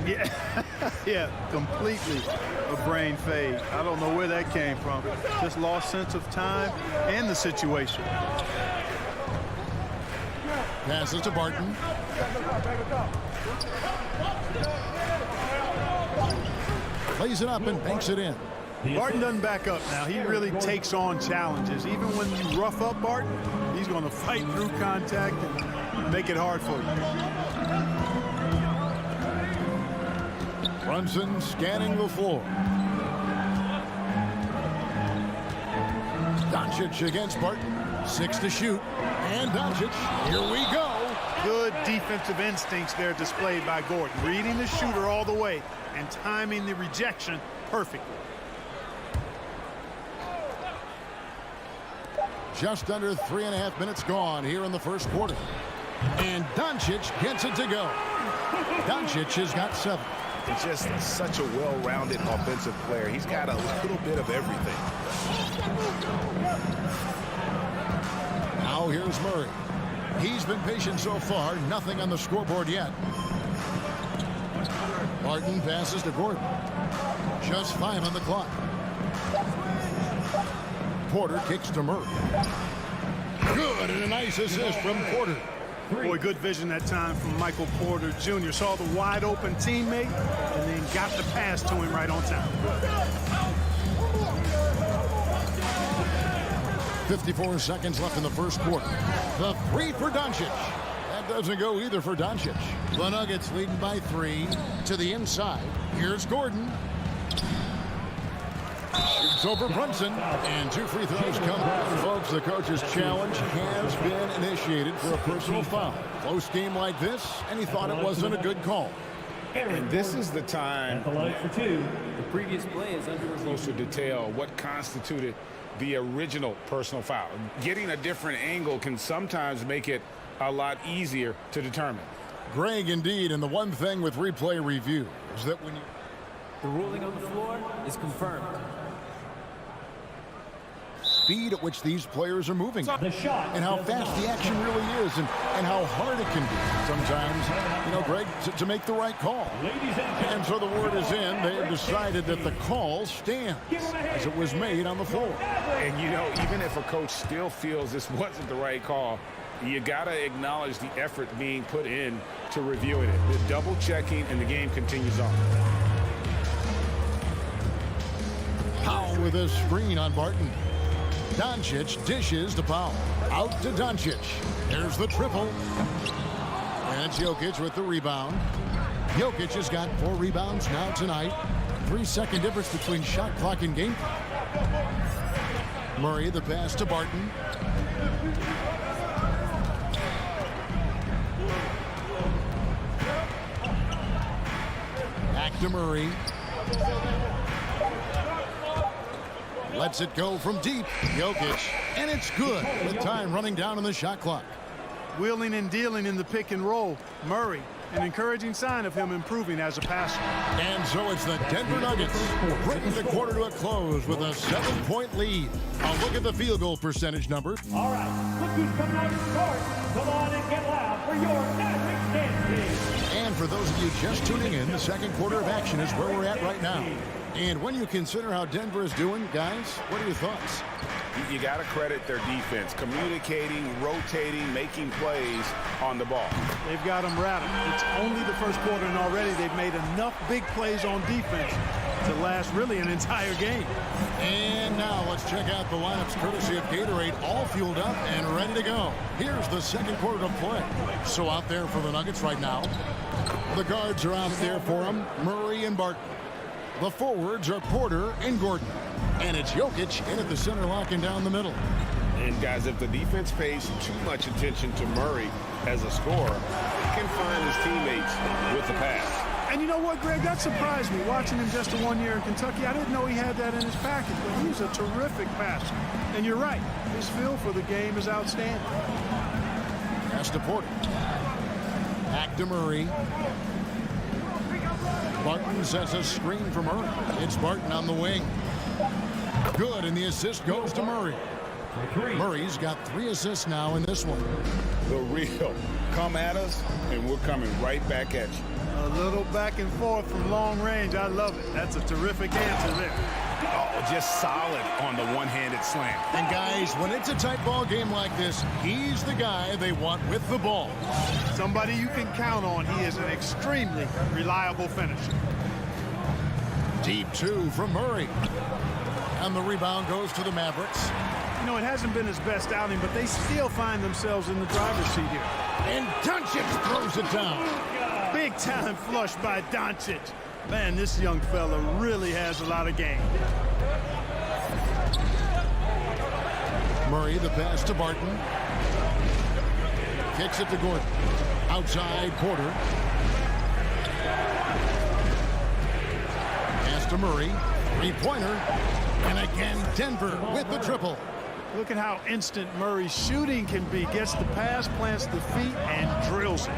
Yeah, yeah, completely a brain fade. I don't know where that came from. Just lost sense of time and the situation. Passes to Barton. Plays it up and banks it in. Barton doesn't back up now. He really takes on challenges. Even when you rough up Barton, he's going to fight through contact and make it hard for you. Brunson scanning the floor. Doncic against Barton. 6 to shoot. And Doncic, here we go. Good defensive instincts there displayed by Gordon. Reading the shooter all the way and timing the rejection perfectly. Just under 3.5 minutes gone here in the first quarter. And Doncic gets it to go. Doncic has got 7. He's just such a well-rounded offensive player. He's got a little bit of everything. Now here's Murray. He's been patient so far. Nothing on the scoreboard yet. Barton passes to Gordon. Just 5 on the clock. Porter kicks to Murray. Good, and a nice assist from Porter. Boy, good vision that time from Michael Porter Jr. Saw the wide open teammate and then got the pass to him right on time. 54 seconds left in the first quarter. The 3 for Doncic. That doesn't go either for Doncic. The Nuggets leading by 3 to the inside. Here's Gordon. Shoots over Brunson, and 2 free throws come. Folks, the coach's challenge has been initiated for a personal foul. Close game like this, and he thought it wasn't a good call. And this is the time the line for 2. The previous play is under review. closer detail what constituted the original personal foul. Getting a different angle can sometimes make it a lot easier to determine. Greg, indeed, and the one thing with replay review is that when you... The ruling on the floor is confirmed. Speed at which these players are moving The shot. and how fast the action really is and how hard it can be sometimes, you know, Greg, to make the right call. Ladies And so the word is in. They have decided that the call stands as it was made on the floor. And, you know, even if a coach still feels this wasn't the right call, you got to acknowledge the effort being put in to reviewing it. The double checking, and the game continues on. Powell with a screen on Barton. Doncic dishes to Powell. Out to Doncic. There's the triple. And it's Jokic with the rebound. Jokic has got 4 rebounds now tonight. 3-second difference between shot clock and game clock. Murray, the pass to Barton. Back to Murray. Lets it go from deep. Jokic. And it's good with time running down on the shot clock. Wheeling and dealing in the pick and roll. Murray, an encouraging sign of him improving as a passer. And so it's the Denver Nuggets bringing the quarter to a close with a 7-point lead. A look at the field goal percentage number. All right, look who's coming out of court. Come on and get loud for your Mavericks dance team. And for those of you just tuning in, the second quarter of action is where we're at right now. And when you consider how Denver is doing, guys, what are your thoughts? You got to credit their defense, communicating, rotating, making plays on the ball. They've got them rattled. It's only the first quarter, and already they've made enough big plays on defense to last really an entire game. And now let's check out the lineups courtesy of Gatorade, all fueled up and ready to go. Here's the second quarter of play. So out there for the Nuggets right now, the guards are out there for them, Murray and Barton. The forwards are Porter and Gordon. And it's Jokic in at the center, locking down the middle. And guys, if the defense pays too much attention to Murray as a scorer, he can find his teammates with the pass. And you know what, Greg? That surprised me. Watching him just 1 year in Kentucky, I didn't know he had that in his package, but he's a terrific passer. And you're right, his feel for the game is outstanding. Pass to Porter. Back to Murray. Barton sets a screen for Murray. It's Barton on the wing. Good, and the assist goes to Murray. Murray's got 3 assists now in this one. The real come at us, and we're coming right back at you. A little back and forth from long range. I love it. That's a terrific answer there. Oh, just solid on the one-handed slam. And guys, when it's a tight ball game like this, he's the guy they want with the ball. Somebody you can count on. He is an extremely reliable finisher. Deep two from Murray. And the rebound goes to the Mavericks. You know, it hasn't been his best outing, but they still find themselves in the driver's seat here. And Doncic throws it down. Big time flush by Doncic. Man, this young fella really has a lot of game. Murray, the pass to Barton. Kicks it to Gordon. Outside Porter. Pass to Murray. Three-pointer. And again, Denver with the triple. Look at how instant Murray's shooting can be. Gets the pass, plants the feet, and drills it.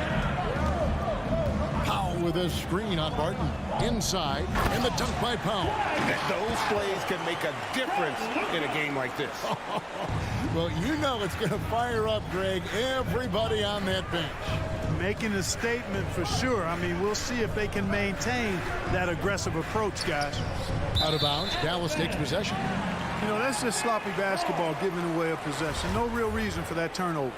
Powell with a screen on Barton. Inside, and the dunk by Powell. Those plays can make a difference in a game like this. Well, you know it's going to fire up, Greg, everybody on that bench. Making a statement for sure. I mean, we'll see if they can maintain that aggressive approach, guys. Out of bounds, Dallas takes possession. You know, that's just sloppy basketball, giving away a possession. No real reason for that turnover.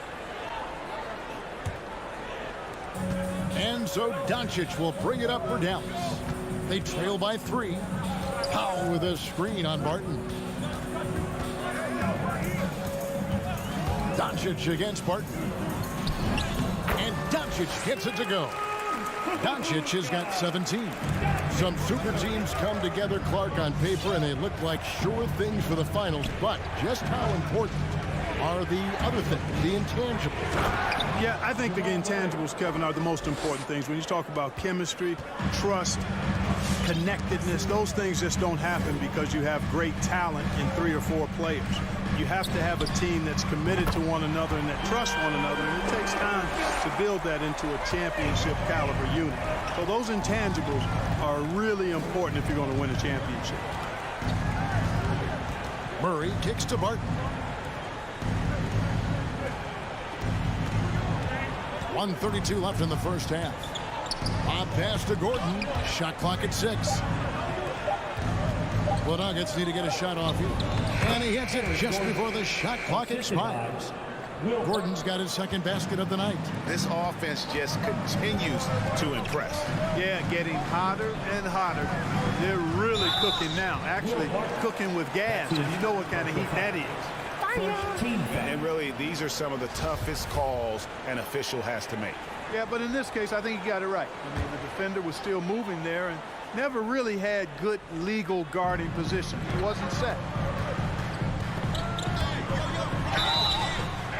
And so Doncic will bring it up for Dallas. They trail by 3. Powell with a screen on Barton. Doncic against Barton. And Doncic gets it to go. Doncic has got 17. Some super teams come together, Clark, on paper, and they look like sure things for the finals. But just how important are the other things, the intangibles? Yeah, I think the intangibles, Kevin, are the most important things. When you talk about chemistry, trust, connectedness, those things just don't happen because you have great talent in 3 or 4 players. You have to have a team that's committed to one another and that trusts one another, and it takes time to build that into a championship caliber unit. So those intangibles are really important if you're going to win a championship. Murray kicks to Barton. 1:32 left in the first half. Bob pass to Gordon. Shot clock at 6. The Nuggets need to get a shot off here. And he hits it just before the shot clock expires. Gordon's got his second basket of the night. This offense just continues to impress. Yeah, getting hotter and hotter. They're really cooking now. Actually, cooking with gas, and you know what kind of heat that is. And really, these are some of the toughest calls an official has to make. Yeah, but in this case, I think he got it right. I mean, the defender was still moving there and never really had good legal guarding position. He wasn't set.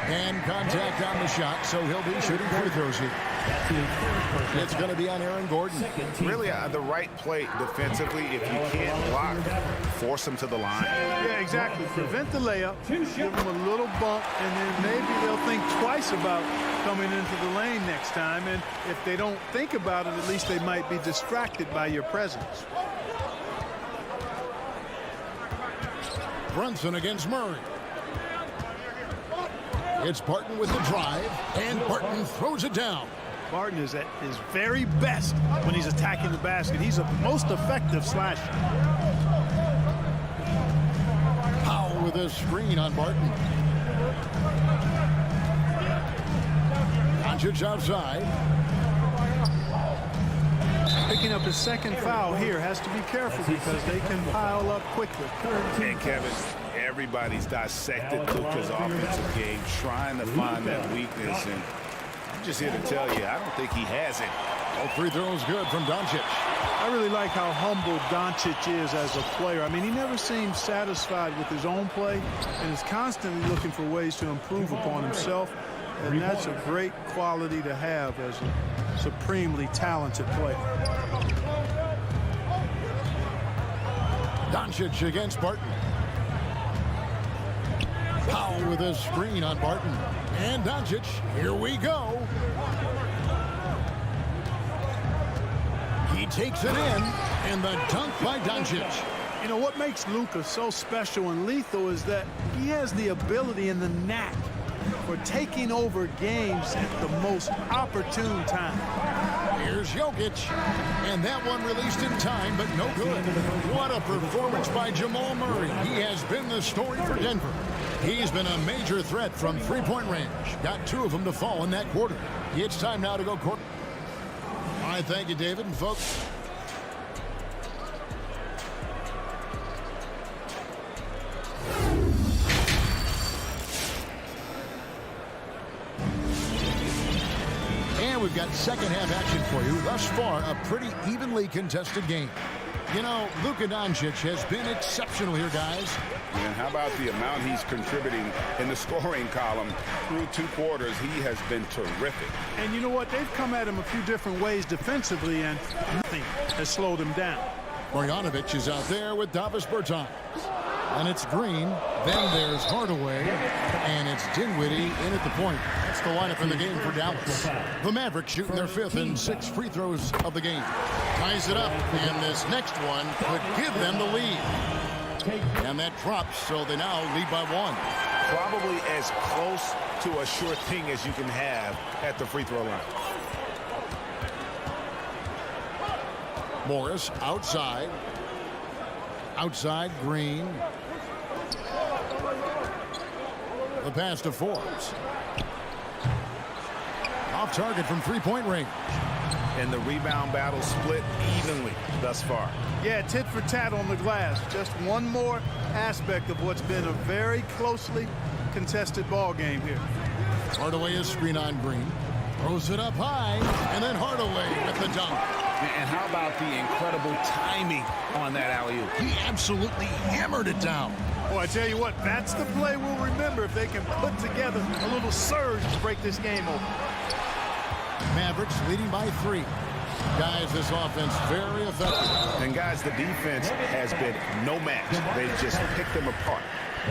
And contact on the shot, so he'll be shooting free throws here. It's going to be on Aaron Gordon. Really, the right play defensively. If you can't block, force him to the line. Yeah, exactly. Prevent the layup, give him a little bump, and then maybe they'll think twice about coming into the lane next time. And if they don't think about it, at least they might be distracted by your presence. Brunson against Murray. It's Barton with the drive, and Barton throws it down. Barton is at his very best when he's attacking the basket. He's a most effective slasher. Powell with a screen on Barton. Doncic outside. Picking up his second foul here, has to be careful because they can pile up quickly. And Kevin, everybody's dissected Luka's offensive game, trying to find that weakness, and I'm just here to tell you, I don't think he has it. All free throws good from Doncic. I really like how humble Doncic is as a player. I mean, he never seems satisfied with his own play and is constantly looking for ways to improve upon himself. And that's a great quality to have as a supremely talented player. Doncic against Barton. Powell with a screen on Barton. And Doncic, here we go. He takes it in, and the dunk by Doncic. You know, what makes Luka so special and lethal is that he has the ability and the knack for taking over games at the most opportune time. Here's Jokic. And that one released in time, but no good. What a performance by Jamal Murray. He has been the story for Denver. He's been a major threat from three-point range. Got 2 of them to fall in that quarter. It's time now to go court. All right, thank you, David. And folks, and we've got second half action for you. Thus far, a pretty evenly contested game. You know, Luka Doncic has been exceptional here, guys. And how about the amount he's contributing in the scoring column through 2 quarters? He has been terrific. And you know what? They've come at him a few different ways defensively, and nothing has slowed him down. Marjanovic is out there with Davis Bertans. And it's Green. Then there's Hardaway. And it's Dinwiddie in at the point. That's the lineup in the game for Dallas. The Mavericks shooting their 5th and 6th free throws of the game. Ties it up. And this next one could give them the lead. And that drops, so they now lead by 1. Probably as close to a sure thing as you can have at the free throw line. Morris outside. Outside, Green. The pass to Forbes. Off target from three-point range. And the rebound battle split evenly thus far. Yeah, tit for tat on the glass. Just one more aspect of what's been a very closely contested ball game here. Hardaway is screen on Green. Throws it up high, and then Hardaway with the dunk. And how about the incredible timing on that alley-oop? He absolutely hammered it down. Well, I tell you what, that's the play we'll remember if they can put together a little surge to break this game open. Mavericks leading by 3. Guys, this offense very effective. And guys, the defense has been no match. They've just picked them apart.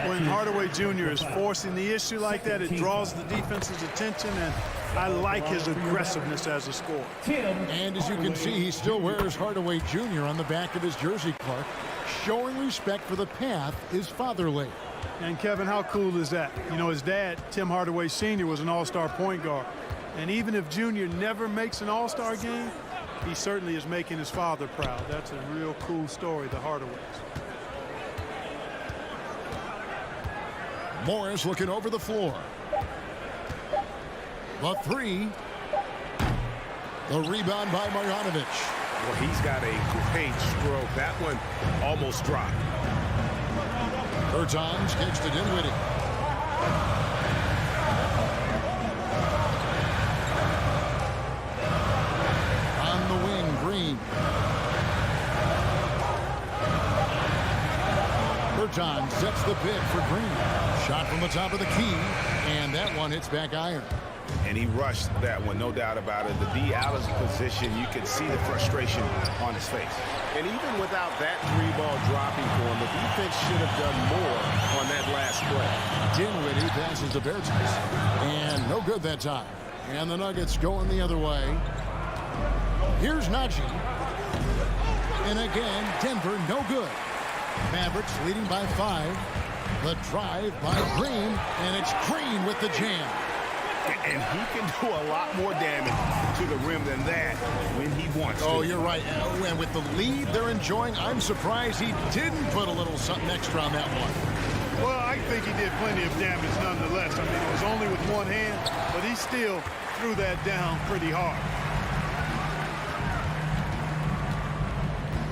When Hardaway Jr. is forcing the issue like that, it draws the defense's attention, and I like his aggressiveness as a scorer. And as you can see, he still wears Hardaway Jr. on the back of his jersey, Clark. Showing respect for the path his father laid. And Kevin, how cool is that? You know, his dad, Tim Hardaway Sr., was an all-star point guard. And even if Jr. never makes an all-star game, he certainly is making his father proud. That's a real cool story, the Hardaways. Morris looking over the floor. The 3. The rebound by Marjanovic. Well, he's got a great stroke. That one almost dropped. Bertans kicks to Dinwiddie. On the wing, Green. Bertans sets the bid for Green. Shot from the top of the key, and that one hits back iron. And he rushed that one, no doubt about it. The D out of position, you could see the frustration on his face. And even without that 3-ball dropping for him, the defense should have done more on that last play. Dinwiddie passes to Bertans. And no good that time. And the Nuggets going the other way. Here's Najee. And again, Denver no good. Mavericks leading by 5. The drive by Green, and it's Green with the jam. And he can do a lot more damage to the rim than that when he wants to. Oh, you're right. And with the lead they're enjoying, I'm surprised he didn't put a little something extra on that one. Well, I think he did plenty of damage nonetheless. I mean, it was only with one hand, but he still threw that down pretty hard.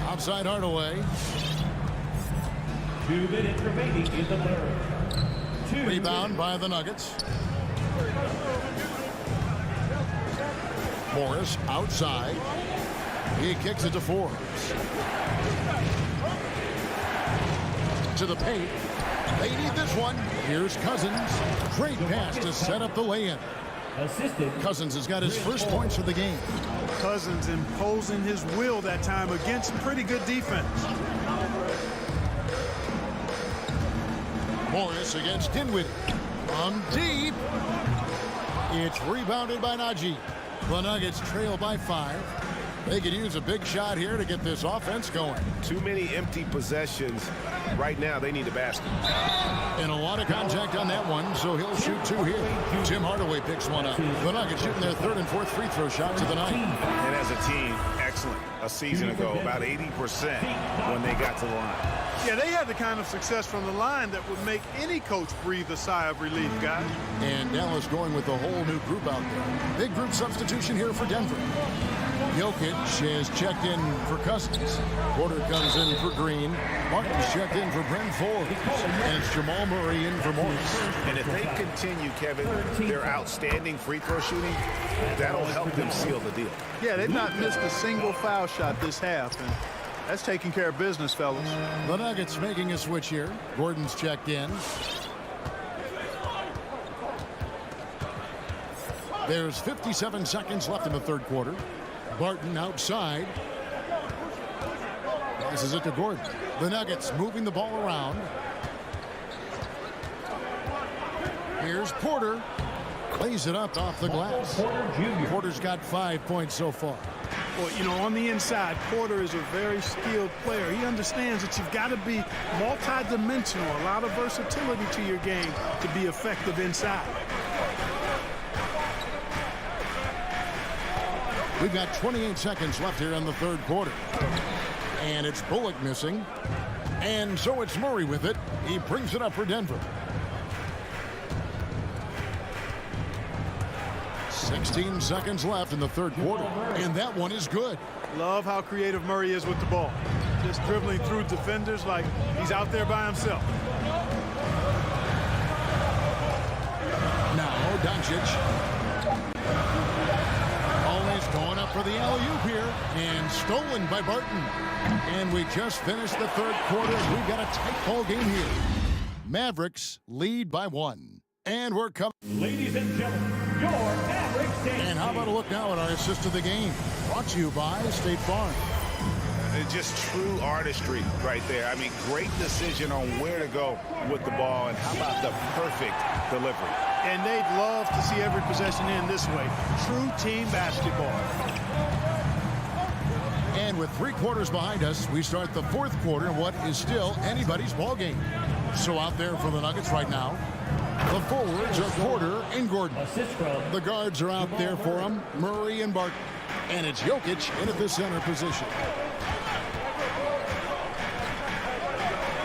Outside Hardaway. 2 minutes remaining in the third. Rebound by the Nuggets. Morris outside. He kicks it to Forbes. To the paint. They need this one. Here's Cousins. Great pass to set up the lay-in. Cousins has got his first points of the game. Cousins imposing his will that time against pretty good defense. Morris against Dinwiddie. From deep. It's rebounded by Najee. The Nuggets trail by 5. They could use a big shot here to get this offense going. Too many empty possessions. Right now, they need a basket. And a lot of contact on that one, so he'll shoot 2 here. Tim Hardaway picks one up. The Nuggets shooting their 3rd and 4th free throw shots of the night. And as a team, excellent. A season ago, about 80% when they got to the line. Yeah, they had the kind of success from the line that would make any coach breathe a sigh of relief, guys. And Dallas going with a whole new group out there. Big group substitution here for Denver. Jokic has checked in for Cousins. Porter comes in for Green. Martin's checked in for Brent Forbes. And it's Jamal Murray in for Morris. And if they continue, Kevin, their outstanding free throw shooting, that'll help them seal the deal. Yeah, they've not missed a single foul shot this half, and that's taking care of business, fellas. The Nuggets making a switch here. Gordon's checked in. There's 57 seconds left in the 3rd quarter. Barton outside. Passes it to Gordon. The Nuggets moving the ball around. Here's Porter. Plays it up off the glass. Porter's got 5 points so far. Well, you know, on the inside, Porter is a very skilled player. He understands that you've got to be multi-dimensional, a lot of versatility to your game to be effective inside. We've got 28 seconds left here in the 3rd quarter. And it's Bullock missing. And so it's Murray with it. He brings it up for Denver. 16 seconds left in the 3rd quarter. And that one is good. Love how creative Murray is with the ball. Just dribbling through defenders like he's out there by himself. Now Doncic. Always going up for the alley-oop here. And stolen by Barton. And we just finished the 3rd quarter. We've got a tight ball game here. Mavericks lead by 1. And we're coming. Ladies and gentlemen, your Mavericks. And how about a look now at our assist of the game? Brought to you by State Farm. It's just true artistry right there. I mean, great decision on where to go with the ball, and how about the perfect delivery. And they'd love to see every possession end this way. True team basketball. And with 3 quarters behind us, we start the 4th quarter in what is still anybody's ball game. So out there for the Nuggets right now, the forwards are Porter and Gordon. The guards are out there for them, Murray and Barton. And it's Jokic in at the center position.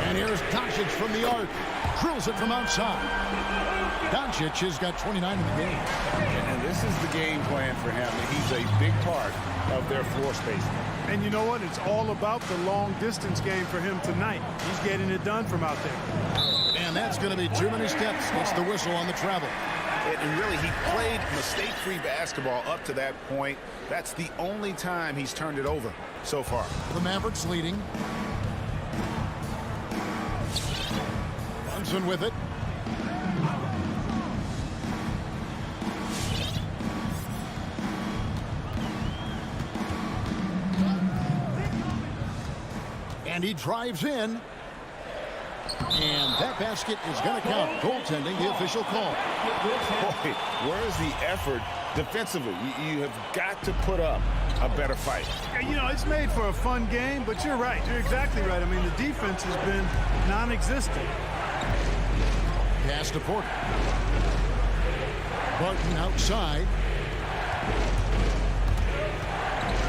And here's Doncic from the arc. Drills it from outside. Doncic has got 29 in the game. And this is the game plan for him. He's a big part of their floor space. And you know what? It's all about the long distance game for him tonight. He's getting it done from out there. And that's going to be too many steps. Gets the whistle on the travel. And really, he played mistake-free basketball up to that point. That's the only time he's turned it over so far. The Mavericks leading. Brunson with it. And he drives in. And that basket is going to count. Goaltending, the official call. Boy, where's the effort defensively? You have got to put up a better fight. You know, it's made for a fun game, but you're right. You're exactly right. I mean, the defense has been non-existent. Pass to Porter. Barton outside.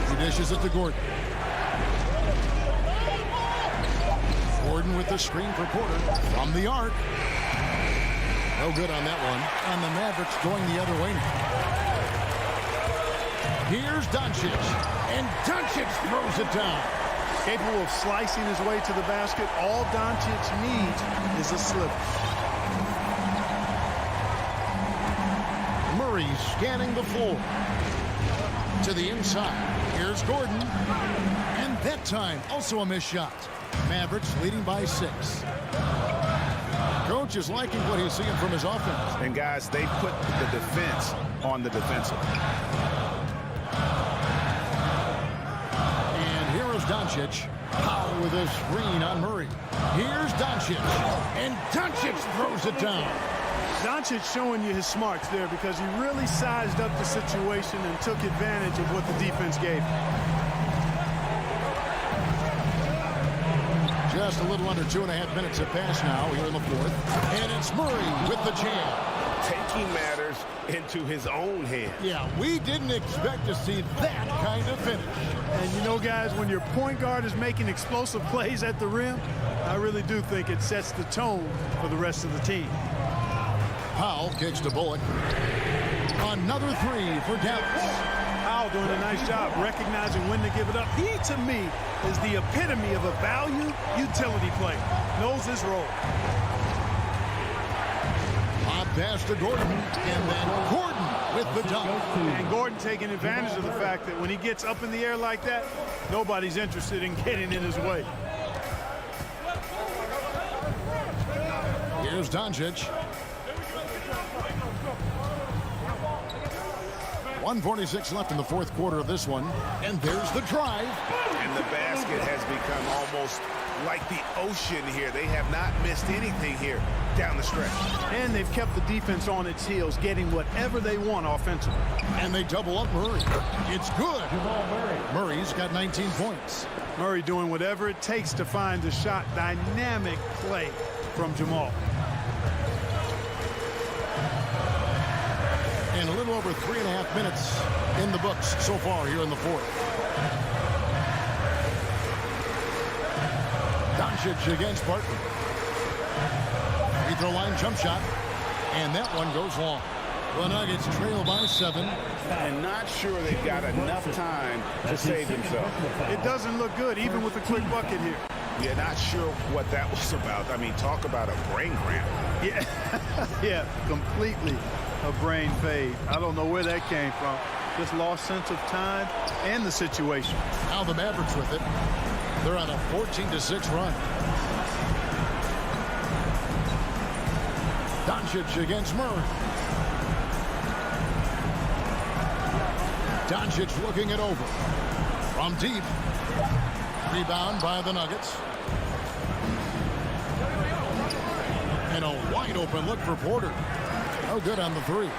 He dishes it to Gordon. Gordon with the screen for Porter from the arc. No good on that one. And the Mavericks going the other way now. Here's Doncic. And Doncic throws it down. Capable of slicing his way to the basket. All Doncic needs is a slip. Murray scanning the floor. To the inside. Here's Gordon. And that time, also a missed shot. Mavericks leading by 6. Coach is liking what he's seeing from his offense. And guys, they put the defense on the defensive. And here is Doncic. Powell with a screen on Murray. Here's Doncic. And Doncic throws it down. Doncic showing you his smarts there because he really sized up the situation and took advantage of what the defense gave him. Just a little under 2.5 minutes have passed now here in the fourth. And it's Murray with the jam. Taking matters into his own hands. Yeah, we didn't expect to see that kind of finish. And you know, guys, when your point guard is making explosive plays at the rim, I really do think it sets the tone for the rest of the team. Powell kicks to Bullock. Another three for Dallas. Powell doing a nice job recognizing when to give it up. He, to me, is the epitome of a value utility player. Knows his role. On pass to Gordon, and then Gordon with the dunk. And Gordon taking advantage of the fact that when he gets up in the air like that, nobody's interested in getting in his way. Here's Doncic. 1:46 left in the fourth quarter of this one. And there's the drive. And the basket has become almost like the ocean here. They have not missed anything here down the stretch. And they've kept the defense on its heels, getting whatever they want offensively. And they double up Murray. It's good. Murray's got 19 points. Murray doing whatever it takes to find the shot. Dynamic play from Jamal. And a little over 3.5 minutes in the books so far here in the fourth. Doncic against Barton. Free throw line jump shot. And that one goes long. The Nuggets trail by 7. And not sure they've got enough time to save themselves. It doesn't look good, even with a quick bucket here. You're not sure what that was about. I mean, talk about a brain cramp. Yeah, yeah, completely a brain fade. I don't know where that came from. Just lost sense of time and the situation. Now the Mavericks with it. They're on a 14-6 run. Doncic against Murray. Doncic looking it over. From deep. Rebound by the Nuggets. And a wide open look for Porter. No good on the three.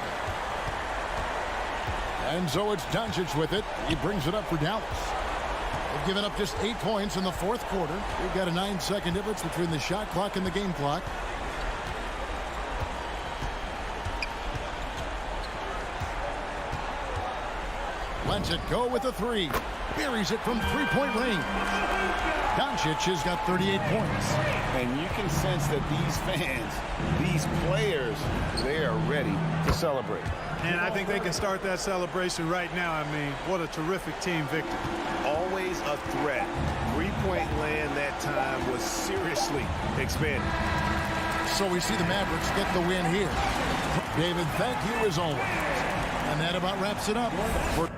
And so it's Doncic with it. He brings it up for Dallas. They've given up just 8 points in the fourth quarter. We've got a 9-second difference between the shot clock and the game clock. Lets it go with a three. Buries it from three-point range. Doncic has got 38 points. And you can sense that these fans, these players, they are ready to celebrate. And I think they can start that celebration right now. I mean, what a terrific team victory. Always a threat. Three-point land that time was seriously expanded. So we see the Mavericks get the win here. David, thank you as always. And that about wraps it up for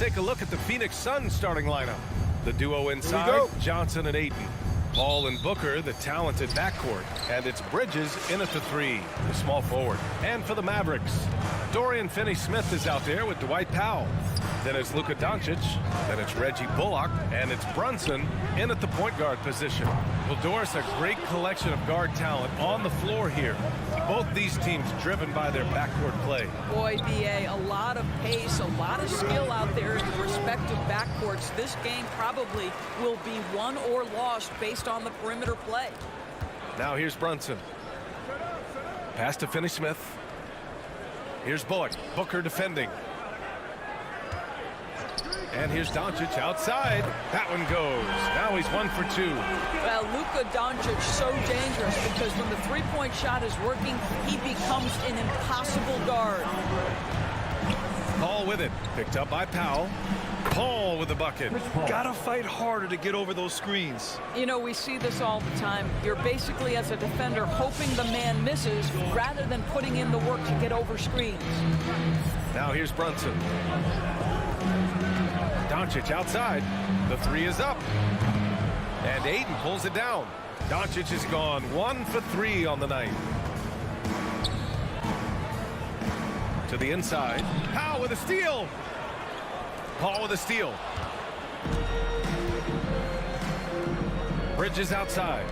take a look at the Phoenix Suns starting lineup. The duo inside, Johnson and Ayton. Paul and Booker, the talented backcourt. And it's Bridges in at the 3, the small forward. And for the Mavericks, Dorian Finney-Smith is out there with Dwight Powell. Then it's Luka Doncic. Then it's Reggie Bullock. And it's Brunson in at the point guard position. Well, Doris, a great collection of guard talent on the floor here. Both these teams driven by their backcourt play. Boy, B.A., a lot of pace, a lot of skill out there in the respective backcourts. This game probably will be won or lost based on the perimeter play. Now here's Brunson. Pass to Finney-Smith. Here's Bullock. Booker defending. And here's Doncic outside. That one goes. Now he's 1 for 2. Well, Luka Doncic so dangerous because when the three-point shot is working, he becomes an impossible guard. Paul with it. Picked up by Powell. Paul with the bucket. Gotta fight harder to get over those screens. You know, we see this all the time. You're basically, as a defender, hoping the man misses rather than putting in the work to get over screens. Now here's Brunson. Doncic outside. The 3 is up. And Ayton pulls it down. Doncic is gone 1 for 3 on the night. To the inside. Powell with a steal. Paul with a steal. Bridges outside.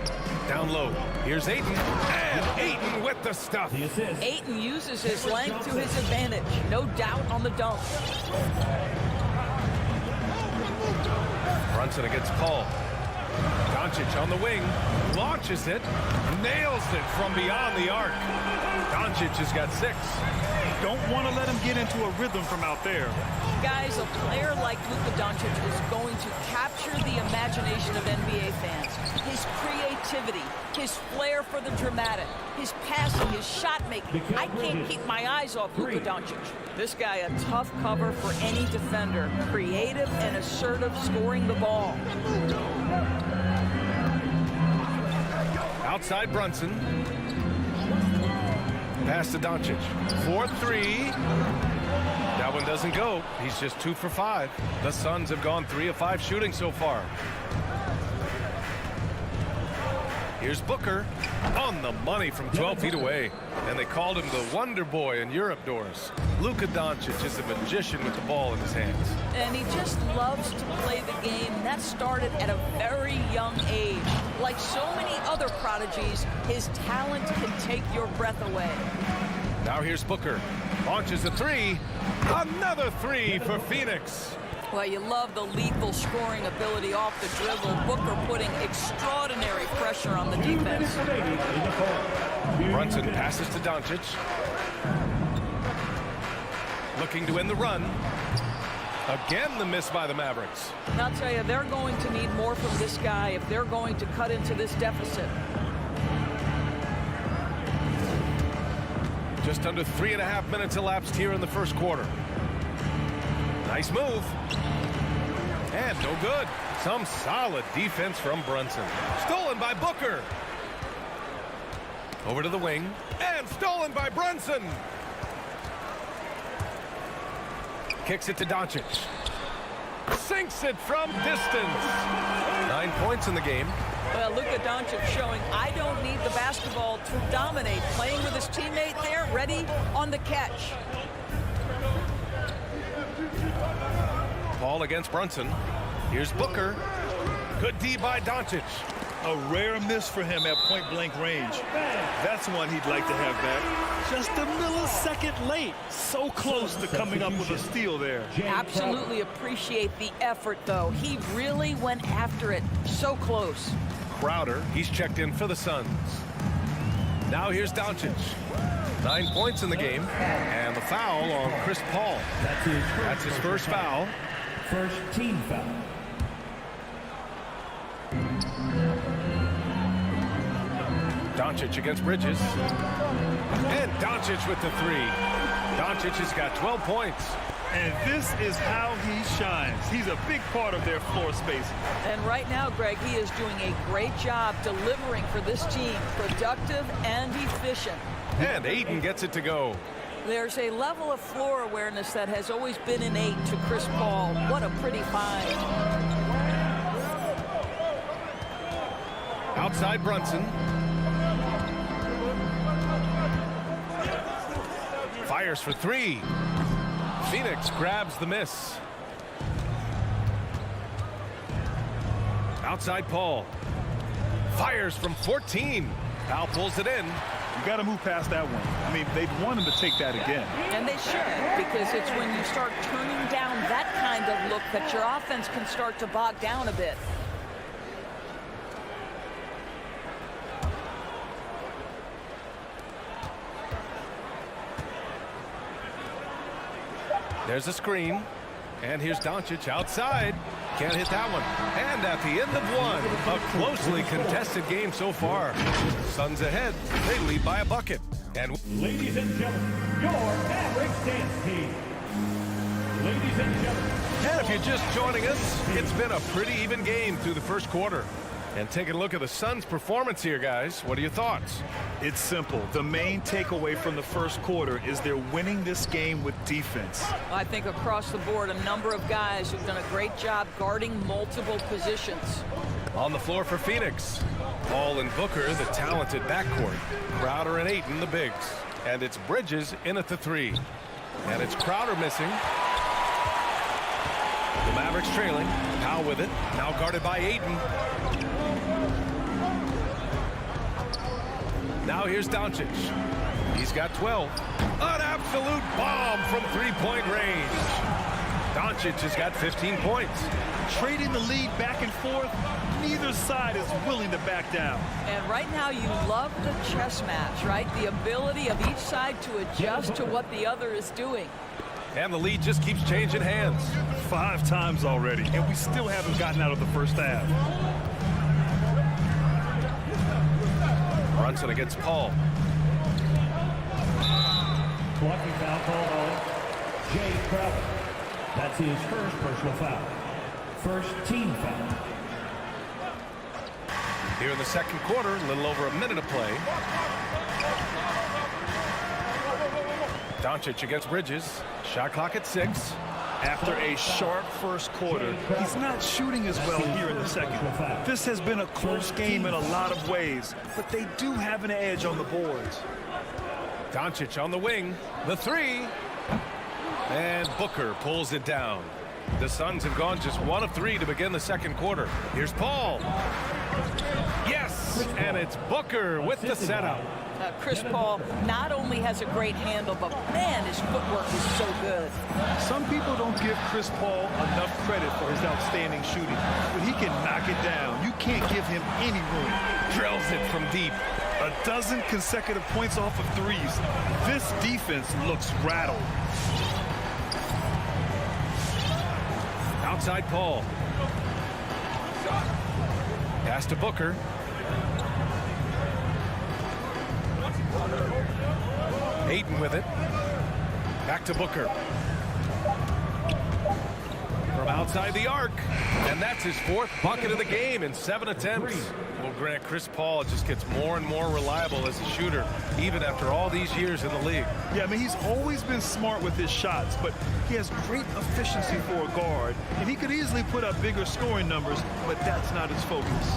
Down low. Here's Ayton. And Ayton with the stuff. Ayton uses his length to his advantage. No doubt on the dunk. Brunson against Paul. Doncic on the wing. Launches it. Nails it from beyond the arc. Doncic has got 6. Don't want to let him get into a rhythm from out there. Guys, a player like Luka Doncic is going to capture the imagination of NBA fans. His creativity, his flair for the dramatic, his passing, his shot making. I can't keep my eyes off Luka Doncic. This guy, a tough cover for any defender. Creative and assertive scoring the ball. Outside Brunson. Pass to Doncic. 4-3. That one doesn't go. He's just 2 for 5. The Suns have gone 3 of 5 shooting so far. Here's Booker on the money from 12 feet away. And they called him the Wonder Boy in Europe, Doris. Luka Doncic is a magician with the ball in his hands. And he just loves to play the game. That started at a very young age. Like so many other prodigies, his talent can take your breath away. Now here's Booker. Launches a 3. Another 3 for Phoenix. Well, you love the lethal scoring ability off the dribble. Booker putting extraordinary pressure on the defense. Brunson passes to Doncic. Looking to end the run. Again, the miss by the Mavericks. And I'll tell you, they're going to need more from this guy if they're going to cut into this deficit. Just under 3.5 minutes elapsed here in the first quarter. Nice move. And no good. Some solid defense from Brunson. Stolen by Booker. Over to the wing. And stolen by Brunson. Kicks it to Doncic. Sinks it from distance. 9 points in the game. Well, Luka Doncic showing I don't need the basketball to dominate. Playing with his teammate there, ready on the catch. Paul against Brunson. Here's Booker. Good D by Doncic. A rare miss for him at point-blank range. That's one he'd like to have back. Just a millisecond late. So close to coming up with a steal there. Absolutely appreciate the effort, though. He really went after it. So close. Crowder, he's checked in for the Suns. Now here's Doncic. 9 points in the game. And the foul on Chris Paul. That's his first foul. First team foul. Doncic against Bridges. And Doncic with the 3. Doncic has got 12 points. And this is how he shines. He's a big part of their floor space. And right now, Greg, he is doing a great job delivering for this team. Productive and efficient. And Ayton gets it to go. There's a level of floor awareness that has always been innate to Chris Paul. What a pretty find. Outside Brunson. Fires for three. Phoenix grabs the miss. Outside Paul. Fires from 14. Powell pulls it in. You got to move past that one. I mean, they'd want him to take that again. And they should, because it's when you start turning down that kind of look that your offense can start to bog down a bit. There's a screen. And here's Doncic outside. Can't hit that one. And at the end of one, a closely contested game so far. Suns ahead. They lead by a bucket. And Ladies and gentlemen, your Mavericks dance team. Ladies and gentlemen. And if you're just joining us, it's been a pretty even game through the first quarter. And taking a look at the Suns' performance here, guys. What are your thoughts? It's simple. The main takeaway from the first quarter is they're winning this game with defense. I think across the board, a number of guys who've done a great job guarding multiple positions. On the floor for Phoenix, Paul and Booker, the talented backcourt. Crowder and Ayton, the bigs. And it's Bridges in at the three. And it's Crowder missing. The Mavericks trailing. Powell with it. Now guarded by Ayton. Now here's Doncic. He's got 12. An absolute bomb from three-point range. Doncic has got 15 points. Trading the lead back and forth, neither side is willing to back down. And right now you love the chess match, right? The ability of each side to adjust to what the other is doing. And the lead just keeps changing hands. 5 times already, and we still haven't gotten out of the first half. Brunson against Paul. Blocking foul called on Jay Crowder. That's his first personal foul. First team foul. Here in the second quarter, a little over a minute of play. Doncic against Bridges. Shot clock at 6. After a sharp first quarter, he's not shooting as well here in the second. This has been a close game in a lot of ways, but they do have an edge on the boards. Doncic on the wing. The three. And Booker pulls it down. The Suns have gone just 1 of 3 to begin the second quarter. Here's Paul. Yes! And it's Booker with the setup. Chris Paul not only has a great handle, but man, his footwork is so good. Some people don't give Chris Paul enough credit for his outstanding shooting, but he can knock it down. You can't give him any room. Drills it from deep. 12 consecutive points off of threes. This defense looks rattled. Outside Paul. Pass to Booker. Ayton with it. Back to Booker. From outside the arc. And that's his 4th bucket of the game in 7 attempts. Well, Grant, Chris Paul just gets more and more reliable as a shooter, even after all these years in the league. Yeah, I mean, he's always been smart with his shots, but he has great efficiency for a guard, and he could easily put up bigger scoring numbers, but that's not his focus.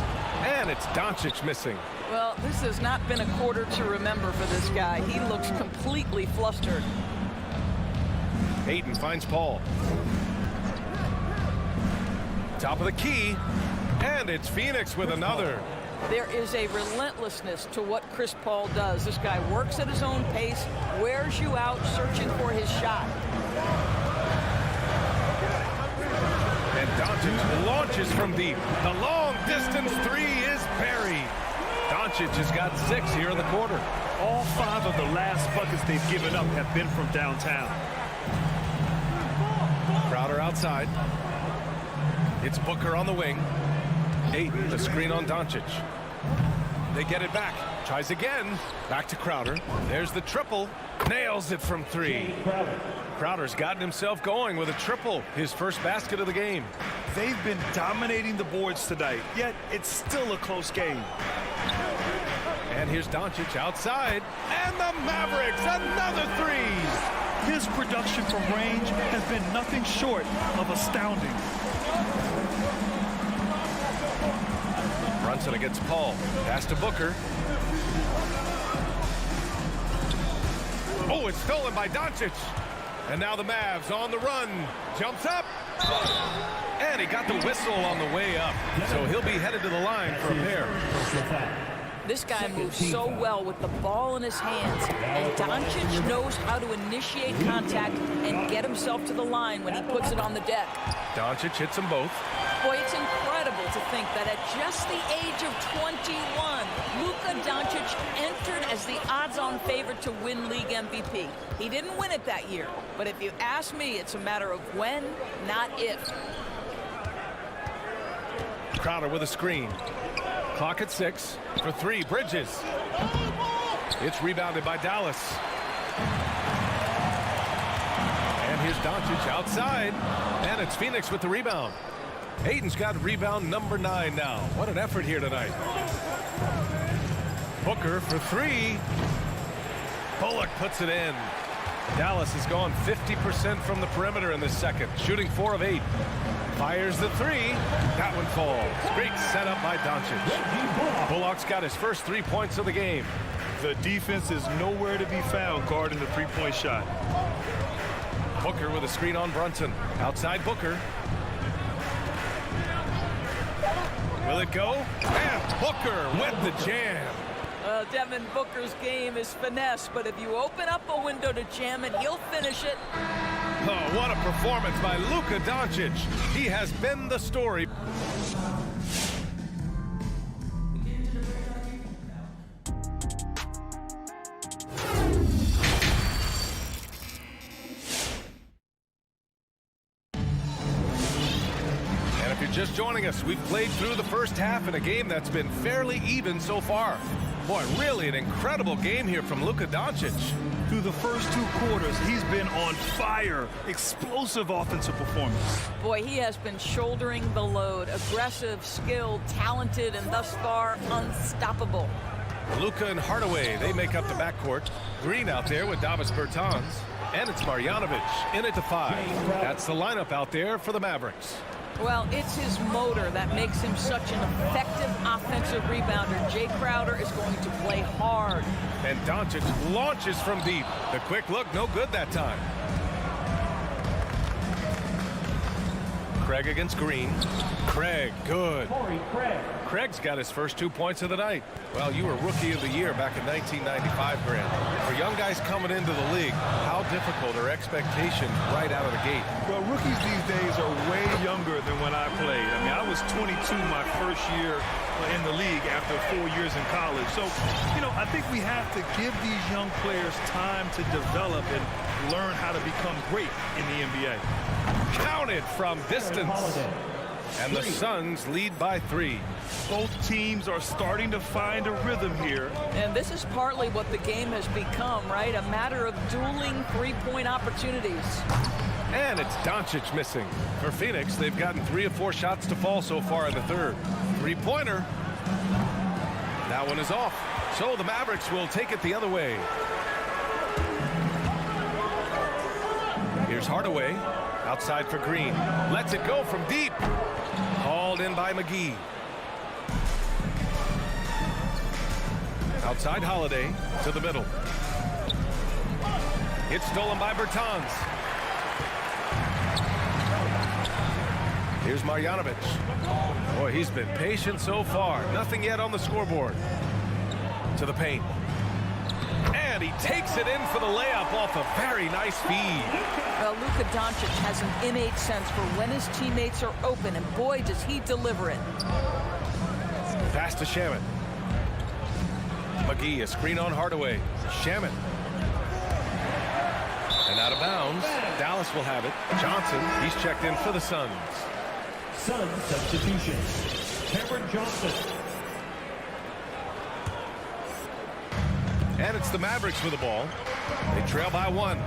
And it's Doncic missing. Well, this has not been a quarter to remember for this guy. He looks completely flustered. Ayton finds Paul. Top of the key. And it's Phoenix with another. There is a relentlessness to what Chris Paul does. This guy works at his own pace, wears you out searching for his shot. And Doncic launches from deep. The long distance three is buried. Doncic has got 6 here in the quarter. All 5 of the last buckets they've given up have been from downtown. Crowder outside. It's Booker on the wing. Ayton, the screen on Doncic. They get it back. Tries again. Back to Crowder. There's the triple. Nails it from 3. Crowder's gotten himself going with a triple. His first basket of the game. They've been dominating the boards tonight, yet it's still a close game. And here's Doncic outside. And the Mavericks, another three. His production from range has been nothing short of astounding. Brunson against Paul. Pass to Booker. Oh, it's stolen by Doncic. And now the Mavs on the run. Jumps up. And he got the whistle on the way up. So he'll be headed to the line for a pair. This guy moves so well with the ball in his hands, and Doncic knows how to initiate contact and get himself to the line when he puts it on the deck. Doncic hits them both. Boy, it's incredible to think that at just the age of 21, Luka Doncic entered as the odds-on favorite to win league MVP. He didn't win it that year, but if you ask me, it's a matter of when, not if. Crowder with a screen. Clock at 6 for 3. Bridges. It's rebounded by Dallas. And here's Doncic outside. And it's Phoenix with the rebound. Ayton's got rebound number 9 now. What an effort here tonight. Booker for 3. Bullock puts it in. Dallas has gone 50% from the perimeter in this second, shooting 4 of 8. Fires the 3. That one falls. Great setup by Doncic. Bullock's got his first 3 points of the game. The defense is nowhere to be found guarding the three-point shot. Booker with a screen on Brunson. Outside Booker. Will it go? And Booker with the jam. Devin Booker's game is finesse, but if you open up a window to jam it, he'll finish it. Oh, what a performance by Luka Doncic. He has been the story. And if you're just joining us, we've played through the first half in a game that's been fairly even so far. Boy, really an incredible game here from Luka Doncic. Through the first 2 quarters, he's been on fire. Explosive offensive performance. Boy, he has been shouldering the load. Aggressive, skilled, talented, and thus far unstoppable. Luka and Hardaway, they make up the backcourt. Green out there with Davis Bertans. And it's Marjanovic in at the 5. That's the lineup out there for the Mavericks. Well, it's his motor that makes him such an effective offensive rebounder. Jay Crowder is going to play hard. And Doncic launches from deep. The quick look, no good that time. Craig against Green. Craig, good. Craig's got his first 2 points of the night. Well, you were Rookie of the Year back in 1995, Grant. For young guys coming into the league, how difficult are expectations right out of the gate? Well, rookies these days are way younger than when I played. I mean, I was 22 my first year in the league after 4 years in college. So, you know, I think we have to give these young players time to develop and learn how to become great in the NBA. Counted from distance. And the Suns lead by 3. Both teams are starting to find a rhythm here. And this is partly what the game has become, right? A matter of dueling three-point opportunities. And it's Doncic missing. For Phoenix, they've gotten 3 of 4 shots to fall so far in the third. 3-pointer. That one is off. So the Mavericks will take it the other way. Here's Hardaway. Outside for Green. Lets it go from deep. Hauled in by McGee. Outside Holiday to the middle. It's stolen by Bertans. Here's Marjanovic. Boy, he's been patient so far. Nothing yet on the scoreboard. To the paint. And he takes it in for the layup off a very nice feed. Well, Luka Doncic has an innate sense for when his teammates are open, and boy, does he deliver it. Pass to Shamet. McGee, a screen on Hardaway. Shamet. And out of bounds. Dallas will have it. Johnson, he's checked in for the Suns. Sun substitution. Cameron Johnson. And it's the Mavericks with the ball. They trail by 1.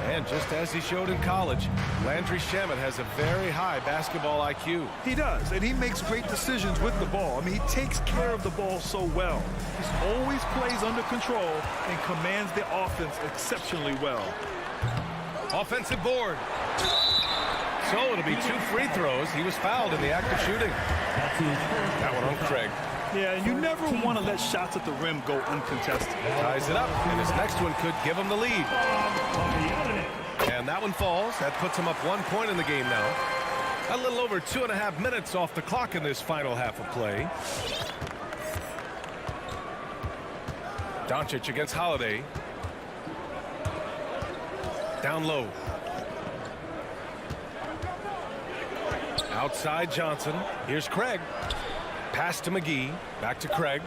And just as he showed in college, Landry Shamet has a very high basketball IQ. He does, and he makes great decisions with the ball. I mean, he takes care of the ball so well. He always plays under control and commands the offense exceptionally well. Offensive board. So it'll be 2 free throws. He was fouled in the act of shooting. That one on Craig. Yeah, and you never want to let shots at the rim go uncontested. Ties it up, and his next one could give him the lead. And that one falls. That puts him up 1 point in the game now. A little over 2.5 minutes off the clock in this final half of play. Doncic against Holiday. Down low. Outside Johnson. Here's Craig. Pass to McGee. Back to Craig.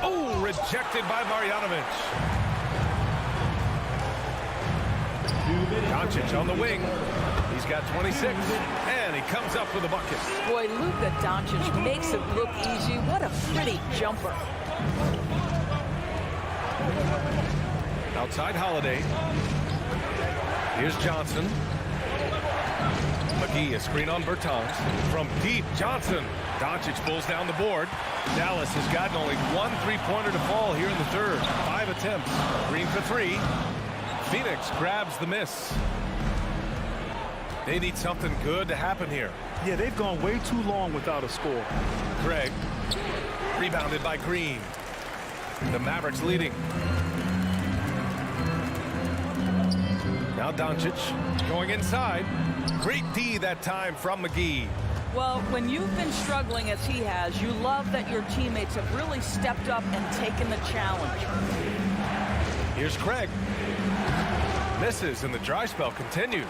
Oh, rejected by Marjanovic. Doncic on the wing. He's got 26. And he comes up with a bucket. Boy, Luka Doncic makes it look easy. What a pretty jumper. Outside Holiday. Here's Johnson. McGee, a screen on Bertans. From deep, Johnson. Doncic pulls down the board. Dallas has gotten only 1 3-pointer to fall here in the third. 5 attempts. Green for 3. Phoenix grabs the miss. They need something good to happen here. Yeah, they've gone way too long without a score. Craig. Rebounded by Green. The Mavericks leading. Now Doncic going inside. Great D that time from McGee. Well, when you've been struggling as he has, you love that your teammates have really stepped up and taken the challenge. Here's Craig. Misses, and the dry spell continues.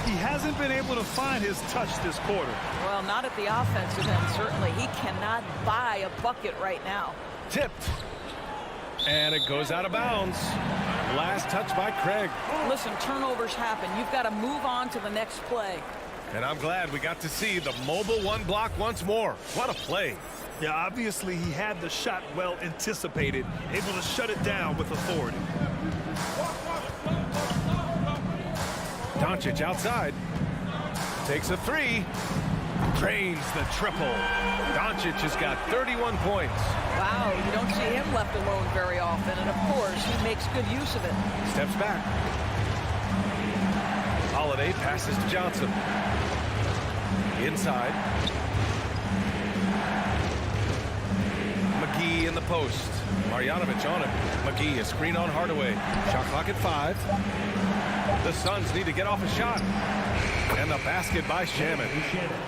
He hasn't been able to find his touch this quarter. Well, not at the offensive end, certainly. He cannot buy a bucket right now. Tipped. And it goes out of bounds. Last touch by Craig. Listen, turnovers happen. You've got to move on to the next play. And I'm glad we got to see the mobile 1 block once more. What a play. Yeah, obviously he had the shot well anticipated, able to shut it down with authority. Doncic outside. Takes a 3. Drains the triple. Doncic has got 31 points. Wow, you don't see him left alone very often, and of course, he makes good use of it. Steps back. Holiday passes to Johnson. Inside. McGee in the post. Marjanovic on him. McGee, a screen on Hardaway. Shot clock at 5. The Suns need to get off a shot. And the basket by Shamet.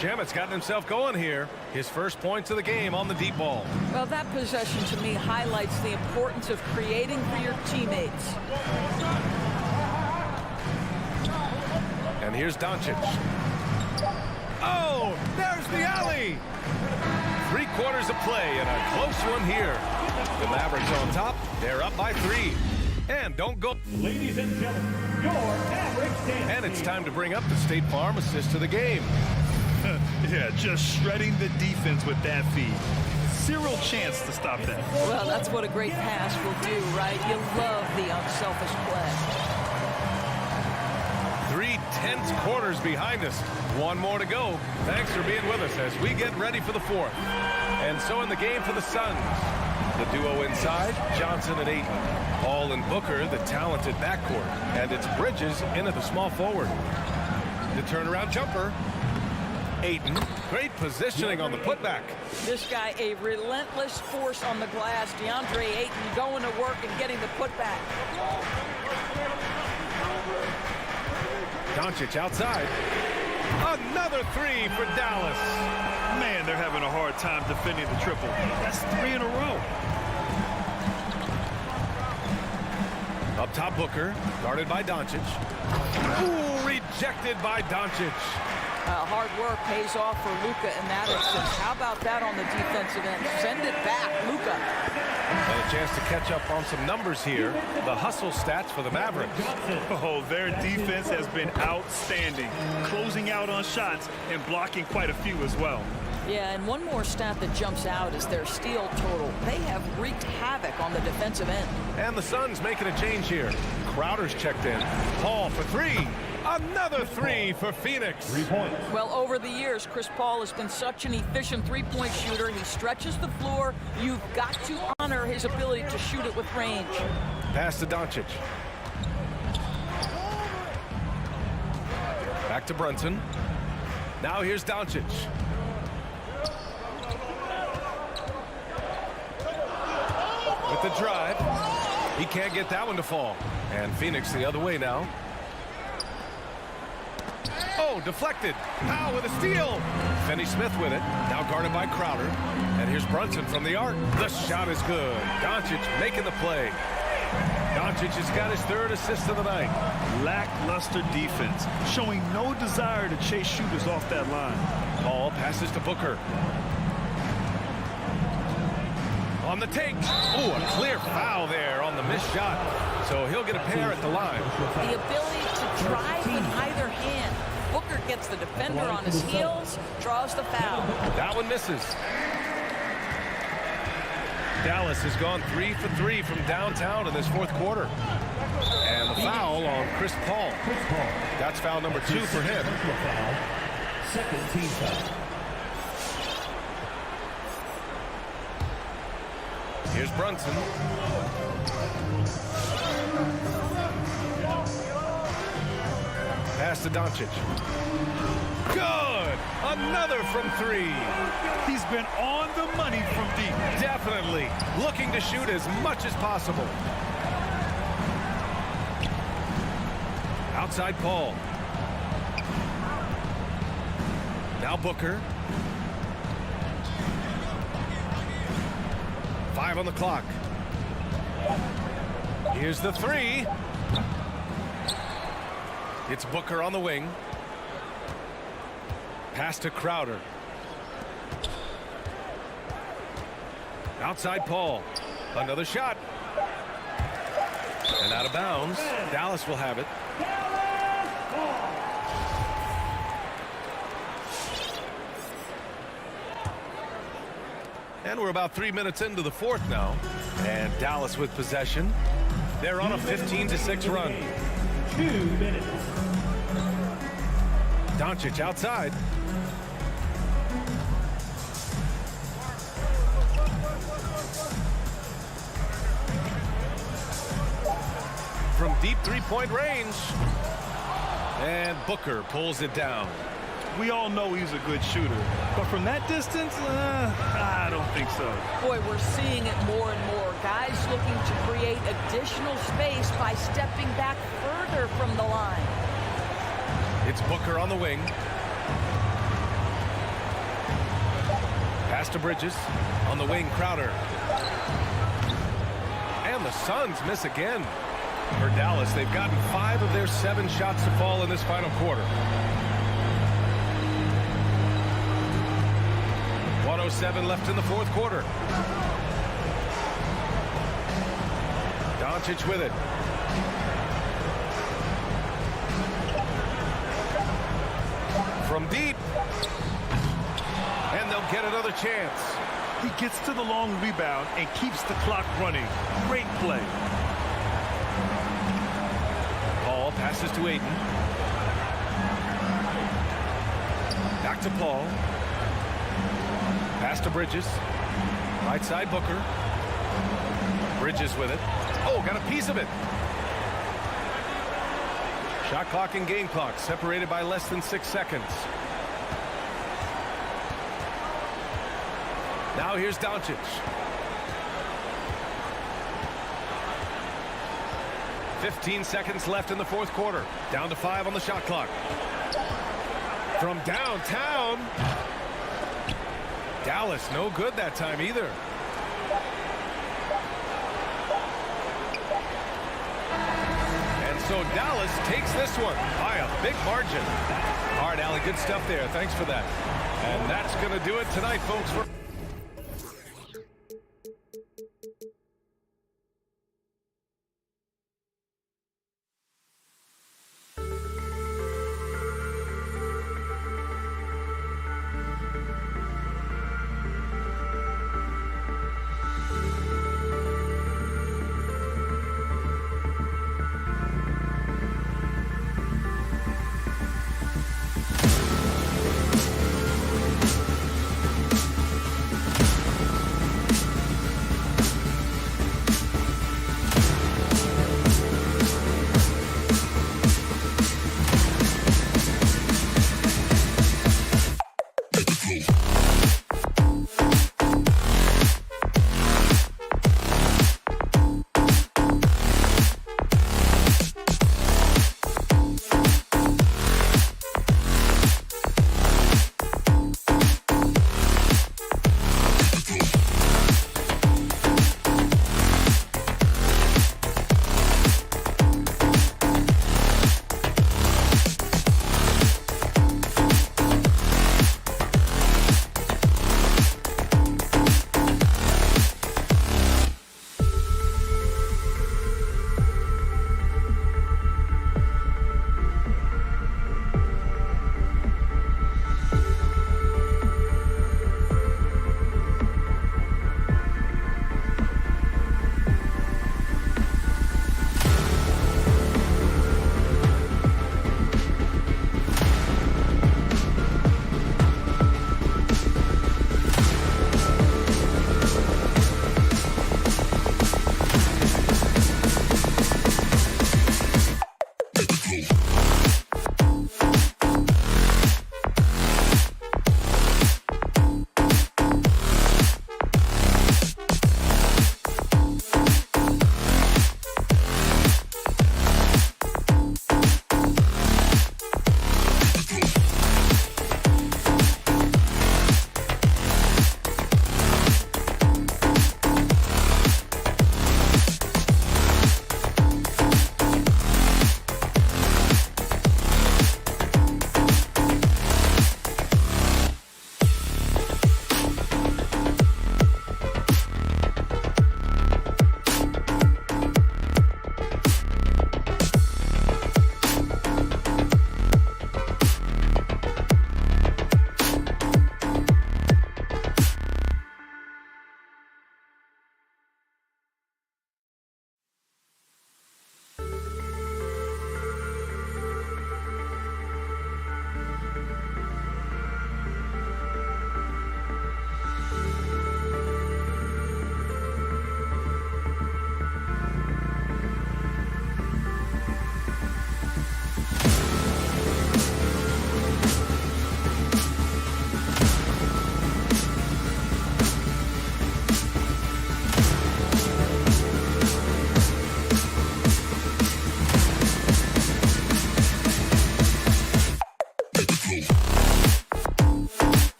Shamet's gotten himself going here. His first points of the game on the deep ball. Well, that possession to me highlights the importance of creating for your teammates. And here's Doncic. Oh, there's the alley. 3 quarters of play and a close one here. The Mavericks on top. They're up by 3. And don't go. Ladies and gentlemen, your Mavericks dance. And it's time to bring up the State Farm assist to the game. Yeah, just shredding the defense with that feed. Zero chance to stop that. Well, that's what a great pass will do, right? You love the unselfish play. 3 tense quarters behind us. 1 more to go. Thanks for being with us as we get ready for the 4th. And so in the game for the Suns, the duo inside, Johnson and Ayton. Paul and Booker, the talented backcourt. And it's Bridges in at the small forward. The turnaround jumper. Ayton, great positioning on the putback. This guy, a relentless force on the glass. DeAndre Ayton going to work and getting the putback. Doncic outside. Another 3 for Dallas. Man, they're having a hard time defending the triple. That's 3 in a row. Up top, Booker, guarded by Doncic. Ooh, rejected by Doncic. Hard work pays off for Luka in that instance. How about that on the defensive end? Send it back, Luka. And a chance to catch up on some numbers here. The hustle stats for the Mavericks. Oh, their defense has been outstanding, closing out on shots and blocking quite a few as well. Yeah, and one more stat that jumps out is their steal total. They have wreaked havoc on the defensive end. And the Suns making a change here. Crowder's checked in. Paul for three. Another three for Phoenix. 3 points. Well, over the years, Chris Paul has been such an efficient three-point shooter. He stretches the floor. You've got to honor his ability to shoot it with range. Pass to Doncic. Back to Brunson. Now here's Doncic. With the drive. He can't get that one to fall. And Phoenix the other way now. Oh, deflected. Powell with a steal. Finney-Smith with it. Now guarded by Crowder. And here's Brunson from the arc. The shot is good. Doncic making the play. Doncic has got his third assist of the night. Lackluster defense, showing no desire to chase shooters off that line. Paul passes to Booker. On the take. Oh, a clear foul there on the missed shot. So he'll get a pair at the line. The ability to drive with either hand. Booker gets the defender on his heels, draws the foul. That one misses. Dallas has gone 3 for 3 from downtown in this fourth quarter. And the foul on Chris Paul. That's foul number 2 for him. Second team foul. Here's Brunson. Pass to Doncic. Good! Another from 3. He's been on the money from deep. Definitely looking to shoot as much as possible. Outside Paul. Now Booker. 5 on the clock. Here's the 3. It's Booker on the wing. Pass to Crowder. Outside Paul. Another shot. And out of bounds. Dallas will have it. And we're about 3 minutes into the fourth now. And Dallas with possession. They're on a 15-6 run. 2 minutes. Doncic outside. From deep three-point range. And Booker pulls it down. We all know he's a good shooter, but from that distance, I don't think so. Boy, we're seeing it more and more. Guys looking to create additional space by stepping back further from the line. It's Booker on the wing. Pass to Bridges. On the wing, Crowder. And the Suns miss again. For Dallas, they've gotten 5 of their 7 shots to fall in this final quarter. 1:07 left in the fourth quarter. Doncic with it. From deep. And they'll get another chance. He gets to the long rebound and keeps the clock running. Great play. Paul passes to Ayton. Back to Paul. Pass to Bridges. Right side Booker. Bridges with it. Oh, got a piece of it. Shot clock and game clock separated by less than 6 seconds. Now here's Doncic. "15 seconds left in the fourth quarter. Down to 5 on the shot clock. From downtown. Dallas no good that time either. And so Dallas takes this one by a big margin. All right, Allie, good stuff there. Thanks for that. And that's going to do it tonight, folks.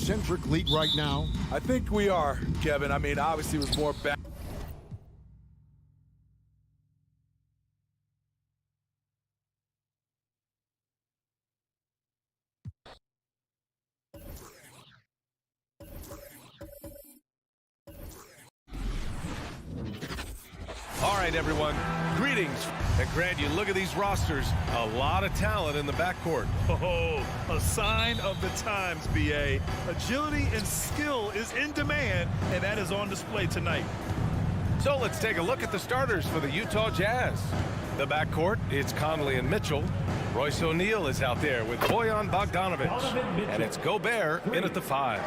point-centric league right now? I think we are, Kevin. I mean, obviously it was more back. All right, everyone. Greetings. And Grant, you look at these rosters. A lot of talent in the backcourt. Oh, a sign of the times, B.A. Agility and skill is in demand, and that is on display tonight. So let's take a look at the starters for the Utah Jazz. The backcourt, it's Conley and Mitchell. Royce O'Neal is out there with Bojan Bogdanovic. And it's Gobert in at the 5.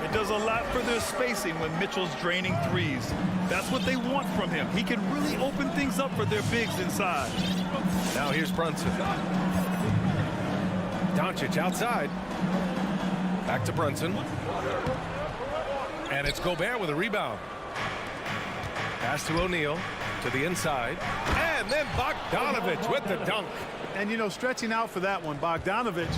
It does a lot for their spacing when Mitchell's draining threes. That's what they want from him. He can really open things up for their bigs inside. Now here's Brunson. Doncic outside. Back to Brunson. And it's Gobert with a rebound. Pass to O'Neal to the inside. And then Bogdanovic with the dunk. And, you know, stretching out for that one, Bogdanovic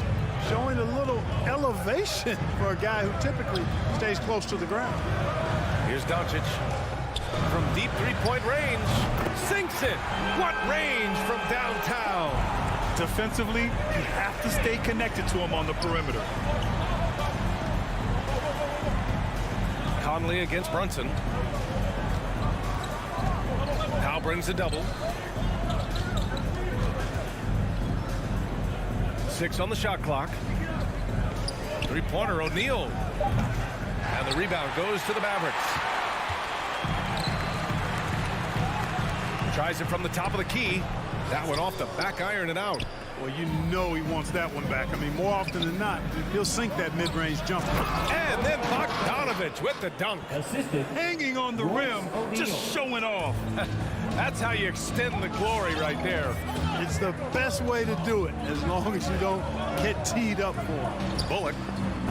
showing a little elevation for a guy who typically stays close to the ground. Here's Doncic from deep three-point range. Sinks it. What range from downtown. Defensively, you have to stay connected to him on the perimeter. Conley against Brunson. Now brings a double. 6 on the shot clock. Three-pointer, O'Neal. And the rebound goes to the Mavericks. Tries it from the top of the key. That one off the back iron and out. Well, you know he wants that one back. I mean, more often than not, he'll sink that mid-range jumper. And then Bogdanovic with the dunk. Hanging on the rim, just showing off. That's how you extend the glory right there. It's the best way to do it, as long as you don't get teed up for it. Bullock.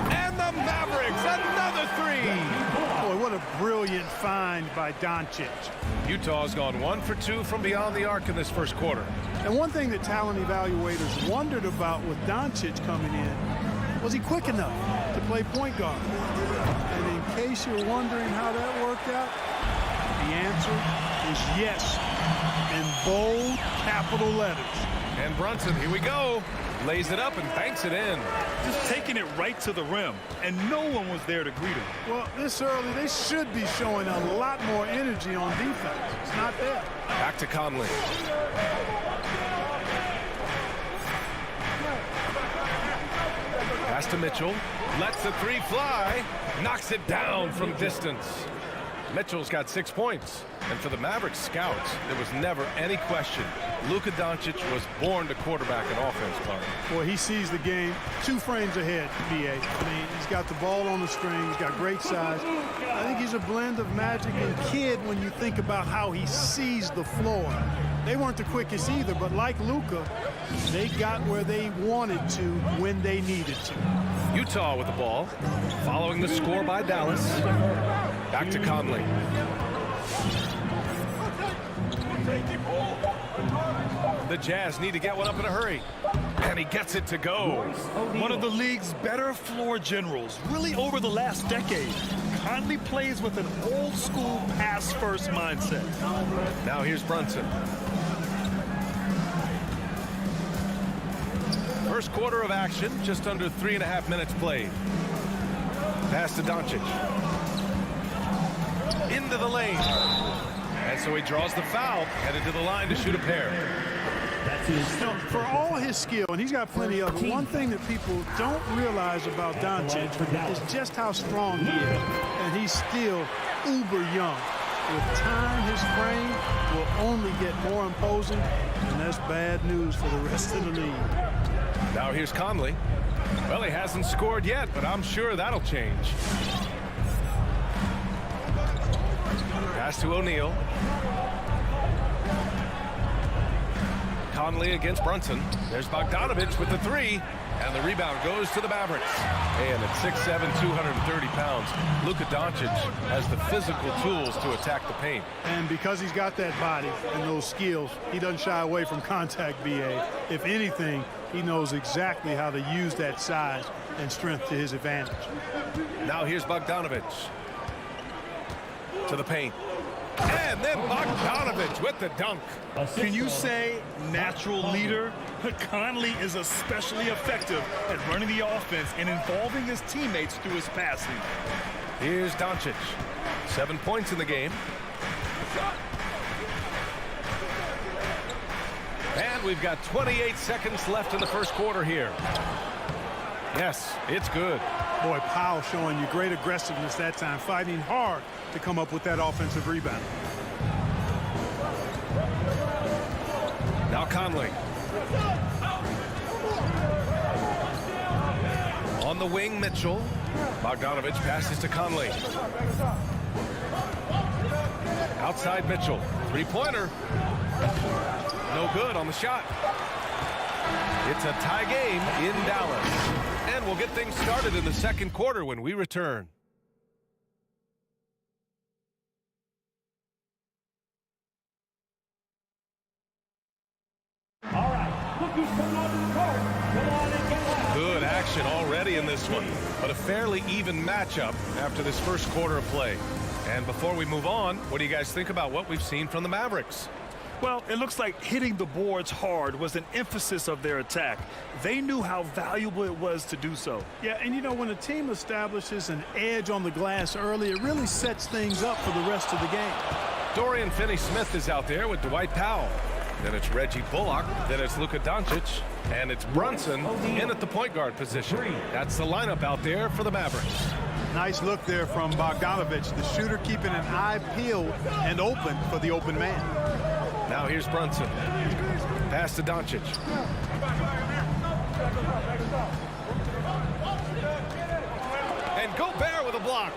And the Mavericks, another 3. Boy, what a brilliant find by Doncic. Utah's gone 1 for 2 from beyond the arc in this first quarter. And one thing that talent evaluators wondered about with Doncic coming in, was he quick enough to play point guard? And in case you're wondering how that worked out, the answer is yes, in bold capital letters. And Brunson, here we go. Lays it up and banks it in. Just taking it right to the rim, and no one was there to greet him. Well, this early, they should be showing a lot more energy on defense. It's not there. Back to Conley. Pass to Mitchell. Lets the 3 fly. Knocks it down from distance. Mitchell's got 6 points. And for the Mavericks scouts, there was never any question. Luka Doncic was born to quarterback an offense, Clark. Boy, he sees the game 2 frames ahead, B.A. I mean, he's got the ball on the string. He's got great size. I think he's a blend of Magic and Kidd when you think about how he sees the floor. They weren't the quickest either, but like Luka, they got where they wanted to when they needed to. Utah with the ball, following the score by Dallas. Back to Conley. The Jazz need to get one up in a hurry. And he gets it to go. One of the league's better floor generals, really over the last decade. Conley plays with an old-school pass-first mindset. Now here's Brunson. First quarter of action, just under 3.5 minutes played. Pass to Doncic. Into the lane. And so he draws the foul, headed to the line to shoot a pair. For all his skill, and he's got plenty of it, one thing that people don't realize about Doncic is just how strong he is. And he's still uber young. With time, his frame will only get more imposing, and that's bad news for the rest of the league. Now here's Conley. Well, he hasn't scored yet, but I'm sure that'll change. Pass to O'Neal. Conley against Brunson. There's Bogdanovic with the 3. And the rebound goes to the Mavericks. And at 6'7", 230 pounds, Luka Doncic has the physical tools to attack the paint. And because he's got that body and those skills, he doesn't shy away from contact, B.A. If anything, he knows exactly how to use that size and strength to his advantage. Now here's Bogdanovich to the paint. And then Bogdanovich with the dunk. Can you say natural leader? Conley is especially effective at running the offense and involving his teammates through his passing. Here's Doncic. 7 points in the game. And we've got 28 seconds left in the first quarter here. Yes, it's good. Boy, Powell showing you great aggressiveness that time, fighting hard to come up with that offensive rebound. Now Conley. On the wing, Mitchell. Bogdanovich passes to Conley. Outside Mitchell. Three-pointer. No good on the shot. It's a tie game in Dallas. And we'll get things started in the second quarter when we return. All right, look who's coming onto the court. Come on and get loud. Good action already in this one, but a fairly even matchup after this first quarter of play. And before we move on, what do you guys think about what we've seen from the Mavericks? Well, it looks like hitting the boards hard was an emphasis of their attack. They knew how valuable it was to do so. Yeah, and you know, when a team establishes an edge on the glass early, it really sets things up for the rest of the game. Dorian Finney-Smith is out there with Dwight Powell. Then it's Reggie Bullock. Then it's Luka Doncic. And it's Brunson in at the point guard position. That's the lineup out there for the Mavericks. Nice look there from Bogdanovich, the shooter keeping an eye peeled and open for the open man. Now here's Brunson. Pass to Doncic. And Gobert with a block.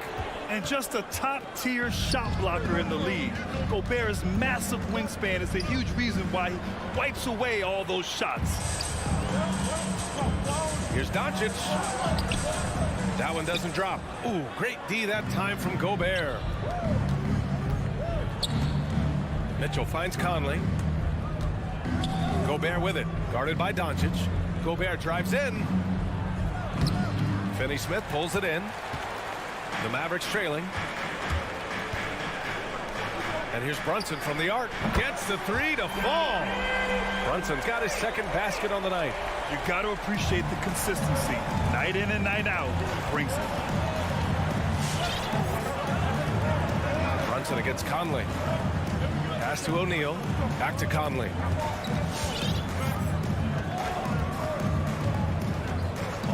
And just a top-tier shot blocker in the league. Gobert's massive wingspan is a huge reason why he wipes away all those shots. Here's Doncic. That one doesn't drop. Ooh, great D that time from Gobert. Mitchell finds Conley. Gobert with it. Guarded by Doncic. Gobert drives in. Finney-Smith pulls it in. The Mavericks trailing. And here's Brunson from the arc. Gets the three to fall. Brunson's got his second basket on the night. You got to appreciate the consistency. Night in and night out. He brings it. Brunson against Conley. Pass to O'Neal. Back to Conley.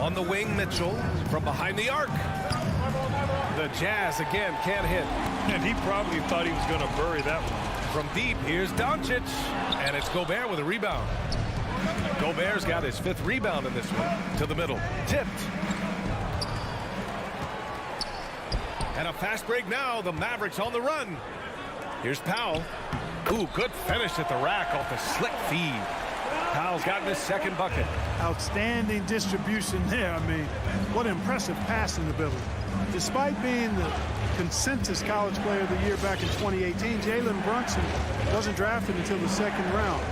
On the wing, Mitchell from behind the arc. The Jazz again can't hit. And he probably thought he was going to bury that one. From deep, here's Doncic. And it's Gobert with a rebound. Gobert's got his fifth rebound in this one. To the middle. Tipped. And a fast break now. The Mavericks on the run. Here's Powell. Ooh, good finish at the rack off the slick feed. Powell's gotten his second bucket. Outstanding distribution there. I mean, what impressive passing ability. Despite being the consensus college player of the year back in 2018, Jalen Brunson wasn't drafted until the second round.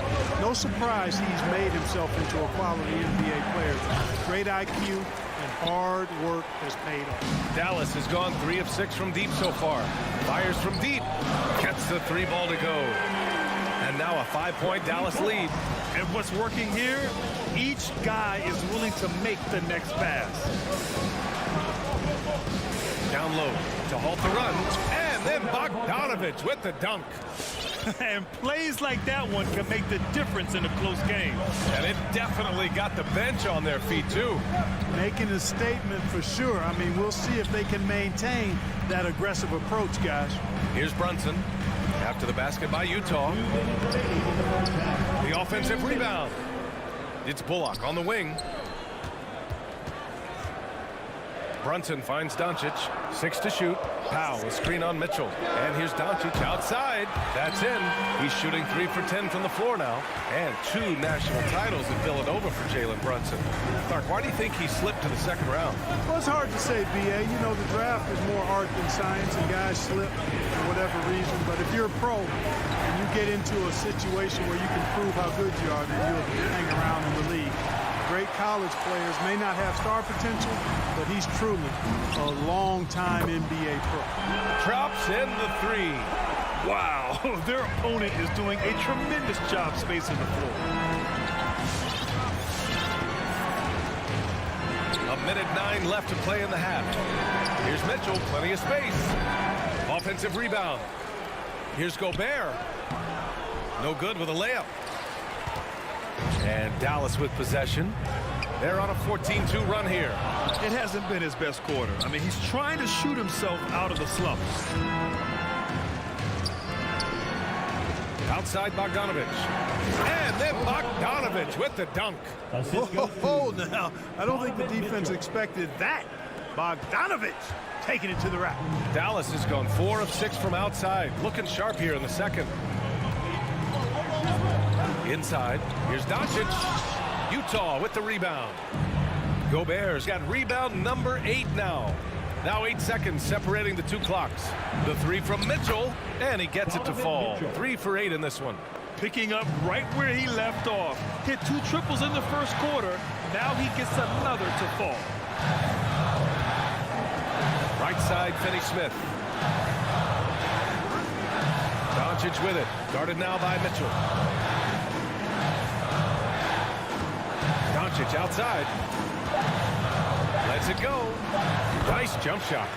No surprise he's made himself into a quality NBA player. Great IQ and hard work has paid off. Dallas has gone 3 of 6 from deep so far. Fires from deep. Gets the 3 ball to go. And now a 5-point Dallas lead. And what's working here, each guy is willing to make the next pass. Down low to halt the run. And then Bogdanovich with the dunk. And plays like that one can make the difference in a close game. And it definitely got the bench on their feet, too. Making a statement for sure. I mean, we'll see if they can maintain that aggressive approach, guys. Here's Brunson. After the basket by Utah. The offensive rebound. It's Bullock on the wing. Brunson finds Doncic. 6 to shoot. Powell, a screen on Mitchell. And here's Doncic outside. That's in. He's shooting 3 for 10 from the floor now. And 2 national titles in Villanova for Jalen Brunson. Clark, why do you think he slipped to the second round? Well, it's hard to say, B.A. You know, the draft is more art than science, and guys slip for whatever reason. But if you're a pro and you get into a situation where you can prove how good you are, then you'll hang around in the league. Great college players may not have star potential, but he's truly a long-time NBA pro. Drops in the three. Wow, their opponent is doing a tremendous job spacing the floor. A minute 9 left to play in the half. Here's Mitchell, plenty of space. Offensive rebound. Here's Gobert. No good with a layup. And Dallas with possession. They're on a 14-2 run here. It hasn't been his best quarter. I mean, he's trying to shoot himself out of the slump. Outside Bogdanovich. And then Bogdanovich with the dunk. Oh, now, I don't think the defense expected that. Bogdanovich taking it to the rack. Dallas has gone 4 of 6 from outside. Looking sharp here in the second. Inside, here's Doncic. Utah with the rebound. Gobert's got rebound number 8 now. Now 8 seconds separating the two clocks. The three from Mitchell, and he gets it to fall. 3 for 8 in this one. Picking up right where he left off. Hit 2 triples in the first quarter. Now he gets another to fall. Right side, Finney-Smith. Doncic with it. Guarded now by Mitchell. Doncic outside. Lets it go. Nice jump shot.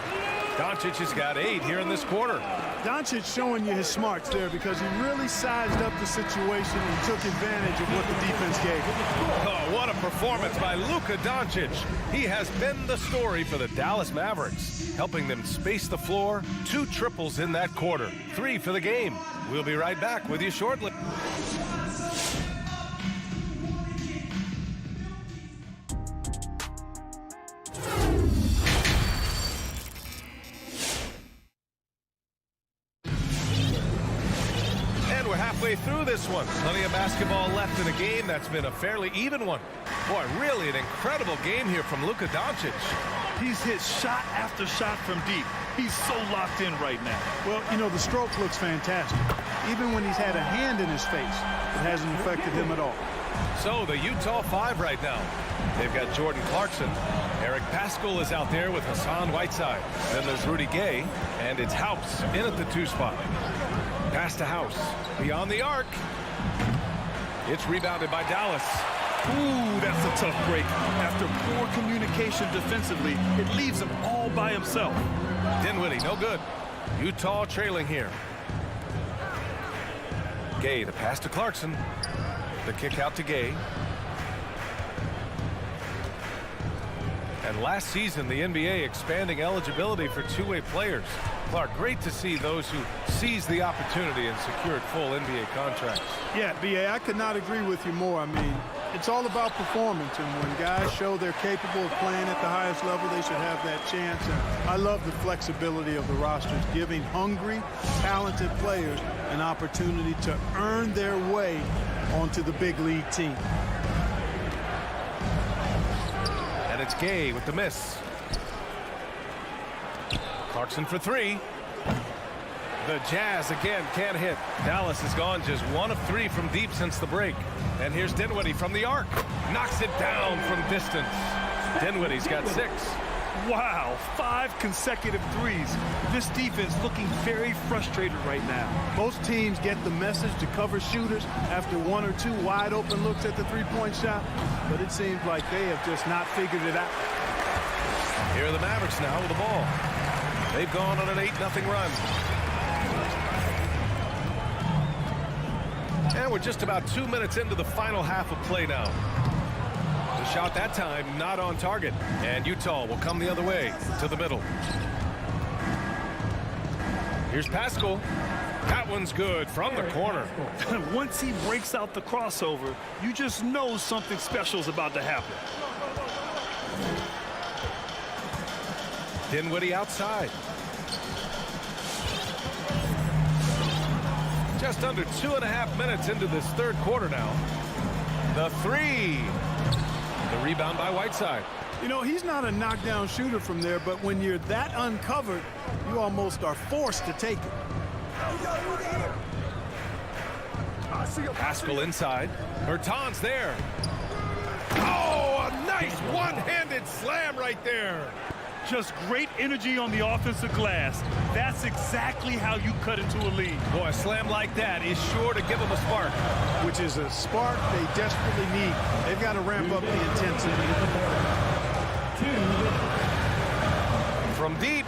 Doncic has got 8 here in this quarter. Doncic showing you his smarts there because he really sized up the situation and took advantage of what the defense gave him. Oh, what a performance by Luka Doncic. He has been the story for the Dallas Mavericks, helping them space the floor. 2 triples in that quarter. 3 for the game. We'll be right back with you shortly. Through this one. Plenty of basketball left in a game that's been a fairly even one. Boy, really an incredible game here from Luka Doncic. He's hit shot after shot from deep. He's so locked in right now. Well, you know, the stroke looks fantastic. Even when he's had a hand in his face, it hasn't affected him at all. So the Utah 5 right now. They've got Jordan Clarkson. Eric Paschall is out there with Hassan Whiteside. Then there's Rudy Gay, and it's House in at the 2 spot. Pass to House. Beyond the arc. It's rebounded by Dallas. Ooh, that's a tough break. After poor communication defensively, it leaves him all by himself. Dinwiddie, no good. Utah trailing here. Gay, the pass to Clarkson. The kick out to Gay. And last season, the NBA expanding eligibility for two-way players. Clark, great to see those who seized the opportunity and secured full NBA contracts. Yeah, B.A., I could not agree with you more. I mean, it's all about performance, and when guys show they're capable of playing at the highest level, they should have that chance. And I love the flexibility of the rosters, giving hungry, talented players an opportunity to earn their way onto the big league team. And it's Gay with the miss. Clarkson for 3. The Jazz again can't hit. Dallas has gone just 1 of 3 from deep since the break. And here's Dinwiddie from the arc. Knocks it down from distance. Dinwiddie's got 6. Wow, 5 consecutive threes. This defense looking very frustrated right now. Most teams get the message to cover shooters after 1 or 2 wide open looks at the three-point shot, but it seems like they have just not figured it out. Here are the Mavericks now with the ball. They've gone on an 8-0 run. And we're just about 2 minutes into the final half of play now. The shot that time not on target. And Utah will come the other way to the middle. Here's Paschall. That one's good from the corner. Once he breaks out the crossover, you just know something special is about to happen. Dinwiddie outside. Just under 2.5 minutes into this third quarter now. The 3. The rebound by Whiteside. You know, he's not a knockdown shooter from there, but when you're that uncovered, you almost are forced to take it. Paschall inside. Bertans there. Oh, a nice one-handed slam right there. Just great energy on the offensive glass. That's exactly how you cut into a lead. Boy, a slam like that is sure to give them a spark. Which is a spark they desperately need. They've got to ramp up the intensity. From deep.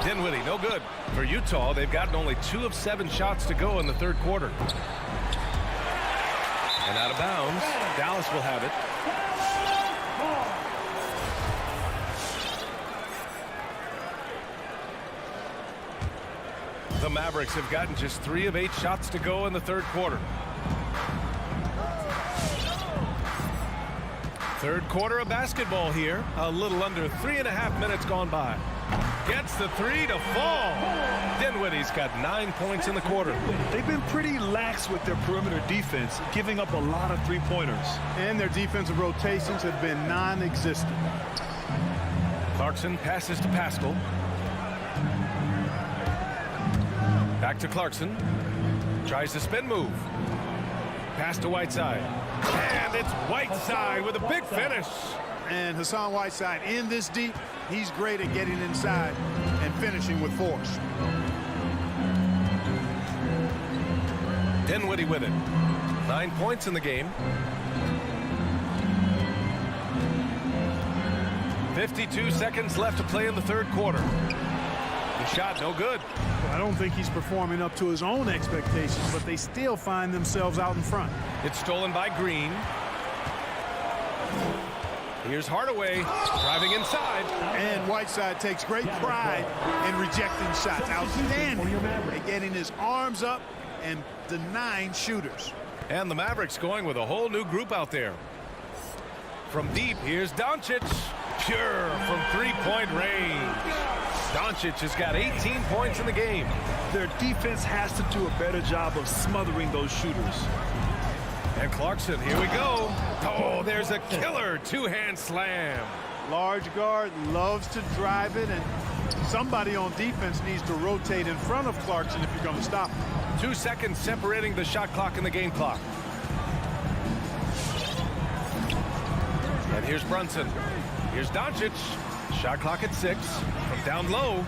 Dinwiddie, no good. For Utah, they've gotten only 2 of 7 shots to go in the third quarter. And out of bounds, Dallas will have it. The Mavericks have gotten just 3 of 8 shots to go in the third quarter. Third quarter of basketball here. A little under 3.5 minutes gone by. Gets the 3 to fall. Dinwiddie's got 9 points in the quarter. They've been pretty lax with their perimeter defense, giving up a lot of three-pointers. And their defensive rotations have been non-existent. Clarkson passes to Pascal. Back to Clarkson. Tries the spin move. Pass to Whiteside. And it's Whiteside with a big finish. And Hassan Whiteside in this deep, he's great at getting inside and finishing with force. Dinwiddie with it. 9 points in the game. 52 seconds left to play in the third quarter. The shot no good. I don't think he's performing up to his own expectations, but they still find themselves out in front. It's stolen by Green. Here's Hardaway driving inside. And Whiteside takes great pride in rejecting shots. Outstanding at getting his arms up and denying shooters. And the Mavericks going with a whole new group out there. From deep, here's Doncic. Pure from three-point range. Doncic has got 18 points in the game. Their defense has to do a better job of smothering those shooters. And Clarkson, here we go. Oh, there's a killer two-hand slam. Large guard loves to drive it, and somebody on defense needs to rotate in front of Clarkson if you're going to stop him. 2 seconds separating the shot clock and the game clock. And here's Brunson. Here's Doncic. Shot clock at 6. From down low.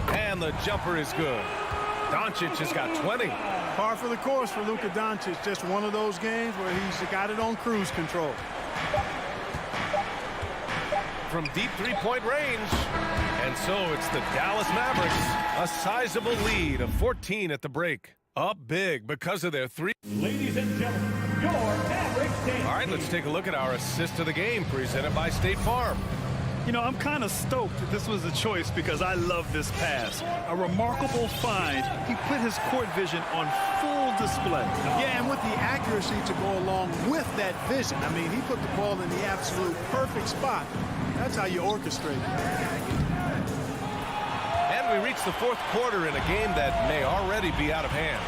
And the jumper is good. Doncic has got 20. Par for the course for Luka Doncic. Just one of those games where he's got it on cruise control. From deep three-point range. And so it's the Dallas Mavericks. A sizable lead of 14 at the break. Up big because of their three. Ladies and gentlemen, your Mavericks team. All right, let's take a look at our assist of the game presented by State Farm. You know, I'm kind of stoked that this was a choice because I love this pass. A remarkable find. He put his court vision on full display. Yeah, and with the accuracy to go along with that vision. I mean, he put the ball in the absolute perfect spot. That's how you orchestrate it. And we reach the fourth quarter in a game that may already be out of hand.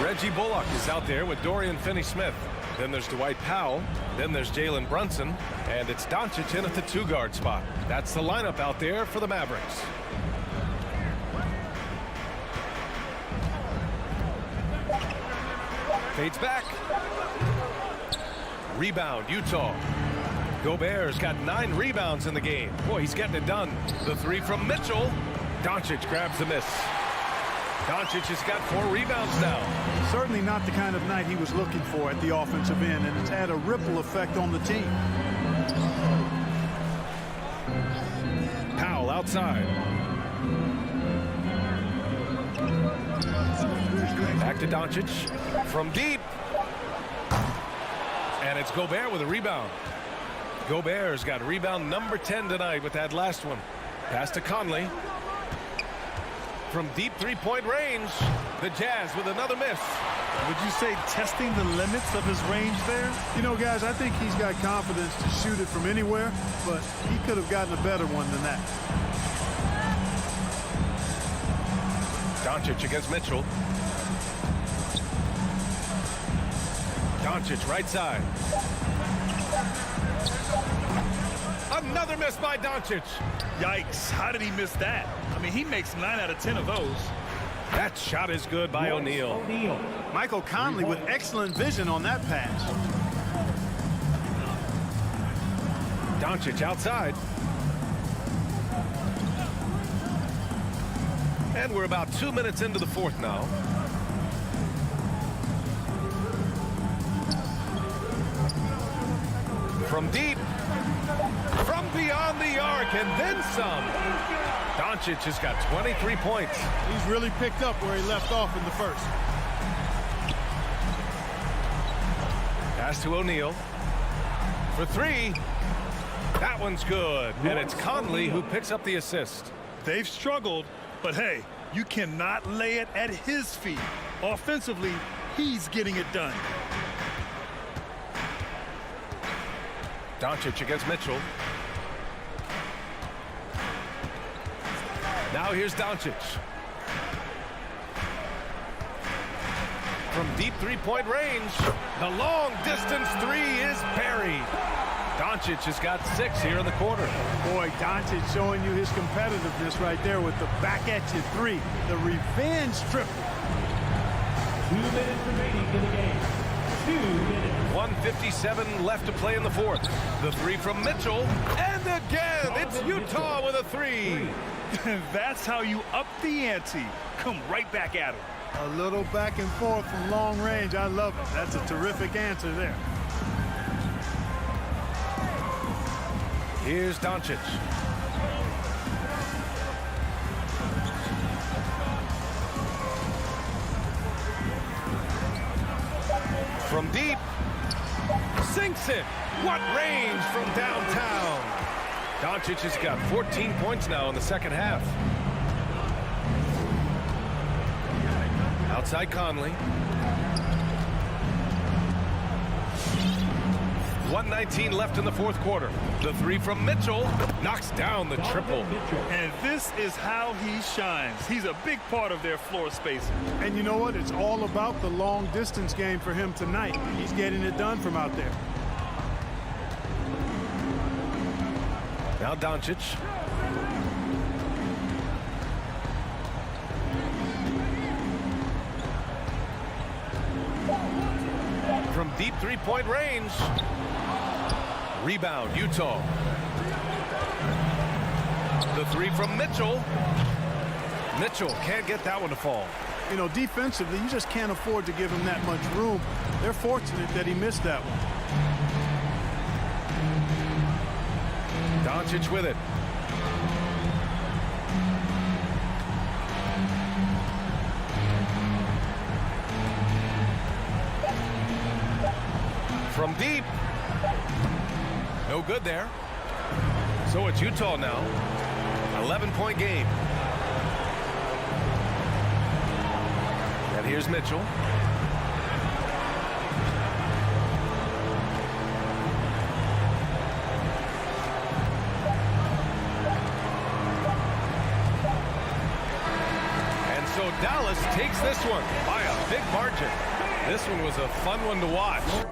Reggie Bullock is out there with Dorian Finney-Smith. Then there's Dwight Powell. Then there's Jalen Brunson. And it's Doncic in at the two-guard spot. That's the lineup out there for the Mavericks. Fades back. Rebound, Utah. Gobert's got 9 rebounds in the game. Boy, he's getting it done. The three from Mitchell. Doncic grabs the miss. Doncic has got 4 rebounds now. Certainly not the kind of night he was looking for at the offensive end, and it's had a ripple effect on the team. Powell outside. Back to Doncic. From deep. And it's Gobert with a rebound. Gobert's got rebound number 10 tonight with that last one. Pass to Conley. From deep three-point range, the Jazz with another miss. Would you say testing the limits of his range there? You know, guys, I think he's got confidence to shoot it from anywhere, but he could have gotten a better one than that. Doncic against Mitchell. Doncic right side. Another miss by Doncic. Yikes, how did he miss that? I mean, he makes 9 out of 10 of those. That shot is good by O'Neal. Michael Conley with excellent vision on that pass. Doncic outside. And we're about 2 minutes into the fourth now. From deep. From beyond the arc and then some. Doncic has got 23 points. He's really picked up where he left off in the first. Pass to O'Neal. For three. That one's good. And it's Conley who picks up the assist. They've struggled, but hey, you cannot lay it at his feet. Offensively, he's getting it done. Doncic against Mitchell. Now here's Doncic. From deep three-point range, the long-distance three is buried. Doncic has got 6 here in the quarter. Boy, Doncic showing you his competitiveness right there with the back-at-you three. The revenge triple. 2 minutes remaining in the game. 2 minutes. 1:57 left to play in the fourth. The three from Mitchell. And again, it's Utah with a three. That's how you up the ante. Come right back at him. A little back and forth from long range. I love it. That's a terrific answer there. Here's Doncic. From deep. Sinks it. What range from downtown. Doncic has got 14 points now in the second half. Outside Conley. 1:19 left in the fourth quarter. The three from Mitchell knocks down the triple. And this is how he shines. He's a big part of their floor spacing. And you know what? It's all about the long distance game for him tonight. He's getting it done from out there. Now Doncic. From deep three-point range. Rebound, Utah. The three from Mitchell. Mitchell can't get that one to fall. You know, defensively, you just can't afford to give him that much room. They're fortunate that he missed that one. Doncic with it. From deep. No good there. So it's Utah now. 11-point game. And here's Mitchell. And so Dallas takes this one by a big margin. This one was a fun one to watch.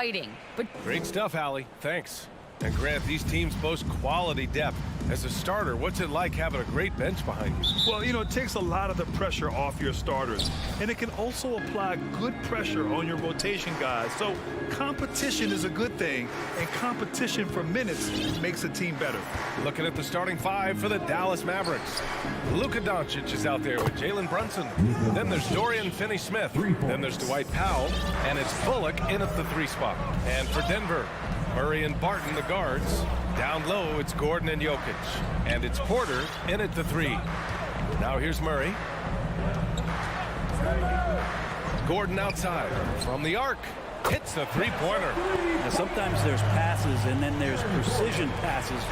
exciting. But Great stuff, Allie. Thanks. And Grant, these teams boast quality depth. As a starter, what's it like having a great bench behind you? Well, you know, it takes a lot of the pressure off your starters. And it can also apply good pressure on your rotation guys. So competition is a good thing. And competition for minutes makes a team better. Looking at the starting five for the Dallas Mavericks. Luka Doncic is out there with Jalen Brunson. Then there's Dorian Finney-Smith. Then there's Dwight Powell. And it's Bullock in at the 3 spot. And for Denver, Murray and Barton, the guards. Down low, it's Gordon and Jokic. And it's Porter in at the 3. Now here's Murray. Gordon outside from the arc. Hits the 3-pointer. Now, sometimes there's passes and then there's precision passes.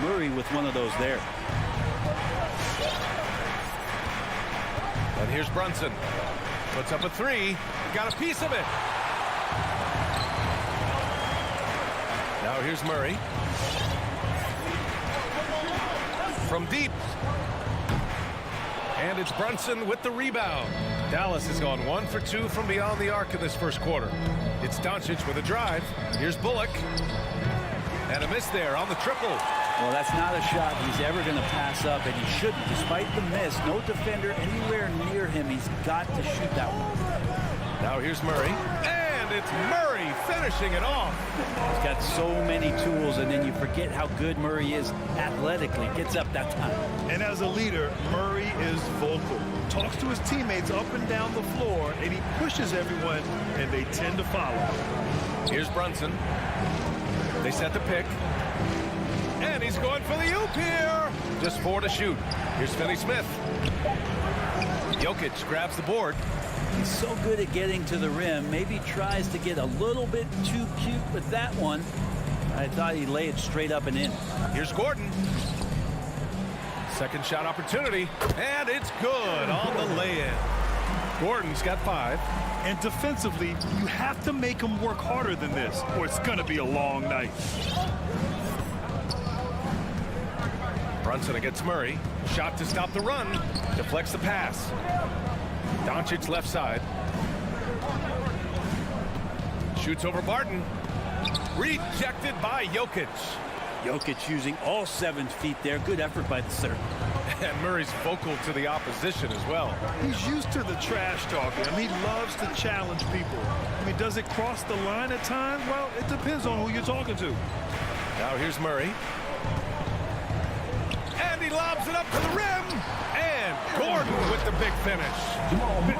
Murray with one of those there. And here's Brunson. Puts up a 3. Got a piece of it. Now here's Murray. From deep. And it's Brunson with the rebound. Dallas has gone 1 for 2 from beyond the arc in this first quarter. It's Doncic with a drive. Here's Bullock. And a miss there on the triple. Well, that's not a shot he's ever going to pass up, and he shouldn't. Despite the miss, no defender anywhere near him. He's got to shoot that one. Now here's Murray. And it's Murray finishing it off. He's got so many tools, and then you forget how good Murray is athletically. Gets up that time. And as a leader, Murray is vocal. Talks to his teammates up and down the floor, and he pushes everyone, and they tend to follow. Here's Brunson. They set the pick. And he's going for the oop here. Just 4 to shoot. Here's Finney-Smith. Jokic grabs the board. He's so good at getting to the rim. Maybe tries to get a little bit too cute with that one. I thought he'd lay it straight up and in. Here's Gordon. Second shot opportunity. And it's good on the lay-in. Gordon's got 5. And defensively, you have to make him work harder than this, or it's going to be a long night. Brunson against Murray. Shot to stop the run. Deflects the pass. Doncic left side. Shoots over Barton. Rejected by Jokic. Jokic using all 7 feet there. Good effort by the center. And Murray's vocal to the opposition as well. He's used to the trash talking. I mean, he loves to challenge people. I mean, does it cross the line at times? Well, it depends on who you're talking to. Now here's Murray. And he lobs it up to the rim. And Gordon with the big finish.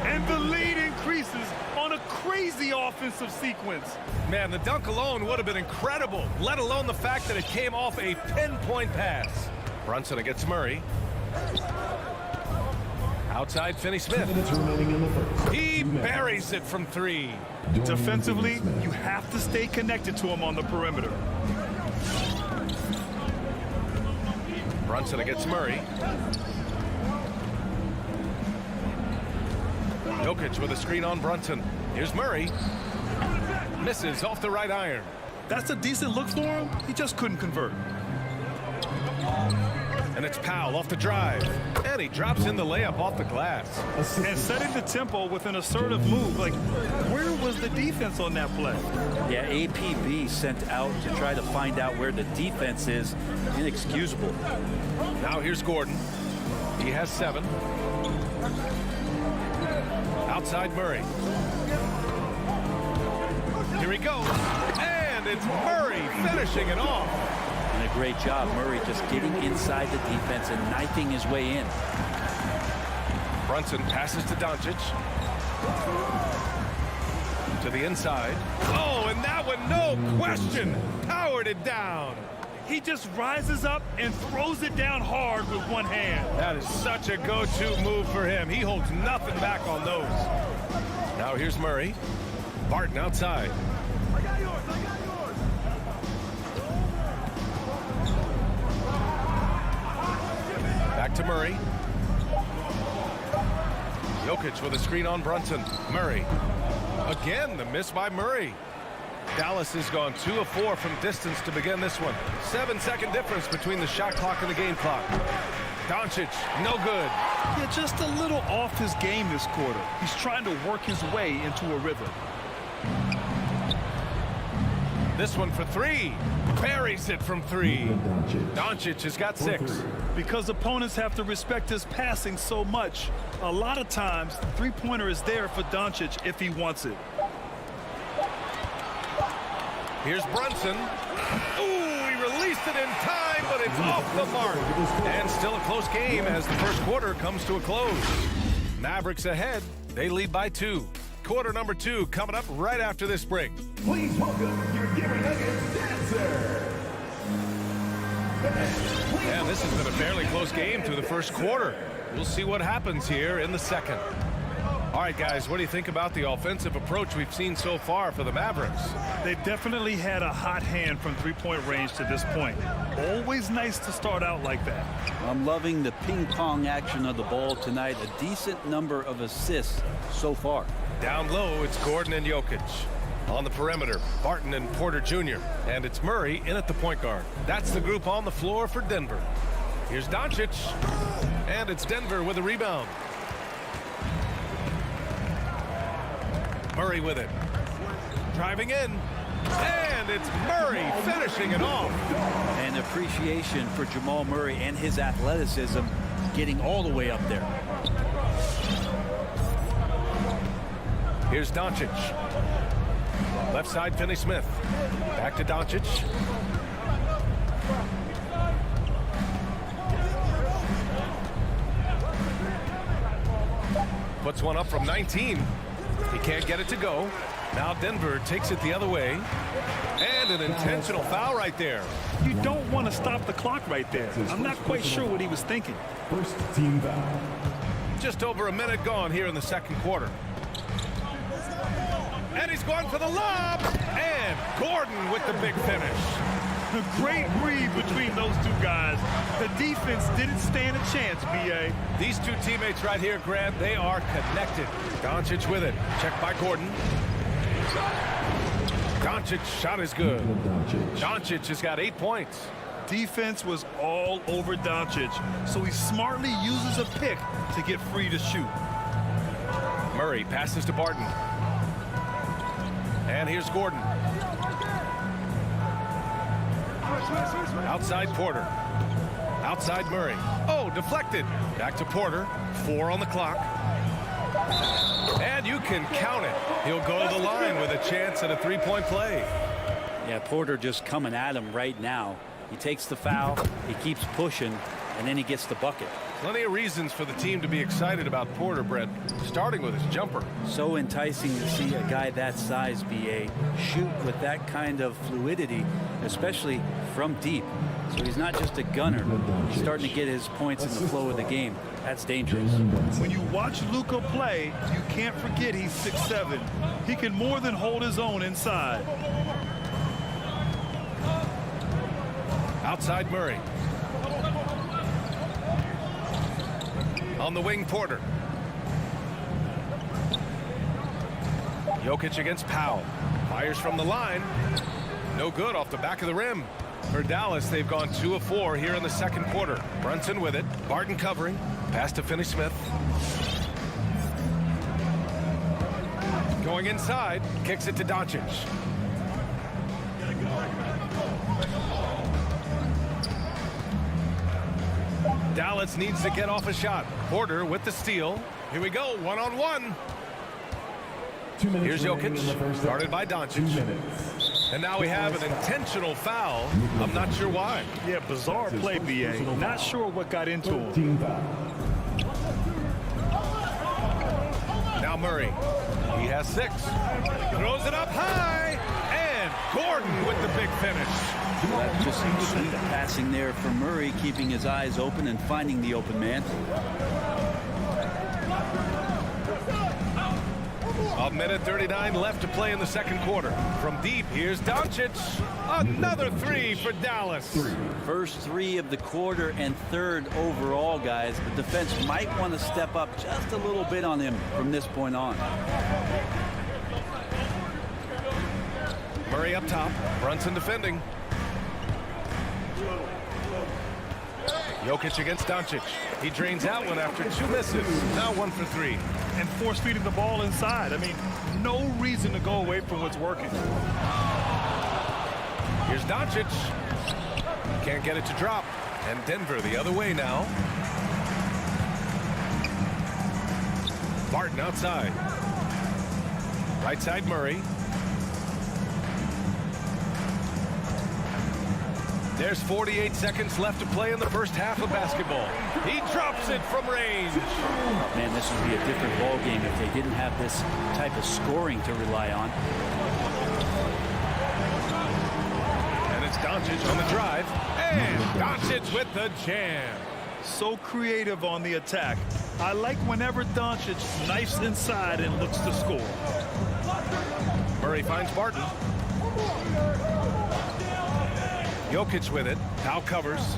And the lead increases on a crazy offensive sequence. Man, the dunk alone would have been incredible, let alone the fact that it came off a pinpoint pass. Brunson against Murray. Outside Finney-Smith. He buries it from 3. Defensively, you have to stay connected to him on the perimeter. Brunson against Murray. Jokic with a screen on Brunson. Here's Murray. Misses off the right iron. That's a decent look for him. He just couldn't convert. And it's Powell off the drive. And he drops in the layup off the glass. And setting the tempo with an assertive move. Like, where was the defense on that play? Yeah, APB sent out to try to find out where the defense is. Inexcusable. Now here's Gordon. He has 7. Outside Murray. Here he goes. And it's Murray finishing it off. And a great job, Murray just getting inside the defense and knifing his way in. Brunson passes to Doncic. To the inside. Oh, and that one, no question, powered it down. He just rises up and throws it down hard with one hand. That is such a go-to move for him. He holds nothing back on those. Now here's Murray. Barton outside. I got yours. Back to Murray. Jokic with a screen on Brunson. Murray. Again, the miss by Murray. Dallas has gone 2 of 4 from distance to begin this one. 7-second difference between the shot clock and the game clock. Doncic, no good. Yeah, just a little off his game this quarter. He's trying to work his way into a rhythm. This one for three. Buries it from three. Doncic has got 6. Because opponents have to respect his passing so much, a lot of times, the three-pointer is there for Doncic if he wants it. Here's Brunson. Ooh, he released it in time, but it's off the mark. And still a close game as the first quarter comes to a close. Mavericks ahead. They lead by 2. Quarter number 2 coming up right after this break. Please welcome your Giving Nuggets dancer. And this has been a fairly close game through the first quarter. We'll see what happens here in the second. All right, guys, what do you think about the offensive approach we've seen so far for the Mavericks? They definitely had a hot hand from three-point range to this point. Always nice to start out like that. I'm loving the ping-pong action of the ball tonight. A decent number of assists so far. Down low, it's Gordon and Jokic. On the perimeter, Barton and Porter Jr. And it's Murray in at the point guard. That's the group on the floor for Denver. Here's Doncic. And it's Denver with a rebound. Murray with it. Driving in. And it's Murray finishing it off. And appreciation for Jamal Murray and his athleticism getting all the way up there. Here's Doncic. Left side, Finney-Smith. Back to Doncic. Puts one up from 19. He can't get it to go. Now Denver takes it the other way. And an intentional foul right there. You don't want to stop the clock right there. I'm not quite sure what he was thinking. First team foul. Just over a minute gone here in the second quarter. And he's going for the lob. And Gordon with the big finish. A great read between those two guys. The defense didn't stand a chance, B.A. These two teammates right here, Grant, they are connected. Doncic with it. Checked by Gordon. Doncic shot is good. Doncic has got 8 points. Defense was all over Doncic, so he smartly uses a pick to get free to shoot. Murray passes to Barton. And here's Gordon. Outside Porter. Outside Murray. Oh, deflected. Back to Porter. 4 on the clock. And you can count it. He'll go to the line with a chance at a three-point play. Yeah, Porter just coming at him right now. He takes the foul, he keeps pushing, and then he gets the bucket. Plenty of reasons for the team to be excited about Porter, Brett, starting with his jumper. So enticing to see a guy that size, B.A., shoot with that kind of fluidity, especially from deep. So he's not just a gunner. He's starting to get his points in the flow of the game. That's dangerous. When you watch Luka play, you can't forget he's 6'7". He can more than hold his own inside. Outside Murray. On the wing, Porter. Jokic against Powell. Fires from the line. No good off the back of the rim. For Dallas, they've gone 2 of 4 here in the second quarter. Brunson with it. Barton covering. Pass to Finney-Smith. Going inside. Kicks it to Doncic. Dallas needs to get off a shot. Porter with the steal. Here we go. 1-on-1. Here's Jokic. Started by Doncic. And now we have an intentional foul. I'm not sure why. Yeah, bizarre play, B.A. Not sure what got into him. Now Murray. He has 6. Throws it up high. And Gordon with the big finish. Just sweet passing there for Murray, keeping his eyes open and finding the open man. A minute 39 left to play in the second quarter. From deep, here's Doncic. Another 3 for Dallas. First 3 of the quarter and third overall, guys. The defense might want to step up just a little bit on him from this point on. Murray up top. Brunson defending. Jokic against Doncic. He drains that one after 2 misses. Now 1 for 3. And force feeding the ball inside. I mean, no reason to go away from what's working. Here's Doncic. Can't get it to drop. And Denver the other way now. Barton outside. Right side Murray. There's 48 seconds left to play in the first half of basketball. He drops it from range. Man, this would be a different ball game if they didn't have this type of scoring to rely on. And it's Doncic on the drive. And Doncic with the jam. So creative on the attack. I like whenever Doncic knifes inside and looks to score. Murray finds Barton. Jokic with it. Now covers.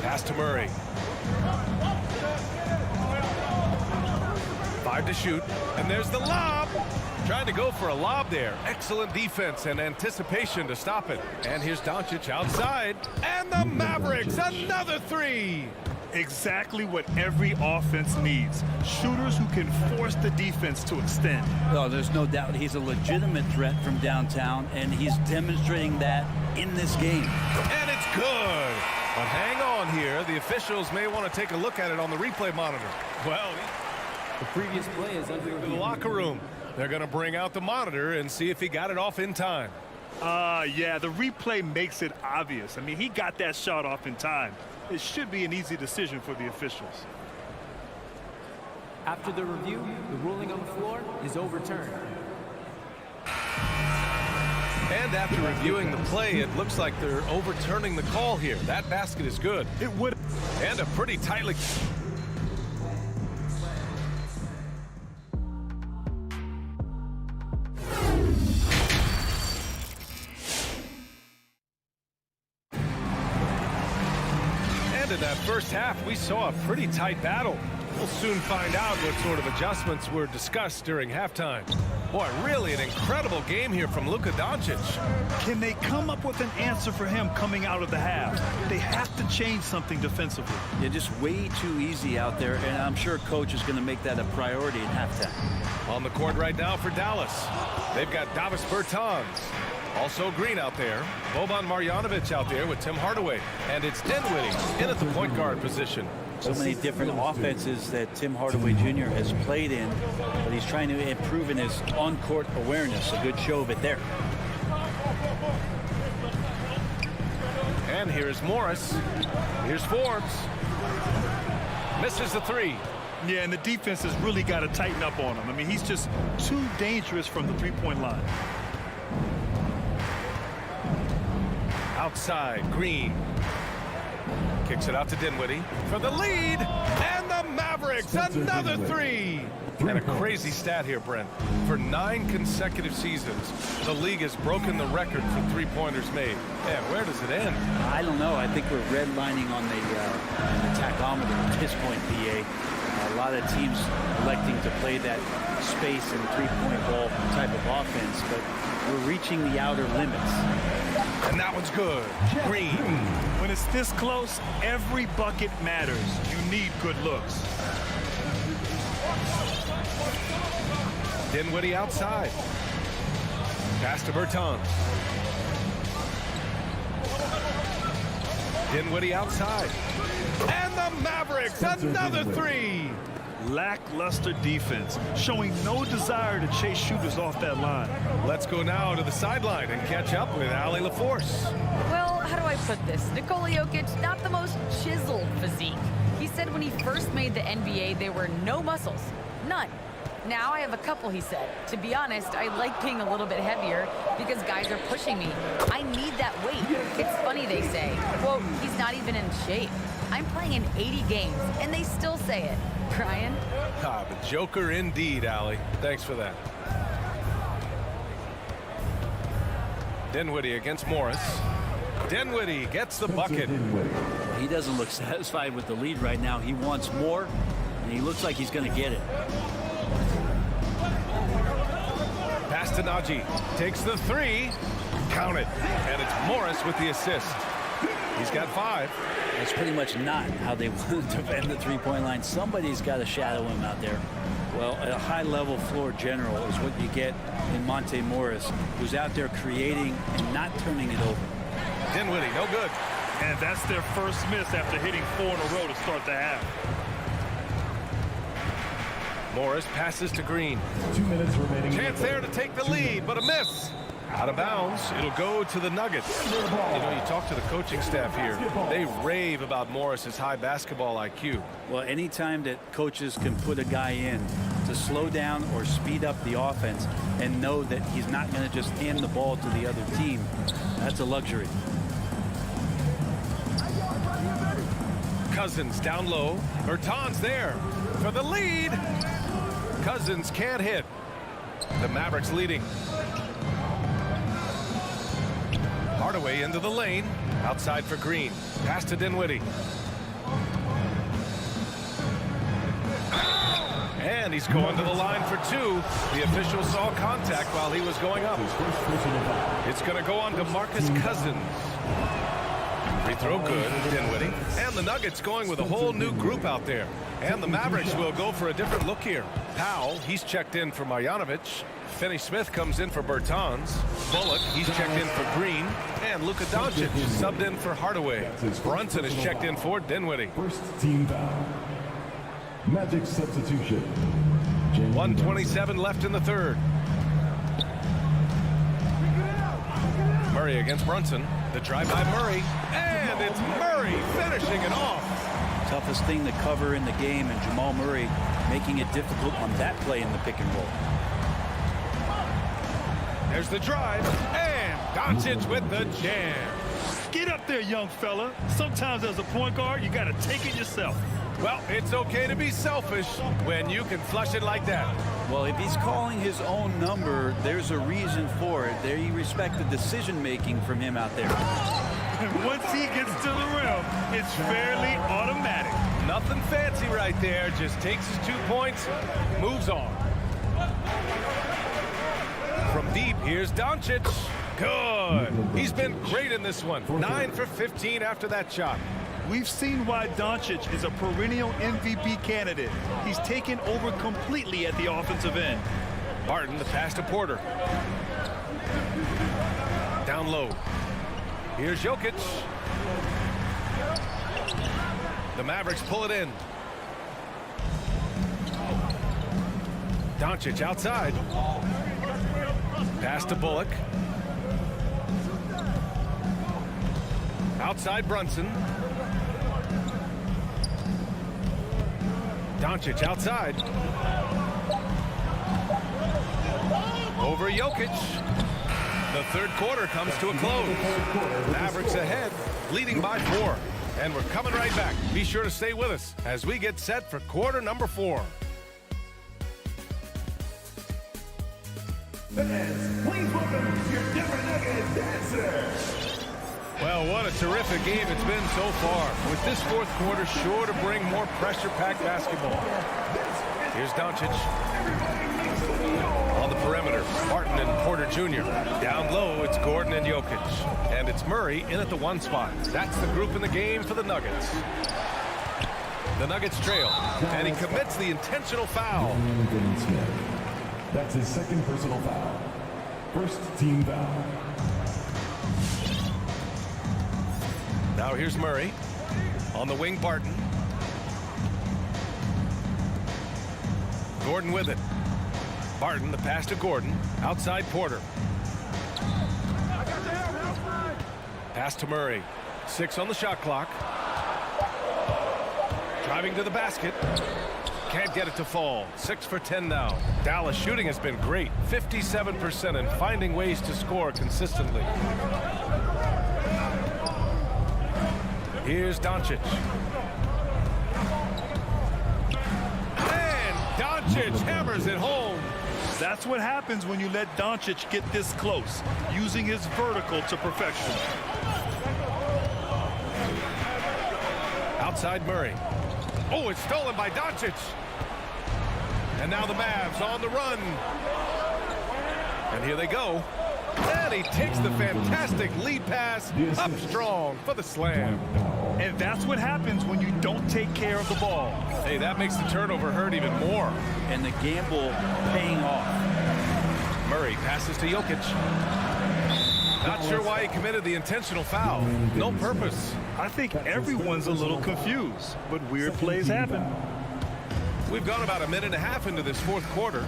Pass to Murray. 5 to shoot. And there's the lob. Trying to go for a lob there. Excellent defense and anticipation to stop it. And here's Doncic outside. And the Mavericks, another three. Exactly what every offense needs. Shooters who can force the defense to extend. Oh, there's no doubt he's a legitimate threat from downtown, and he's demonstrating that in this game. And it's good. But hang on here. The officials may want to take a look at it on the replay monitor. Well, The previous play is under to the locker room. They're going to bring out the monitor and see if he got it off in time. Yeah, the replay makes it obvious. I mean, he got that shot off in time. It should be an easy decision for the officials. After the review, the ruling on the floor is overturned. And after reviewing the play, it looks like they're overturning the call here. That basket is good. It would. And a pretty tightly... In that first half, we saw a pretty tight battle. We'll soon find out what sort of adjustments were discussed during halftime. Boy, really an incredible game here from Luka Doncic. Can they come up with an answer for him coming out of the half? They have to change something defensively. They're just way too easy out there, and I'm sure coach is going to make that a priority at halftime. On the court right now for Dallas, they've got Davis Bertans. Also Green out there. Boban Marjanovic out there with Tim Hardaway. And it's Dinwiddie in at the point guard position. So many different offenses that Tim Hardaway Jr. has played in, but he's trying to improve in his on-court awareness. A good show of it there. And here's Morris. Here's Forbes. Misses the three. Yeah, and the defense has really got to tighten up on him. I mean, he's just too dangerous from the three-point line. Outside, Green. Kicks it out to Dinwiddie for the lead. And the Mavericks, another three. And a crazy stat here, Brent. For 9 consecutive seasons, the league has broken the record for three-pointers made. Man, where does it end? I don't know. I think we're redlining on the tachometer at this point, BA. A lot of teams electing to play that space and three-point ball type of offense, but we're reaching the outer limits. And that one's good. Green. When it's this close, every bucket matters. You need good looks. Dinwiddie outside. Pass to Bertans. Dinwiddie outside. And the Mavericks, another three. Lackluster defense, showing no desire to chase shooters off that line. Let's go now to the sideline and catch up with Allie LaForce. Well, how do I put this? Nikola Jokic, not the most chiseled physique. He said when he first made the NBA, there were no muscles. None. Now I have a couple, he said. To be honest, I like being a little bit heavier because guys are pushing me. I need that weight. It's funny they say, quote, he's not even in shape. I'm playing in 80 games, and they still say it. Brian? Ah, the Joker indeed, Allie. Thanks for that. Dinwiddie against Morris. Dinwiddie gets the bucket. He doesn't look satisfied with the lead right now. He wants more, and he looks like he's going to get it. Pass to Najee. Takes the three. Count it. And it's Morris with the assist. He's got 5. That's pretty much not how they want to defend the three-point line. Somebody's got to shadow him out there. Well, a high-level floor general is what you get in Monte Morris, who's out there creating and not turning it over. Dinwiddie, no good. And that's their first miss after hitting 4 in a row to start the half. Morris passes to Green. 2 minutes remaining. Chance there to take the lead, but a miss. Out of bounds. It'll go to the Nuggets. You know, you talk to the coaching staff here. They rave about Morris's high basketball IQ. Well, anytime that coaches can put a guy in to slow down or speed up the offense and know that he's not going to just hand the ball to the other team, that's a luxury. Cousins down low. Bertans there for the lead. Cousins can't hit. The Mavericks leading. Hardaway into the lane. Outside for Green. Pass to Dinwiddie. And he's going to the line for 2. The official saw contact while he was going up. It's going to go on to Marcus Cousins. Free throw good, Dinwiddie. And the Nuggets going with a whole new group out there. And the Mavericks will go for a different look here. Powell, he's checked in for Marjanovic. Finney-Smith comes in for Bertans. Bullock, he's checked in for Green. And Luka Doncic subbed in for Hardaway. Brunson is checked in for Dinwiddie. First team foul. Magic substitution. 1:27 left in the third. Murray against Brunson. The drive by Murray. And it's Murray finishing it off. Toughest thing to cover in the game, and Jamal Murray making it difficult on that play in the pick and roll. There's the drive, and Doncic with the jam. Get up there, young fella. Sometimes as a point guard, you got to take it yourself. Well, it's okay to be selfish when you can flush it like that. Well, if he's calling his own number, there's a reason for it. There, you respect the decision-making from him out there. And once he gets to the rim, it's fairly automatic. Nothing fancy right there. Just takes his 2 points, moves on. From deep, here's Doncic. Good. He's been great in this one. 9 for 15 after that shot. We've seen why Doncic is a perennial MVP candidate. He's taken over completely at the offensive end. Barton, the pass to Porter. Down low. Here's Jokic. The Mavericks pull it in. Doncic outside. Pass to Bullock. Outside Brunson. Doncic outside. Over Jokic. The third quarter comes to a close. Mavericks ahead, leading by 4. And we're coming right back. Be sure to stay with us as we get set for quarter number 4. Fans, please welcome your Denver Nuggets dancers. Well, what a terrific game it's been so far. With this fourth quarter sure to bring more pressure-packed basketball. Here's Doncic. On the perimeter, Barton and Porter Jr. Down low, it's Gordon and Jokic. And it's Murray in at the 1 spot. That's the group in the game for the Nuggets. The Nuggets trail, and he commits the intentional foul. That's his second personal foul. First team foul. Now here's Murray. On the wing, Barton. Gordon with it. Barton, the pass to Gordon. Outside Porter. Pass to Murray. 6 on the shot clock. Driving to the basket. Can't get it to fall. 6 for 10 now. Dallas shooting has been great. 57% and finding ways to score consistently. Here's Doncic. And Doncic hammers it home. That's what happens when you let Doncic get this close, using his vertical to perfection. Outside Murray. Oh, it's stolen by Doncic. And now the Mavs on the run. And here they go. And he takes the fantastic lead pass up strong for the slam. And that's what happens when you don't take care of the ball. Hey, that makes the turnover hurt even more. And the gamble paying off. Murray passes to Jokic. Not sure why he committed the intentional foul. No purpose. I think everyone's a little confused, but weird plays happen. We've gone about a minute and a half into this fourth quarter.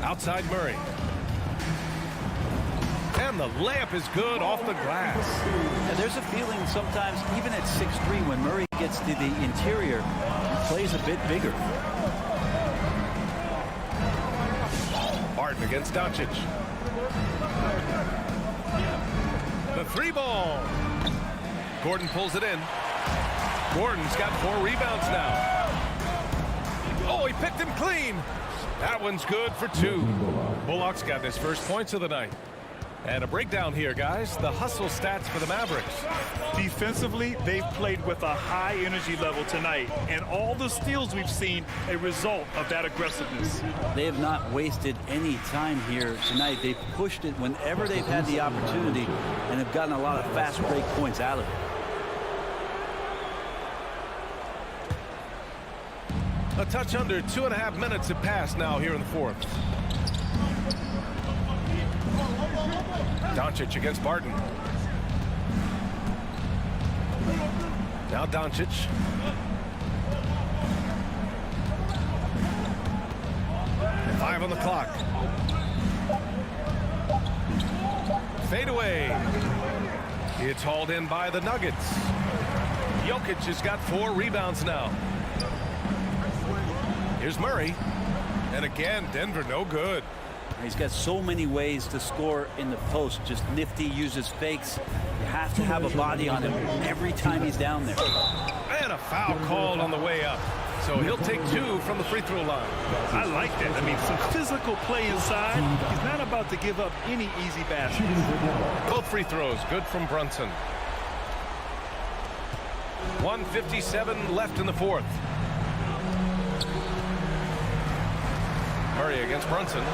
Outside Murray. And the layup is good off the glass. And there's a feeling sometimes, even at 6'3", when Murray gets to the interior, he plays a bit bigger. Barton against Doncic. The three ball. Gordon pulls it in. Gordon's got 4 rebounds now. Oh, he picked him clean. That one's good for 2. Bullock's got his first points of the night. And a breakdown here, guys. The hustle stats for the Mavericks. Defensively, they've played with a high energy level tonight, and all the steals we've seen a result of that aggressiveness. They have not wasted any time here tonight. They've pushed it whenever they've had the opportunity and have gotten a lot of fast break points out of it. A touch under 2.5 minutes have passed now here in the fourth. Doncic against Barton. Now Doncic. And 5 on the clock. Fade away. It's hauled in by the Nuggets. Jokic has got 4 rebounds now. Here's Murray. And again, Denver no good. He's got so many ways to score in the post. Just nifty, uses fakes. You have to have a body on him every time he's down there. And a foul called on the way up. So he'll take 2 from the free throw line. I like that. I mean, some physical play inside. He's not about to give up any easy baskets. Both free throws good from Brunson. 1:57 left in the fourth. Murray against Brunson.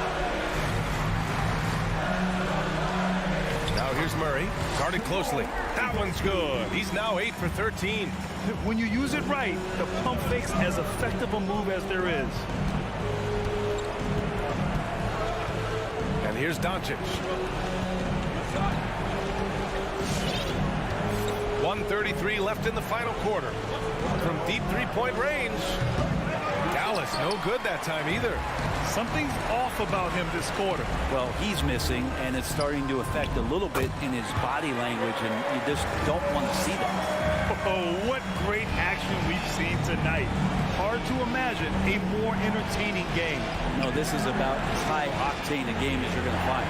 Now here's Murray, guarded closely. That one's good. He's now 8 for 13. When you use it right, the pump fake's as effective a move as there is. And here's Doncic. 1:33 left in the final quarter. From deep three-point range. Dallas no good that time either. Something's off about him this quarter. Well, he's missing, and it's starting to affect a little bit in his body language, and you just don't want to see that. Oh, what great action we've seen tonight. Hard to imagine a more entertaining game. No, this is about as high-octane a game as you're going to find.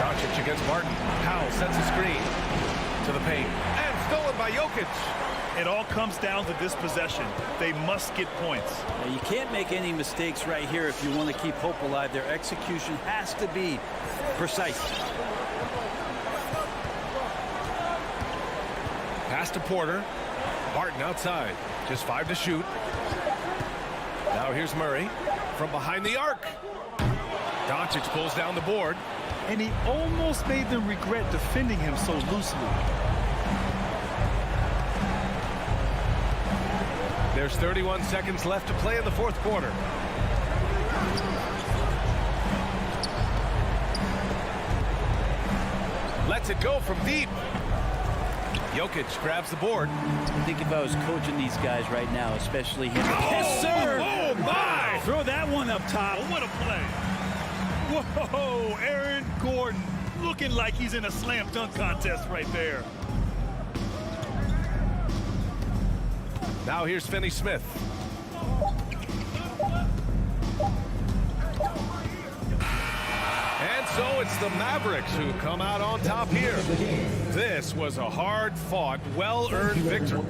Doncic against Barton. Powell sets a screen to the paint. And stolen by Jokic. It all comes down to this possession. They must get points. Now, you can't make any mistakes right here if you want to keep hope alive. Their execution has to be precise. Pass to Porter. Barton outside. Just 5 to shoot. Now here's Murray from behind the arc. Doncic pulls down the board. And he almost made them regret defending him so loosely. There's 31 seconds left to play in the fourth quarter. Lets it go from deep. Jokic grabs the board. I think if I was coaching these guys right now, especially him. Yes, sir! Oh, my! Throw that one up top. What a play. Whoa, Aaron Gordon looking like he's in a slam dunk contest right there. Now here's Finney-Smith. And so it's the Mavericks who come out on top here. This was a hard-fought, well-earned victory.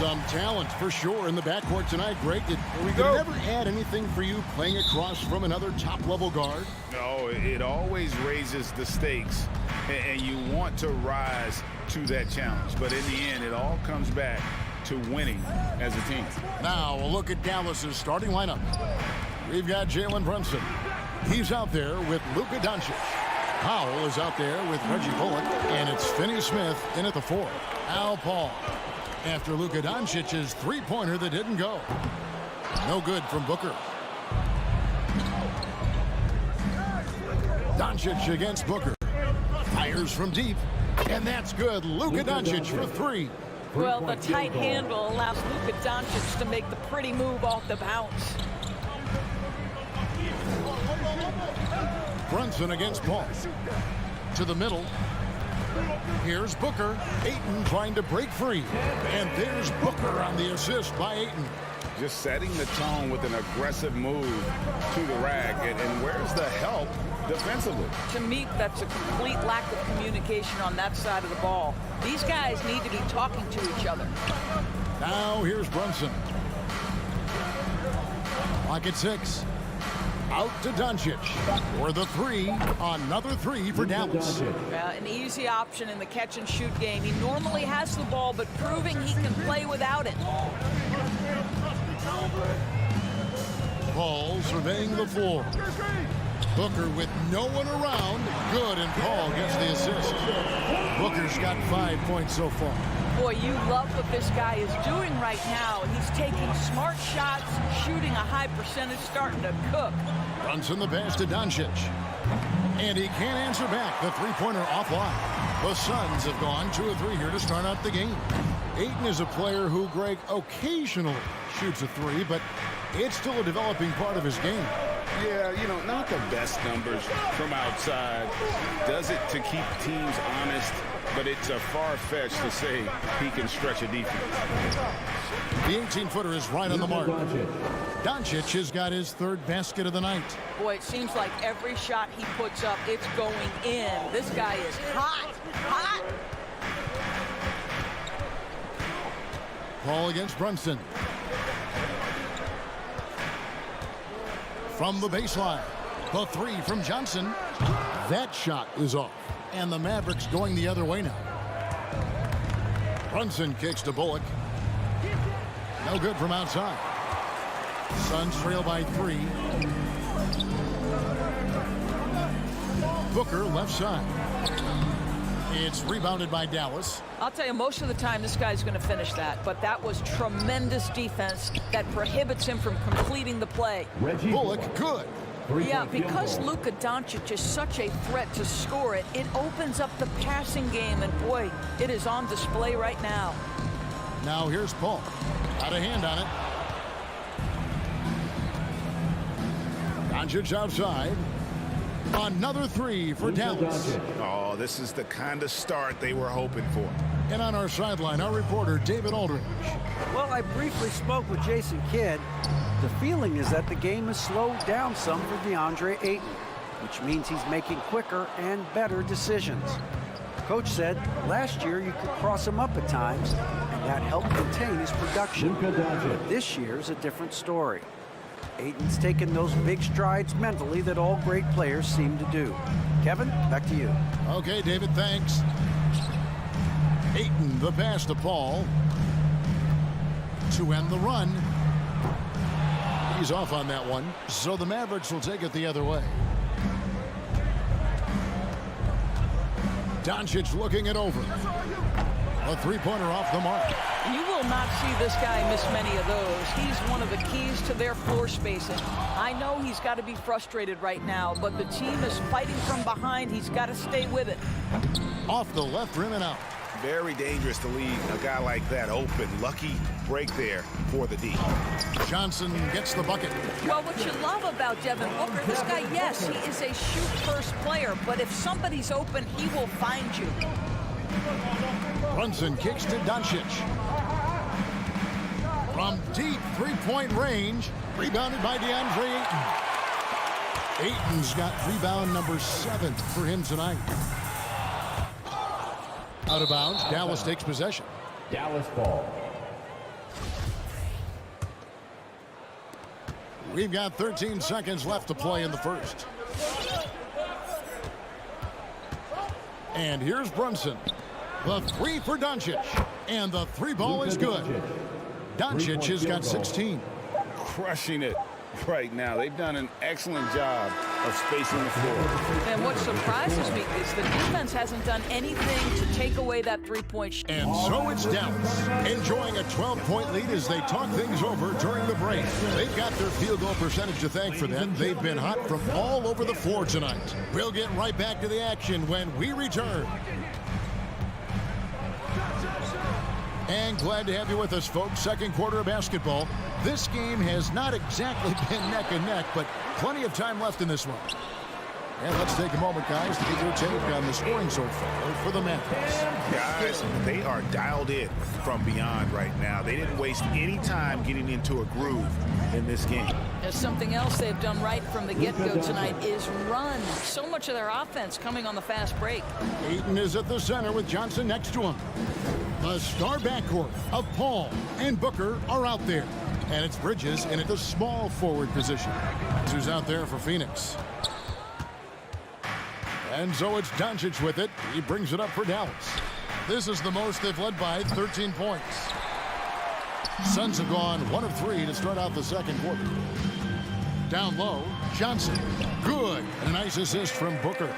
Some talent for sure in the backcourt tonight, Greg. Did it never add anything for you playing across from another top-level guard? No, it always raises the stakes, and you want to rise to that challenge. But in the end, it all comes back to winning as a team. Now a look at Dallas's starting lineup. We've got Jalen Brunson. He's out there with Luka Doncic. Powell is out there with Reggie Bullock, and it's Finney-Smith in at the 4. Al Paul after Luka Doncic's three-pointer that didn't go. No good from Booker. Doncic against Booker. Fires from deep, and that's good. Luka Doncic for 3. Well, the tight handle allows Luka Doncic to make the pretty move off the bounce. Brunson against Paul. To the middle. Here's Booker. Ayton trying to break free. And there's Booker on the assist by Ayton. Just setting the tone with an aggressive move to the rack. And where's the help defensively? To me, that's a complete lack of communication on that side of the ball. These guys need to be talking to each other. Now here's Brunson. Clock at 6. Out to Doncic for the 3. Another 3 for Dallas. An easy option in the catch-and-shoot game. He normally has the ball, but proving he can play without it. Paul surveying the floor. Booker with no one around. Good, and Paul gets the assist. Booker's got 5 points so far. Boy, you love what this guy is doing right now. He's taking smart shots, shooting a high percentage, starting to cook. Brunson the pass to Doncic. And he can't answer back. The three-pointer offline. The Suns have gone 2 of 3 here to start out the game. Ayton is a player who, Greg, occasionally shoots a 3, but it's still a developing part of his game. Yeah, not the best numbers from outside. Does it to keep teams honest, but it's a far-fetched to say he can stretch a defense. The 18-footer is right on the mark. Doncic has got his 3rd basket of the night. Boy, it seems like every shot he puts up, it's going in. This guy is hot, hot. Paul against Brunson. From the baseline, the 3 from Johnson. That shot is off, and the Mavericks going the other way now. Brunson kicks to Bullock. No good from outside. Suns trail by 3. Booker left side. It's rebounded by Dallas. I'll tell you, most of the time this guy's going to finish that, but that was tremendous defense that prohibits him from completing the play. Bullock, good. Yeah, because Luka Doncic is such a threat to score it, it opens up the passing game, and boy, it is on display right now. Now here's Paul. Got a hand on it. Doncic outside. Another 3 for Dallas. Oh, this is the kind of start they were hoping for. And on our sideline, our reporter, David Aldridge. Well, I briefly spoke with Jason Kidd. The feeling is that the game has slowed down some for DeAndre Ayton, which means he's making quicker and better decisions. Coach said last year you could cross him up at times, and that helped contain his production. But this year's a different story. Ayton's taken those big strides mentally that all great players seem to do. Kevin, back to you. Okay, David, thanks. Ayton, the pass to Paul. To end the run. He's off on that one, so the Mavericks will take it the other way. Doncic looking it over. A three-pointer off the mark. You will not see this guy miss many of those. He's one of the keys to their floor spacing. I know he's got to be frustrated right now, but the team is fighting from behind. He's got to stay with it. Off the left rim and out. Very dangerous to leave a guy like that open. Lucky break there for the D. Johnson gets the bucket. Well, what you love about Devin Booker, this guy, yes, he is a shoot-first player, but if somebody's open, he will find you. Brunson kicks to Doncic. From deep three-point range, rebounded by DeAndre Ayton. Ayton's got rebound number 7 for him tonight. Out of bounds, Dallas takes possession. Dallas ball. We've got 13 seconds left to play in the first. And here's Brunson. The three for Doncic. And the three ball is good. Doncic has got 16. Crushing it right now. They've done an excellent job of spacing the floor. And what surprises me is the defense hasn't done anything to take away that three-point shot. And so it's Dallas, enjoying a 12-point lead as they talk things over during the break. They've got their field goal percentage to thank for that. They've been hot from all over the floor tonight. We'll get right back to the action when we return. And glad to have you with us, folks. Second quarter of basketball. This game has not exactly been neck and neck, but plenty of time left in this one. And let's take a moment, guys, to get your take on the scoring so far for the Mavericks. Guys, they are dialed in from beyond right now. They didn't waste any time getting into a groove in this game. There's something else they've done right from the get-go tonight is run. So much of their offense coming on the fast break. Ayton is at the center with Johnson next to him. The star backcourt of Paul and Booker are out there. And it's Bridges in at the small forward position. Who's out there for Phoenix. And so it's Doncic with it. He brings it up for Dallas. This is the most they've led by 13 points. Suns have gone 1 of 3 to start out the second quarter. Down low, Johnson. Good. And a nice assist from Booker.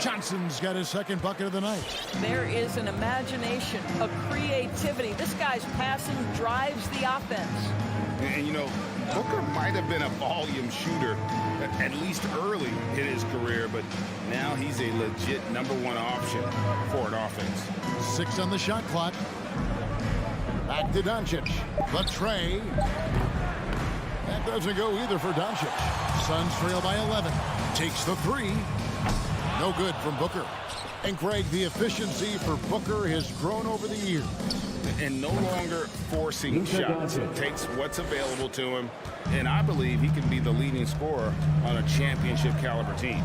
Johnson's got his second bucket of the night. There is an imagination, a creativity. This guy's passing drives the offense. And, you know, Booker might have been a volume shooter, at least early in his career, but now he's a legit #1 option for an offense. 6 on the shot clock. Back to Doncic. The tray. That doesn't go either for Doncic. Suns trail by 11. Takes the 3. No good from Booker. And Greg, the efficiency for Booker has grown over the years. And no longer forcing shots. Takes what's available to him. And I believe he can be the leading scorer on a championship caliber team.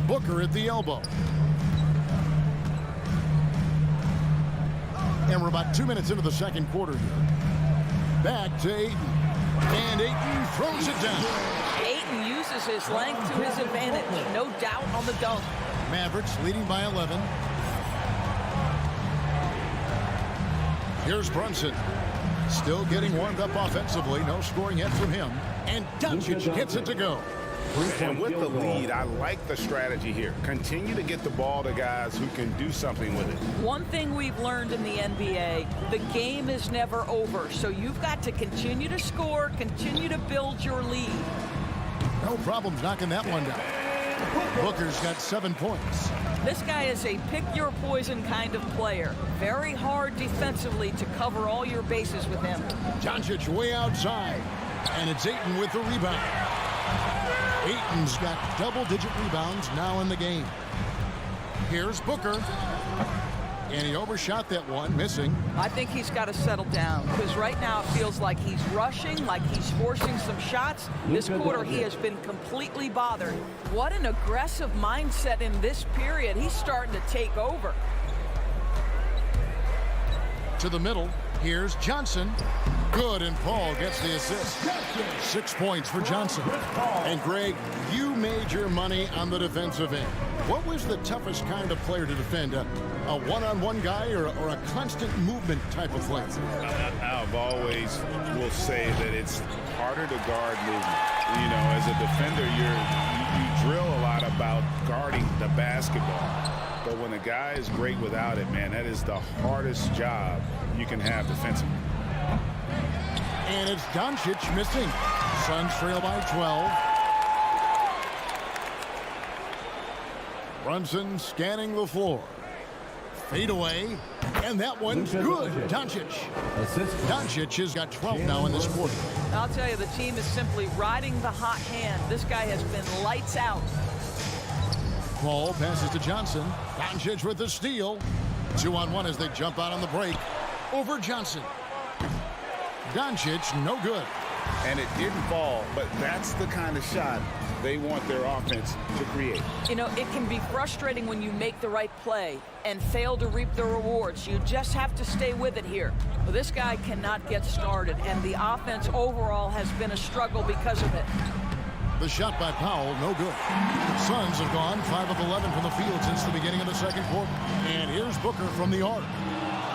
Booker at the elbow. And we're about 2 minutes into the second quarter here. Back to Ayton. And Ayton throws it down. Ayton uses his length to his advantage. No doubt on the dunk. Mavericks leading by 11. Here's Brunson. Still getting warmed up offensively. No scoring yet from him. And Doncic gets it to go. And with the lead, I like the strategy here. Continue to get the ball to guys who can do something with it. One thing we've learned in the NBA, the game is never over. So you've got to continue to score, continue to build your lead. No problems knocking that one down. Booker's got 7 points. This guy is a pick-your-poison kind of player. Very hard defensively to cover all your bases with him. Doncic way outside. And it's Ayton with the rebound. Ayton's got double-digit rebounds now in the game. Here's Booker. And he overshot that one, missing. I think he's got to settle down because right now it feels like he's rushing, like he's forcing some shots. This quarter he has been completely bothered. What an aggressive mindset in this period. He's starting to take over. To the middle, here's Johnson. Good, and Paul gets the assist. 6 points for Johnson. And Greg, you made your money on the defensive end. What was the toughest kind of player to defend? A one-on-one guy or a constant movement type of player? I've always will say that it's harder to guard movement. You know, as a defender, you drill a lot about guarding the basketball. But when a guy is great without it, man, that is the hardest job you can have defensively. And it's Doncic missing. Suns trail by 12. Brunson scanning the floor. Fade away. And that one's good. Doncic. Doncic has got 12 now in this quarter. I'll tell you, the team is simply riding the hot hand. This guy has been lights out. Paul passes to Johnson. Doncic with the steal. 2-on-1 as they jump out on the break. Over Johnson. Doncic, no good. And it didn't fall, but that's the kind of shot They want their offense to create. You know, it can be frustrating when you make the right play and fail to reap the rewards. You just have to stay with it here. Well, this guy cannot get started, and the offense overall has been a struggle because of it. The shot by Powell, no good. Suns have gone 5 of 11 from the field since the beginning of the second quarter. And here's Booker from the arc.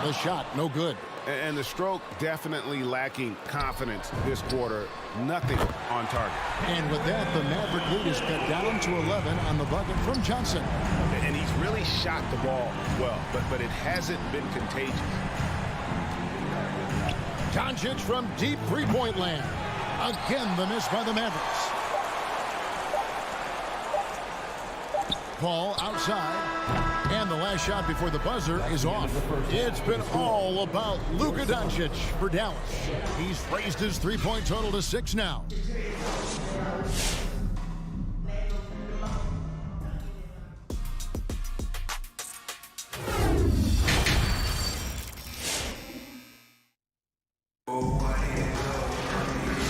The shot, no good. And the stroke definitely lacking confidence this quarter. Nothing on target. And with that, the Maverick lead is cut down to 11 on the bucket from Johnson. And he's really shot the ball well, but it hasn't been contagious. Doncic from deep three-point land. Again, the miss by the Mavericks. Paul outside, and the last shot before the buzzer is off. It's been all about Luka Doncic for Dallas. He's raised his three-point total to 6 now.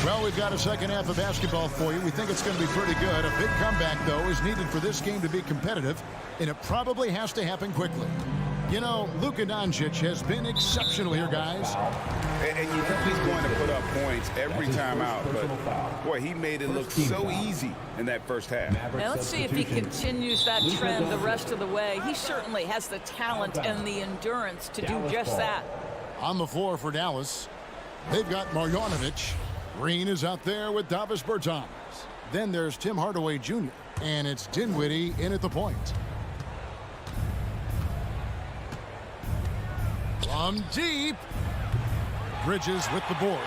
Well, we've got a second half of basketball for you. We think it's going to be pretty good. A big comeback, though, is needed for this game to be competitive, and it probably has to happen quickly. You know, Luka Doncic has been exceptional here, guys. And you think he's going to put up points every time out, but, boy, he made it look so easy in that first half. Now let's see if he continues that trend the rest of the way. He certainly has the talent and the endurance to do just that. On the floor for Dallas, they've got Marjanovic. Green is out there with Davis Bertans. Then there's Tim Hardaway Jr. And it's Dinwiddie in at the point. From deep. Bridges with the board.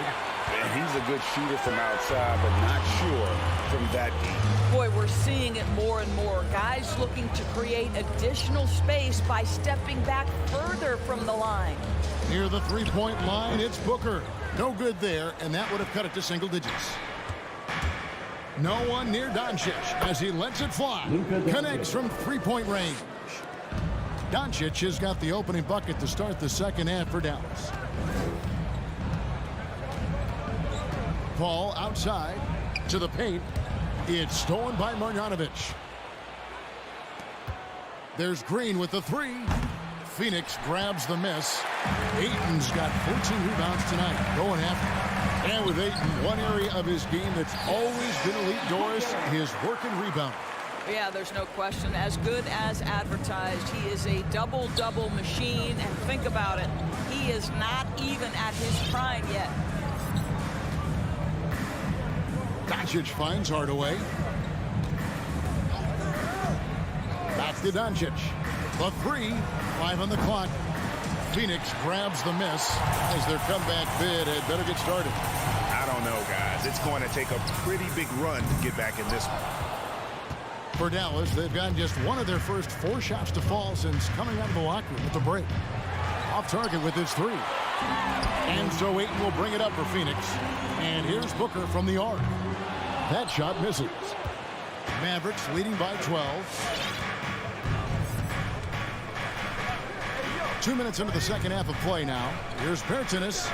And he's a good shooter from outside, but not sure from that deep. Boy, we're seeing it more and more. Guys looking to create additional space by stepping back further from the line. Near the three-point line, it's Booker. No good there, and that would have cut it to single digits. No one near Doncic as he lets it fly. Connects from three-point range. Doncic has got the opening bucket to start the second half for Dallas. Paul outside to the paint. It's stolen by Marjanovic. There's Green with the three. Phoenix grabs the miss. Ayton's got 14 rebounds tonight, going after. And with Ayton, one area of his game that's always been elite, Doris, his work and rebound. Yeah, there's no question. As good as advertised, he is a double-double machine. And think about it, he is not even at his prime yet. Doncic finds Hardaway. Back to Doncic. The three, 5 on the clock. Phoenix grabs the miss as their comeback bid had better get started. I don't know, guys. It's going to take a pretty big run to get back in this one. For Dallas, they've gotten just one of their first 4 shots to fall since coming out of the locker room at the break. Off target with his three. And so Ayton will bring it up for Phoenix. And here's Booker from the arc. That shot misses. Mavericks leading by 12. 2 minutes into the second half of play now. Here's Bertans.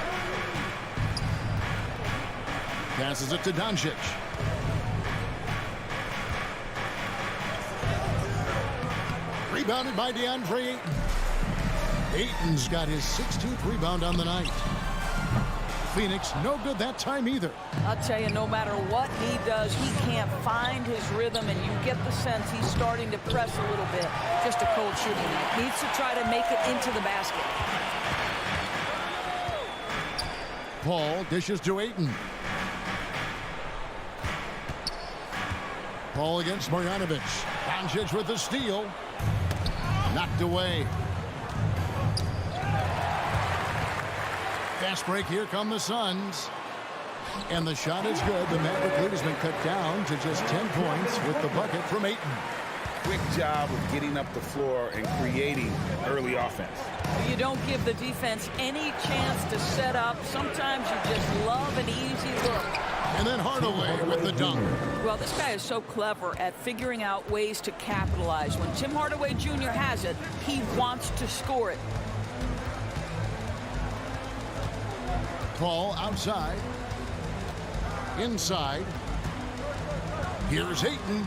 Passes it to Doncic. Rebounded by DeAndre Ayton. Ayton's got his 16th rebound on the night. Phoenix no good that time either. I'll tell you, no matter what he does, he can't find his rhythm, and you get the sense he's starting to press a little bit. Just a cold shooting night. Needs to try to make it into the basket. Paul dishes to Ayton. Paul against Marjanovic. Doncic with the steal. Knocked away. Fast break. Here come the Suns. And the shot is good. The Maverick lead has been cut down to just 10 points with the bucket from Ayton. Quick job of getting up the floor and creating early offense. You don't give the defense any chance to set up. Sometimes you just love an easy look. And then Hardaway with the dunk. Well, this guy is so clever at figuring out ways to capitalize. When Tim Hardaway Jr. has it, he wants to score it. Paul outside. Inside. Here's Ayton.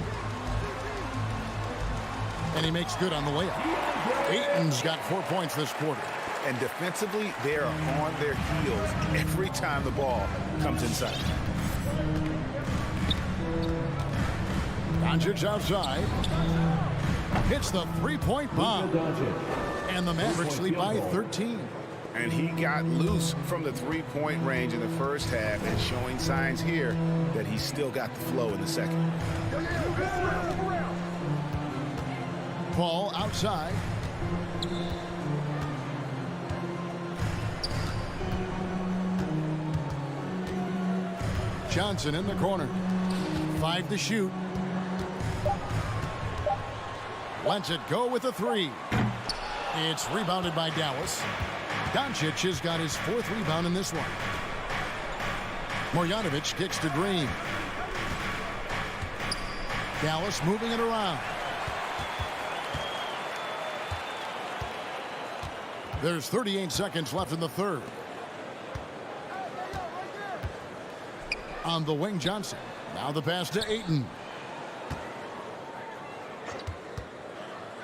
And he makes good on the layup. Ayton's got 4 points this quarter. And defensively, they are on their heels every time the ball comes inside. Doncic outside. Hits the three-point bomb. And the Mavericks lead by 13. And he got loose from the three-point range in the first half and showing signs here that he's still got the flow in the second. Ball outside. Johnson in the corner. 5 to shoot. Lets it go with a 3. It's rebounded by Dallas. Doncic has got his 4th rebound in this one. Marjanovic kicks to Green. Dallas moving it around. There's 38 seconds left in the third. On the wing, Johnson. Now the pass to Ayton.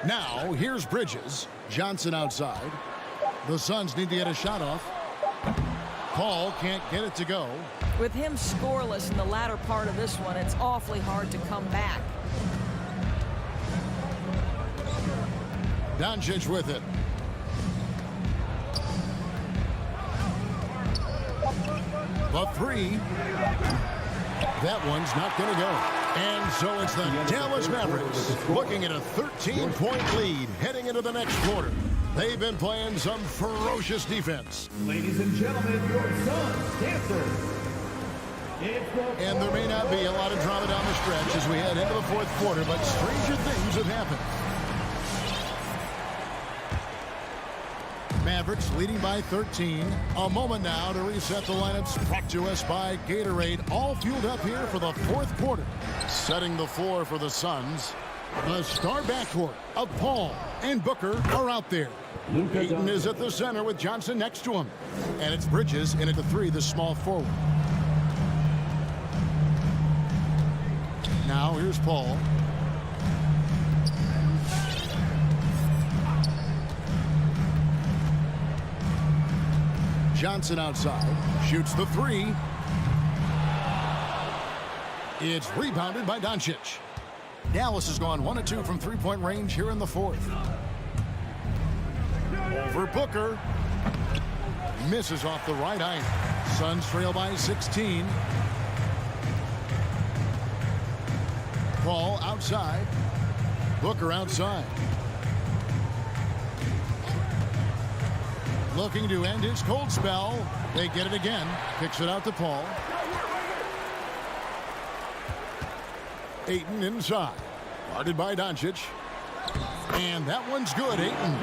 Now here's Bridges. Johnson outside. The Suns need to get a shot off. Paul can't get it to go. With him scoreless in the latter part of this one, it's awfully hard to come back. Doncic with it. The 3. That one's not going to go. And so it's the Dallas Mavericks looking at a 13-point lead heading into the next quarter. They've been playing some ferocious defense. Ladies and gentlemen, your Suns dancers. And there may not be a lot of drama down the stretch as we head into the fourth quarter, but stranger things have happened. Mavericks leading by 13. A moment now to reset the lineups brought to us by Gatorade. All fueled up here for the fourth quarter. Setting the floor for the Suns. The star backcourt of Paul and Booker are out there. Ayton is at the center with Johnson next to him. And it's Bridges in at the 3, the small forward. Now here's Paul. Johnson outside, shoots the 3. It's rebounded by Doncic. Dallas has gone 1 of 2 from three-point range here in the fourth. Over Booker. Misses off the right iron. Suns trail by 16. Paul outside. Booker outside. Looking to end his cold spell. They get it again. Kicks it out to Paul. Ayton inside. Guarded by Doncic. And that one's good, Ayton.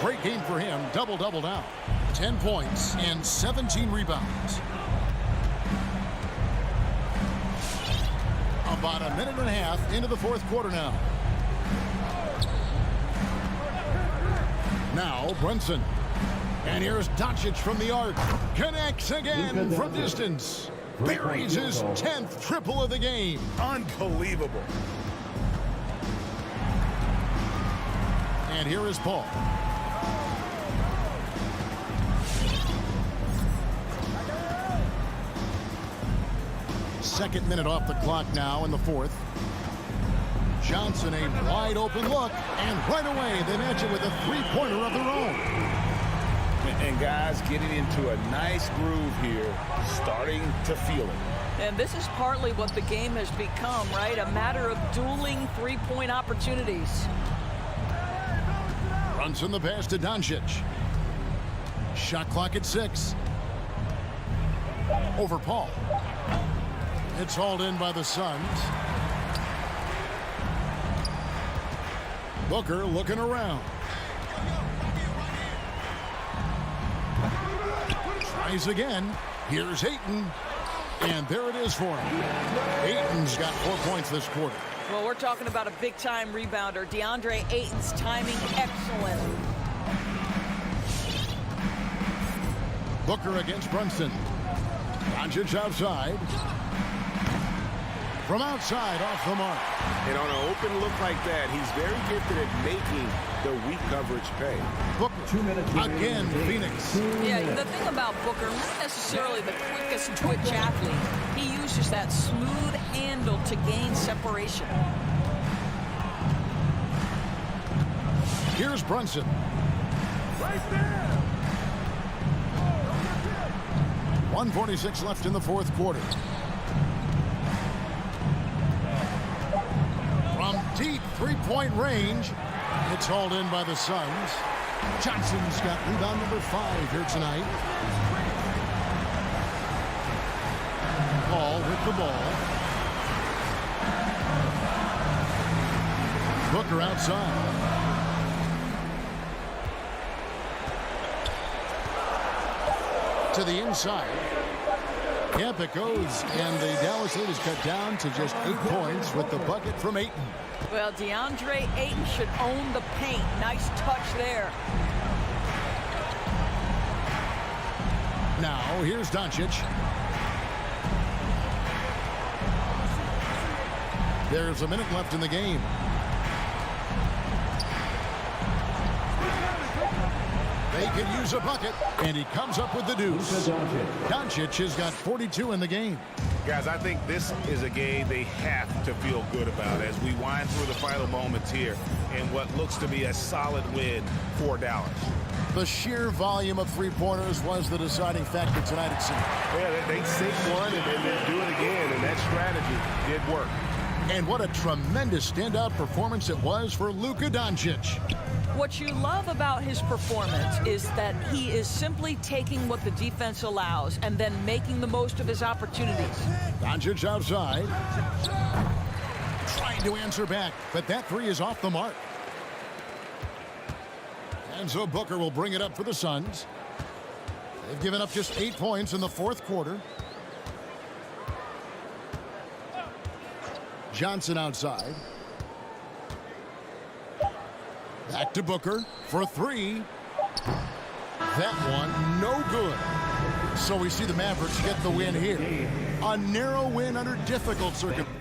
Great game for him. Double-double now. 10 points and 17 rebounds. About a minute and a half into the fourth quarter now. Now Brunson. And here's Doncic from the arc. Connects again from distance. Buries his 10th triple of the game. Unbelievable. And here is Paul. Second minute off the clock now in the fourth. Johnson, a wide open look, and right away they match it with a three-pointer of their own. And guys getting into a nice groove here, starting to feel it. And this is partly what the game has become, right? A matter of dueling three-point opportunities. Brunson the pass to Doncic. Shot clock at 6. Over Paul. It's hauled in by the Suns. Booker looking around. Tries again. Here's Ayton. And there it is for him. Ayton's got 4 points this quarter. Well, we're talking about a big-time rebounder. DeAndre Ayton's timing excellent. Booker against Brunson. Doncic outside. From outside, off the mark. And on an open look like that, he's very gifted at making the weak coverage pay. Booker, again, Phoenix. Yeah, the thing about Booker, not necessarily the quickest twitch athlete. He uses that smooth handle to gain separation. Here's Brunson. Right there. 1:46 left in the fourth quarter. From deep three-point range, it's hauled in by the Suns. Johnson's got rebound number 5 here tonight. Paul with the ball. Booker outside. To the inside. Yep, it goes, and the Dallas lead is cut down to just 8 points with the bucket from Ayton. Well, DeAndre Ayton should own the paint. Nice touch there. Now, here's Doncic. There's a minute left in the game. They could use a bucket, and he comes up with the deuce. Doncic has got 42 in the game. Guys, I think this is a game they have to feel good about as we wind through the final moments here in what looks to be a solid win for Dallas. The sheer volume of three-pointers was the deciding factor tonight, it seemed. Yeah, they sink one and then do it again, and that strategy did work. And what a tremendous standout performance it was for Luka Doncic. What you love about his performance is that he is simply taking what the defense allows and then making the most of his opportunities. Doncic outside. Trying to answer back, but that three is off the mark. And so Booker will bring it up for the Suns. They've given up just 8 points in the fourth quarter. Johnson outside. Back to Booker for 3. That one, no good. So we see the Mavericks get the win here. A narrow win under difficult circumstances.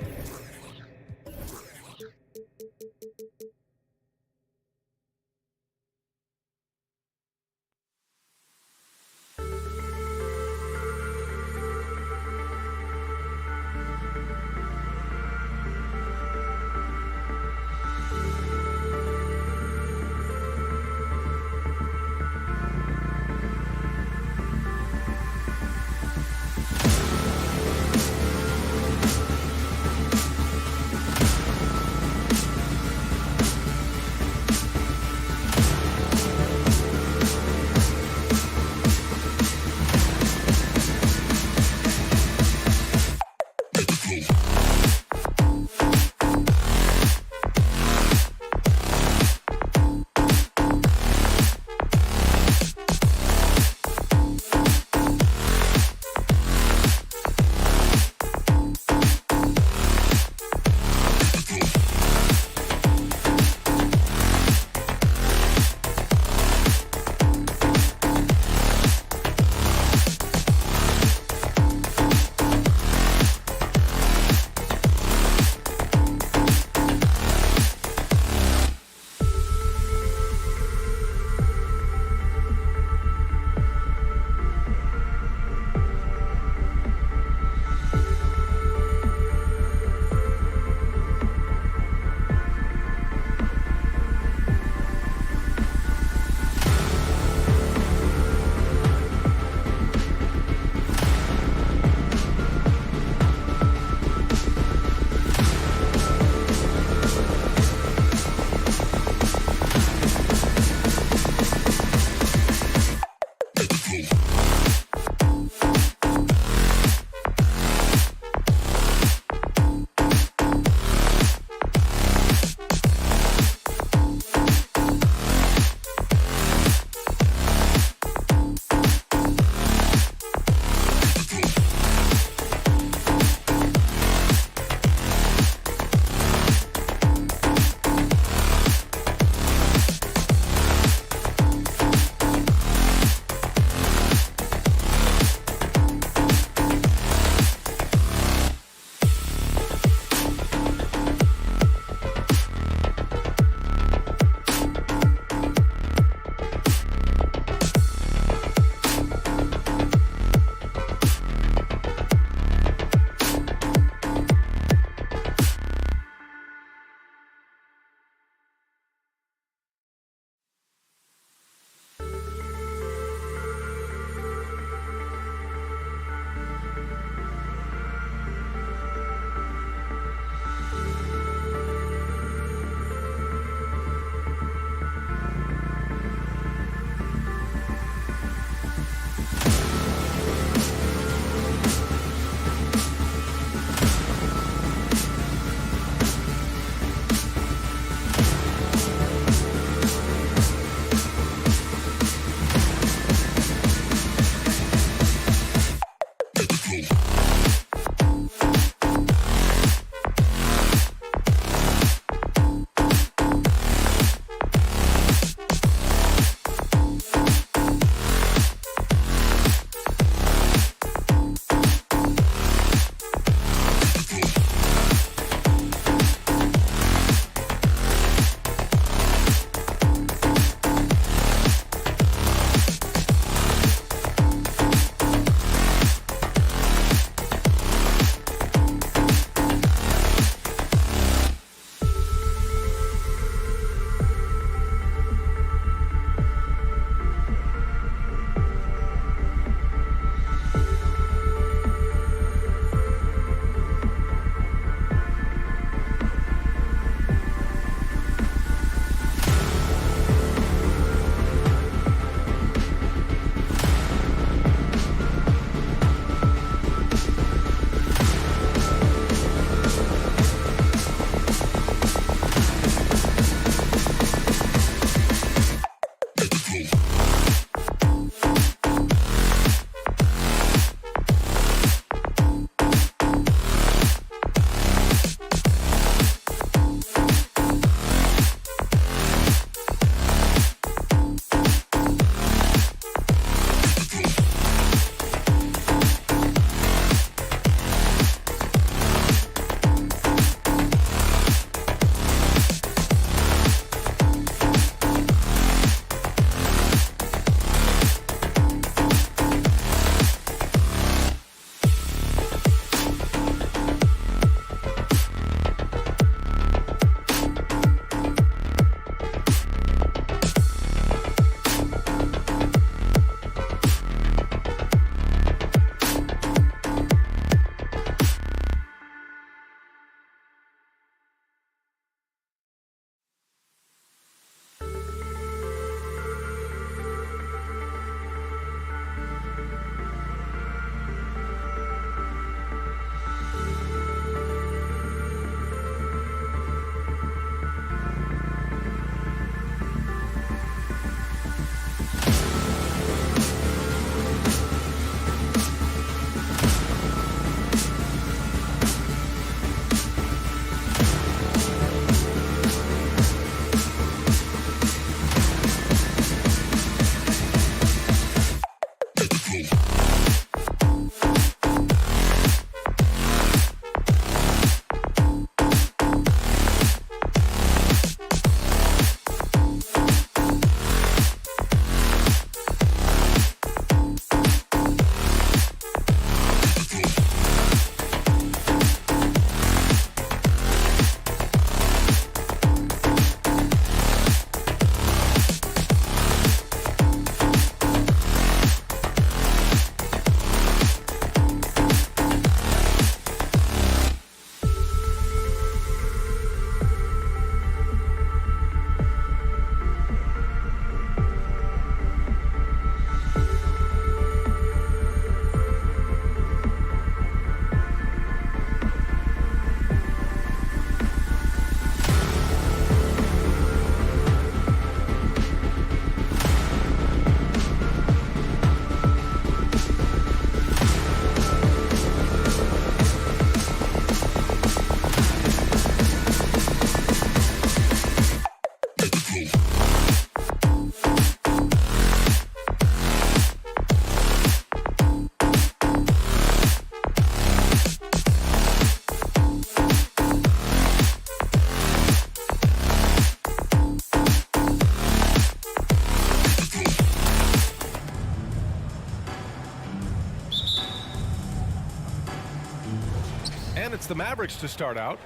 And it's the Mavericks to start out.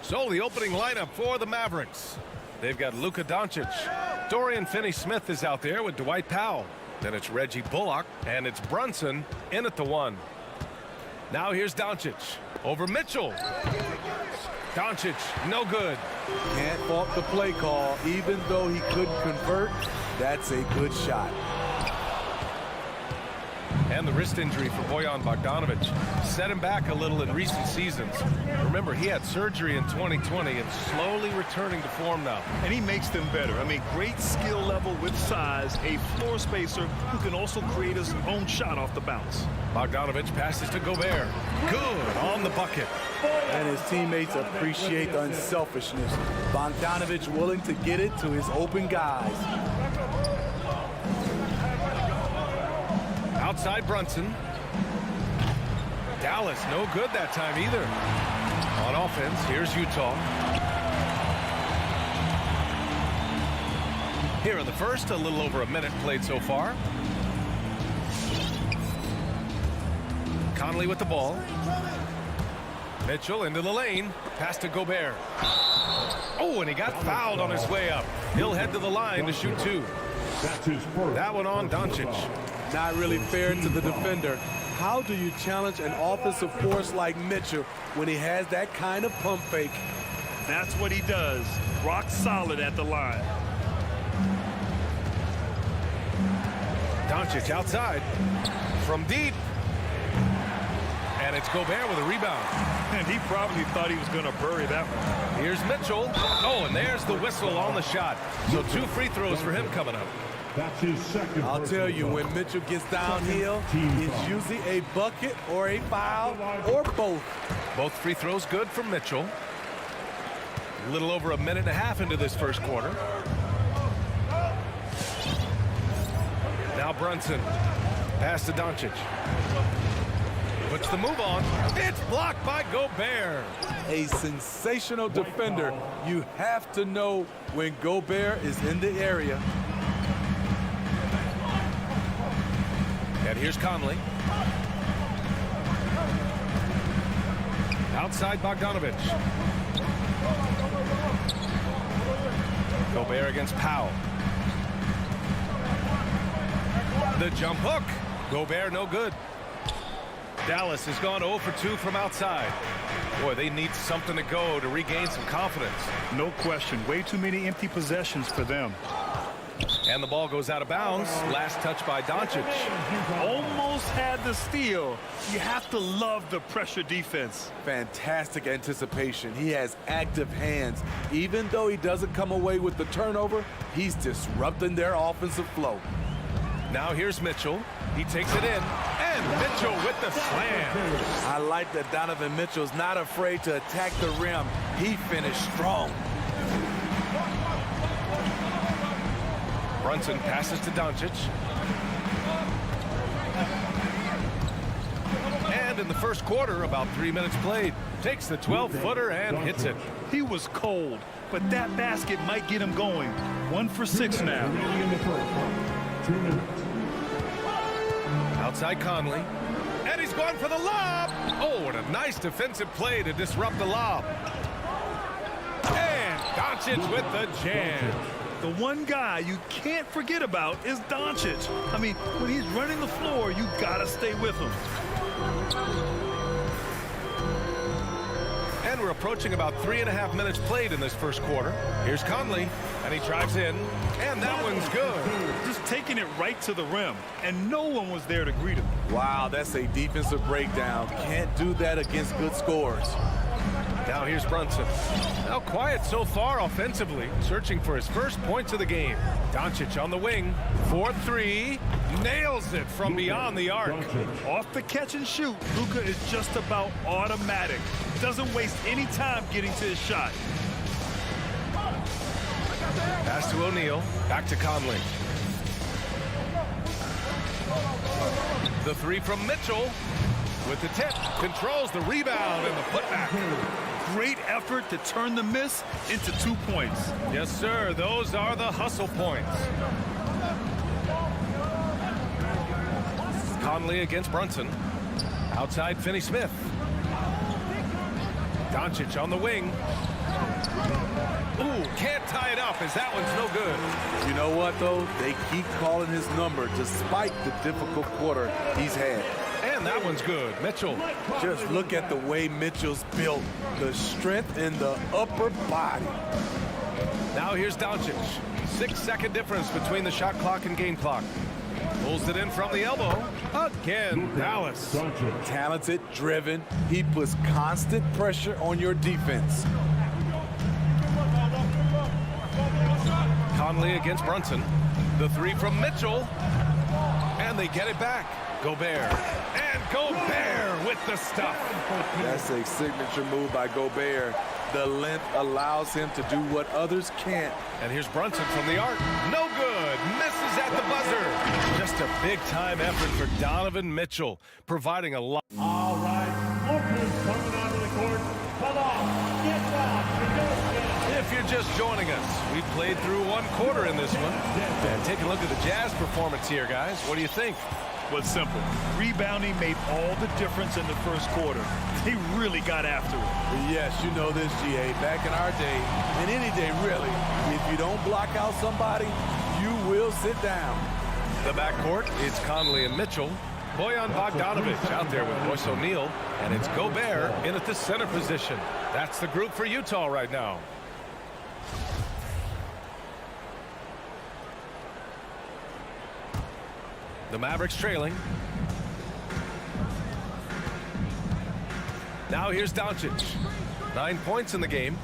So the opening lineup for the Mavericks. They've got Luka Doncic. Dorian Finney-Smith is out there with Dwight Powell. Then it's Reggie Bullock, and it's Brunson in at the 1. Now here's Doncic over Mitchell. Doncic, no good. Can't fault the play call. Even though he couldn't convert, that's a good shot. And the wrist injury for Bojan Bogdanovic set him back a little in recent seasons. Remember, he had surgery in 2020 and slowly returning to form now. And he makes them better. I mean, great skill level with size, a floor spacer who can also create his own shot off the bounce. Bogdanovic passes to Gobert. Good on the bucket. And his teammates appreciate the unselfishness. Bogdanovic willing to get it to his open guys. Outside Brunson. Dallas, no good that time either. On offense, here's Utah. Here in the first, a little over a minute played so far. Conley with the ball. Mitchell into the lane. Pass to Gobert. Oh, and he got fouled on his way up. He'll head to the line to shoot 2. That one on Doncic. Not really fair to the defender. How do you challenge an offensive force like Mitchell when he has that kind of pump fake? That's what he does. Rock solid at the line. Doncic outside from deep. And it's Gobert with a rebound. And he probably thought he was going to bury that one. Here's Mitchell. Oh, and there's the whistle on the shot. So 2 free throws for him coming up. That's his second. I'll tell you, when Mitchell gets downhill, it's usually a bucket or a foul or both. Both free throws good from Mitchell. A little over a minute and a half into this first quarter. Now Brunson. Pass to Doncic. Puts the move on. It's blocked by Gobert. A sensational defender. You have to know when Gobert is in the area. And here's Conley. Outside Bogdanovic. Gobert against Powell. The jump hook. Gobert no good. Dallas has gone 0 for 2 from outside. Boy, they need something to go to regain some confidence. No question. Way too many empty possessions for them. And the ball goes out of bounds. Last touch by Doncic. Almost had the steal. You have to love the pressure defense. Fantastic anticipation. He has active hands. Even though he doesn't come away with the turnover, he's disrupting their offensive flow. Now here's Mitchell. He takes it in. And Mitchell with the slam. I like that Donovan Mitchell's not afraid to attack the rim. He finished strong. Brunson passes to Doncic. And in the first quarter, about 3 minutes played, takes the 12-footer and hits it. He was cold, but that basket might get him going. 1 for 6 now. Outside Conley. And he's going for the lob. Oh, and a nice defensive play to disrupt the lob. And Doncic with the jam. The one guy you can't forget about is Doncic. I mean, when he's running the floor, you gotta stay with him. And we're approaching about 3.5 minutes played in this first quarter. Here's Conley, and he drives in, and that one's good. Just taking it right to the rim, and no one was there to greet him. Wow, that's a defensive breakdown. Can't do that against good scores. Now here's Brunson. Now quiet so far offensively, searching for his first points of the game. Doncic on the wing, 4-3, nails it from beyond the arc. Off the catch and shoot, Luka is just about automatic. Doesn't waste any time getting to his shot. Pass to O'Neal, back to Conley. The 3 from Mitchell with the tip, controls the rebound and the putback. Great effort to turn the miss into 2 points. Yes, sir. Those are the hustle points. Conley against Brunson. Outside, Finney Smith. Doncic on the wing. Ooh, can't tie it up as that one's no good. You know what, though? They keep calling his number despite the difficult quarter he's had. And that one's good. Mitchell. Just look at the way Mitchell's built. The strength in the upper body. Now here's Doncic. 6-second difference between the shot clock and game clock. Pulls it in from the elbow. Again, Dallas. Talented, driven. He puts constant pressure on your defense. Conley against Brunson. The three from Mitchell. And they get it back. Gobert. And Gobert with the stuff. That's a signature move by Gobert. The length allows him to do what others can't. And here's Brunson from the arc. No good. Misses at the buzzer. Just a big-time effort for Donovan Mitchell, providing a lot. All right. Lucas coming onto the court. Come on. Get back. If you're just joining us, we played through one quarter in this one. And take a look at the Jazz performance here, guys. What do you think? Was simple. Rebounding made all the difference in the first quarter. They really got after it. Yes, you know this, GA. Back in our day, and any day really, if you don't block out somebody, you will sit down. The backcourt, it's Conley and Mitchell. Bojan Bogdanovic out there with Royce O'Neal. And it's Gobert in at the center position. That's the group for Utah right now. The Mavericks trailing. Now here's Doncic. 9 points in the game.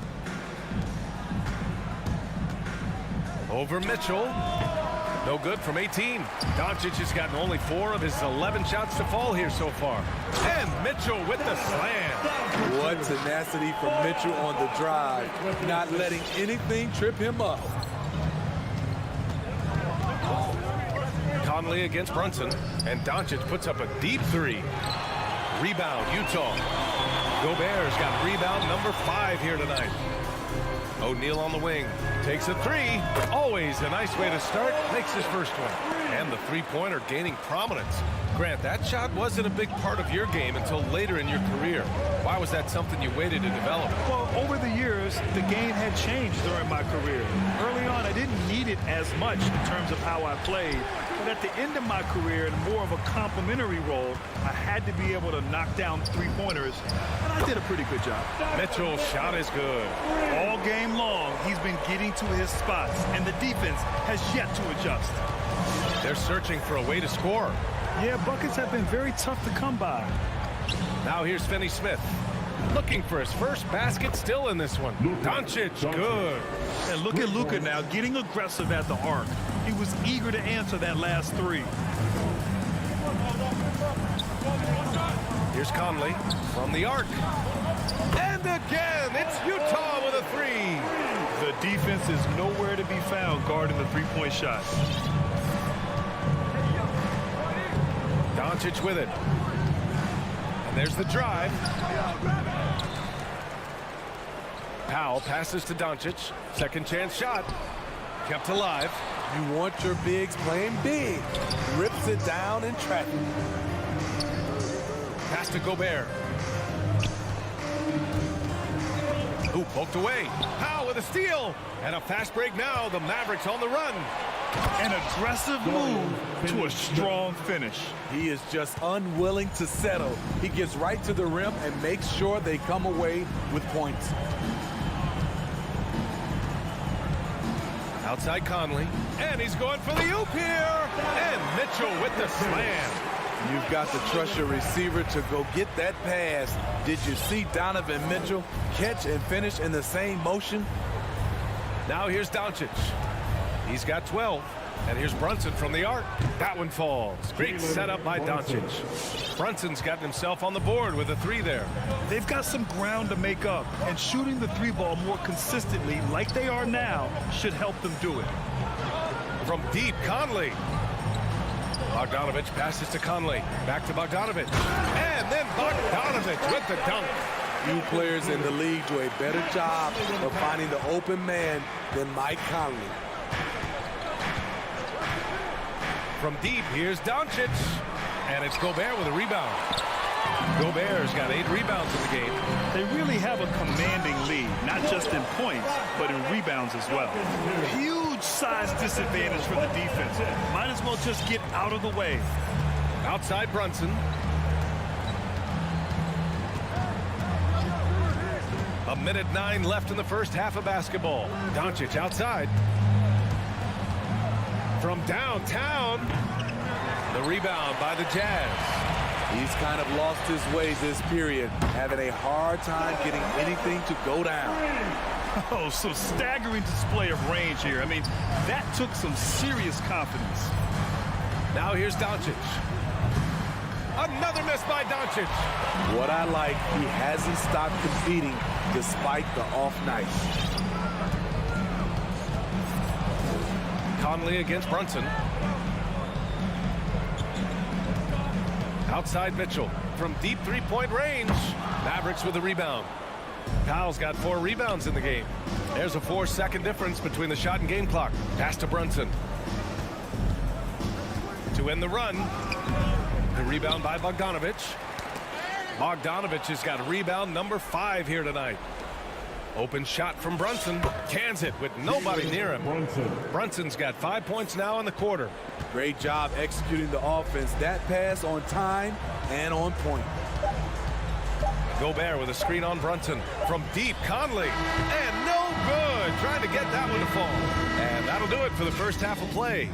Over Mitchell. No good from 18. Doncic has gotten only 4 of his 11 shots to fall here so far. And Mitchell with the slam. What tenacity from Mitchell on the drive. Not letting anything trip him up. Conley against Brunson, and Doncic puts up a deep 3. Rebound, Utah. Gobert's got rebound number 5 here tonight. O'Neal on the wing, takes a 3. Always a nice way to start, makes his first one. And the three-pointer gaining prominence. Grant, that shot wasn't a big part of your game until later in your career. Why was that something you waited to develop? Well, over the years, the game had changed during my career. Early on, I didn't need it as much in terms of how I played. But at the end of my career, in more of a complementary role, I had to be able to knock down three-pointers, and I did a pretty good job. Mitchell's shot is good. All game long, he's been getting to his spots, and the defense has yet to adjust. They're searching for a way to score. Yeah, buckets have been very tough to come by. Now here's Finney Smith. Looking for his first basket still in this one. Doncic, good. And look at Luka now getting aggressive at the arc. He was eager to answer that last 3. Here's Conley from the arc. And again, it's Utah with a 3. The defense is nowhere to be found guarding the three-point shot. Doncic with it. And there's the drive. Powell passes to Doncic. Second chance shot. Kept alive. You want your bigs playing big. Rips it down in traffic. Pass to Gobert. Ooh, poked away. Powell with a steal. And a fast break now. The Mavericks on the run. An aggressive move to a strong finish. He is just unwilling to settle. He gets right to the rim and makes sure they come away with points. Outside Conley. And he's going for the oop here. And Mitchell with the slam. You've got to trust your receiver to go get that pass. Did you see Donovan Mitchell catch and finish in the same motion? Now here's Doncic. He's got 12. And here's Brunson from the arc. That one falls. Great setup by Doncic. Brunson's gotten himself on the board with a 3 there. They've got some ground to make up, and shooting the 3-ball more consistently like they are now should help them do it. From deep, Conley. Bogdanovic passes to Conley. Back to Bogdanovic. And then Bogdanovic with the dunk. Few players in the league do a better job of finding the open man than Mike Conley. From deep, here's Doncic. And it's Gobert with a rebound. Gobert's got 8 rebounds in the game. They really have a commanding lead, not just in points, but in rebounds as well. Huge size disadvantage for the defense. Might as well just get out of the way. Outside Brunson. A minute 9 left in the first half of basketball. Doncic outside. From downtown. The rebound by the Jazz. He's kind of lost his way this period, having a hard time getting anything to go down. Oh, so staggering display of range here. I mean, that took some serious confidence. Now here's Doncic. Another miss by Doncic. What I like, he hasn't stopped competing despite the off night. Conley against Brunson. Outside Mitchell from deep three-point range. Mavericks with the rebound. Kyle's got 4 rebounds in the game. There's a 4-second difference between the shot and game clock. Pass to Brunson. To end the run. The rebound by Bogdanovic. Bogdanovic has got rebound number 5 here tonight. Open shot from Brunson. Cans it with nobody near him. Brunson's got 5 points now in the quarter. Great job executing the offense. That pass on time and on point. Gobert with a screen on Brunson. From deep, Conley. And no good. Trying to get that one to fall. And that'll do it for the first half of play.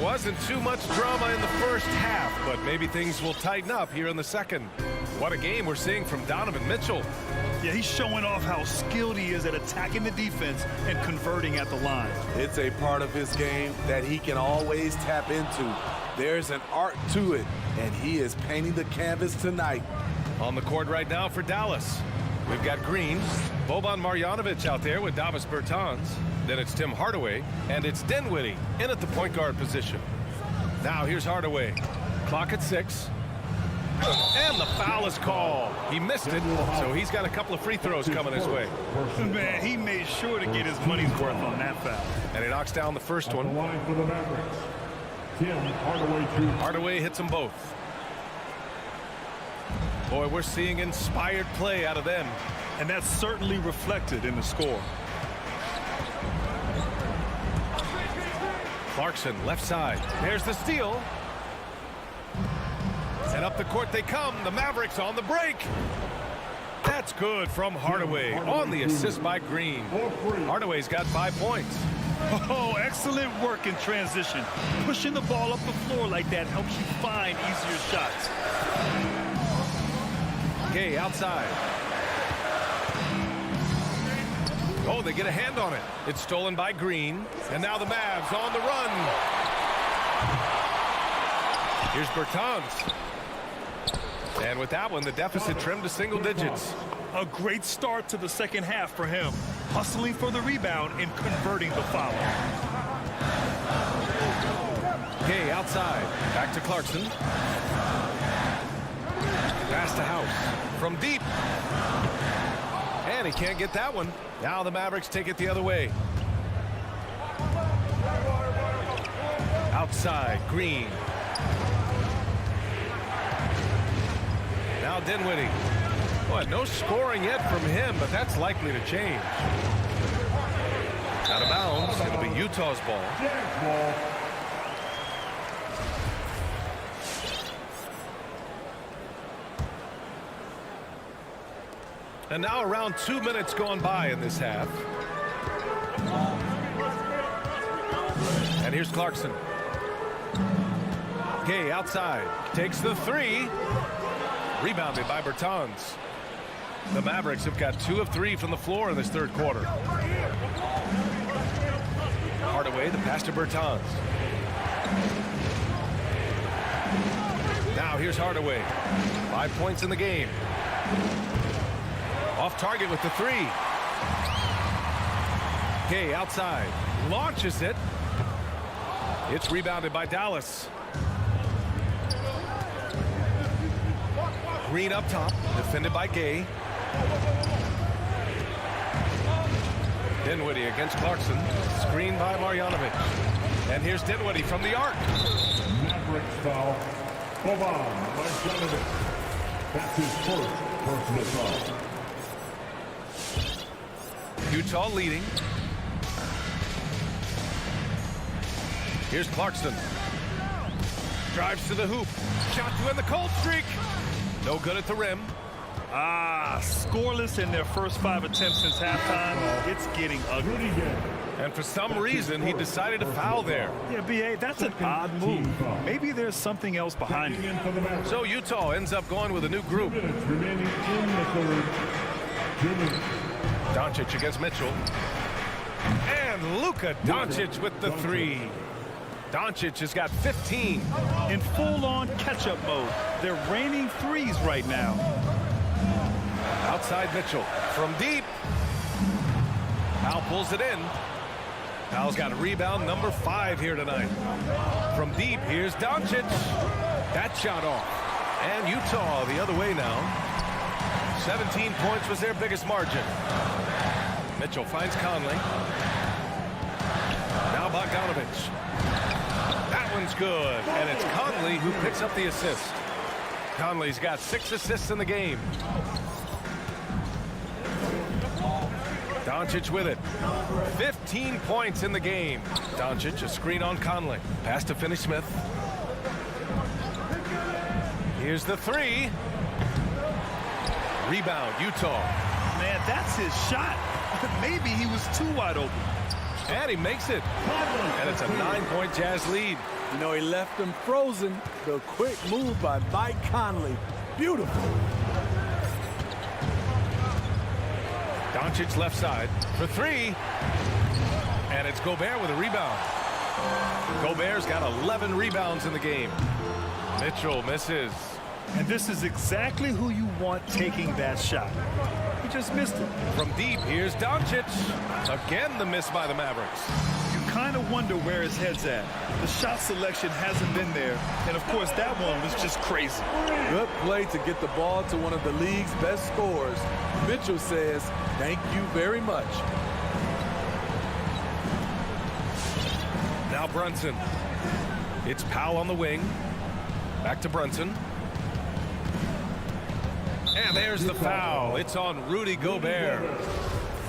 Wasn't too much drama in the first half, but maybe things will tighten up here in the second. What a game we're seeing from Donovan Mitchell. Yeah, he's showing off how skilled he is at attacking the defense and converting at the line. It's a part of his game that he can always tap into. There's an art to it, and he is painting the canvas tonight. On the court right now for Dallas. We've got Green, Boban Marjanovic out there with Davis Bertans. Then it's Tim Hardaway, and it's Dinwiddie in at the point guard position. Now here's Hardaway. Clock at 6. And the foul is called. He missed it, so he's got a couple of free throws coming his way. Man, he made sure to get his money's worth on that foul. And he knocks down the first one. Line for the Mavericks. Tim Hardaway. Hardaway hits them both. Boy, we're seeing inspired play out of them. And that's certainly reflected in the score. Clarkson, left side. There's the steal. And up the court they come. The Mavericks on the break. That's good from Hardaway on the assist by Green. Hardaway's got 5 points. Oh, excellent work in transition. Pushing the ball up the floor like that helps you find easier shots. Gay outside. Oh, they get a hand on it. It's stolen by Green. And now the Mavs on the run. Here's Bertans. And with that one, the deficit trimmed to single digits. A great start to the second half for him. Hustling for the rebound and converting the foul. Gay outside. Back to Clarkson. Pass to House. From deep. And he can't get that one. Now the Mavericks take it the other way. Outside, Green. Now Dinwiddie. Boy, no scoring yet from him, but that's likely to change. Out of bounds. It'll be Utah's ball. And now around 2 minutes gone by in this half. And here's Clarkson. Gay outside. Takes the 3. Rebounded by Bertans. The Mavericks have got 2 of 3 from the floor in this third quarter. Hardaway, the pass to Bertans. Now here's Hardaway. 5 points in the game. Off target with the 3. Gay outside. Launches it. It's rebounded by Dallas. Green up top, defended by Gay. Dinwiddie against Clarkson. Screen by Marjanovic. And here's Dinwiddie from the arc. Mavericks foul. Boban Marjanovic. That's his first personal foul. Utah leading. Here's Clarkson. Drives to the hoop. Shot to end the cold streak. No good at the rim. Scoreless in their first 5 attempts since halftime. It's getting ugly. And for some reason, he decided to foul there. Yeah, B.A., that's an odd move. Maybe there's something else behind it. So Utah ends up going with a new group. Doncic against Mitchell. And Luka Doncic with the 3. Doncic has got 15. In full-on catch-up mode. They're raining threes right now. Outside Mitchell from deep. Powell pulls it in. Powell's got a rebound number 5 here tonight. From deep, here's Doncic. That shot off. And Utah the other way now. 17 points was their biggest margin. Mitchell finds Conley. Now Bogdanovich. That one's good. And it's Conley who picks up the assist. Conley's got 6 assists in the game. Doncic with it. 15 points in the game. Doncic, a screen on Conley. Pass to Finney-Smith. Here's the 3. Rebound, Utah. Man, that's his shot. Maybe he was too wide open. And he makes it. And it's a 9-point Jazz lead. You know, he left them frozen. The quick move by Mike Conley. Beautiful. Doncic left side for 3. And it's Gobert with a rebound. Gobert's got 11 rebounds in the game. Mitchell misses. And this is exactly who you want taking that shot. He just missed it. From deep, here's Doncic. Again, the miss by the Mavericks. You kind of wonder where his head's at. The shot selection hasn't been there. And, of course, that one was just crazy. Good play to get the ball to one of the league's best scorers. Mitchell says, thank you very much. Now Brunson. It's Powell on the wing. Back to Brunson. And there's the foul. It's on Rudy Gobert.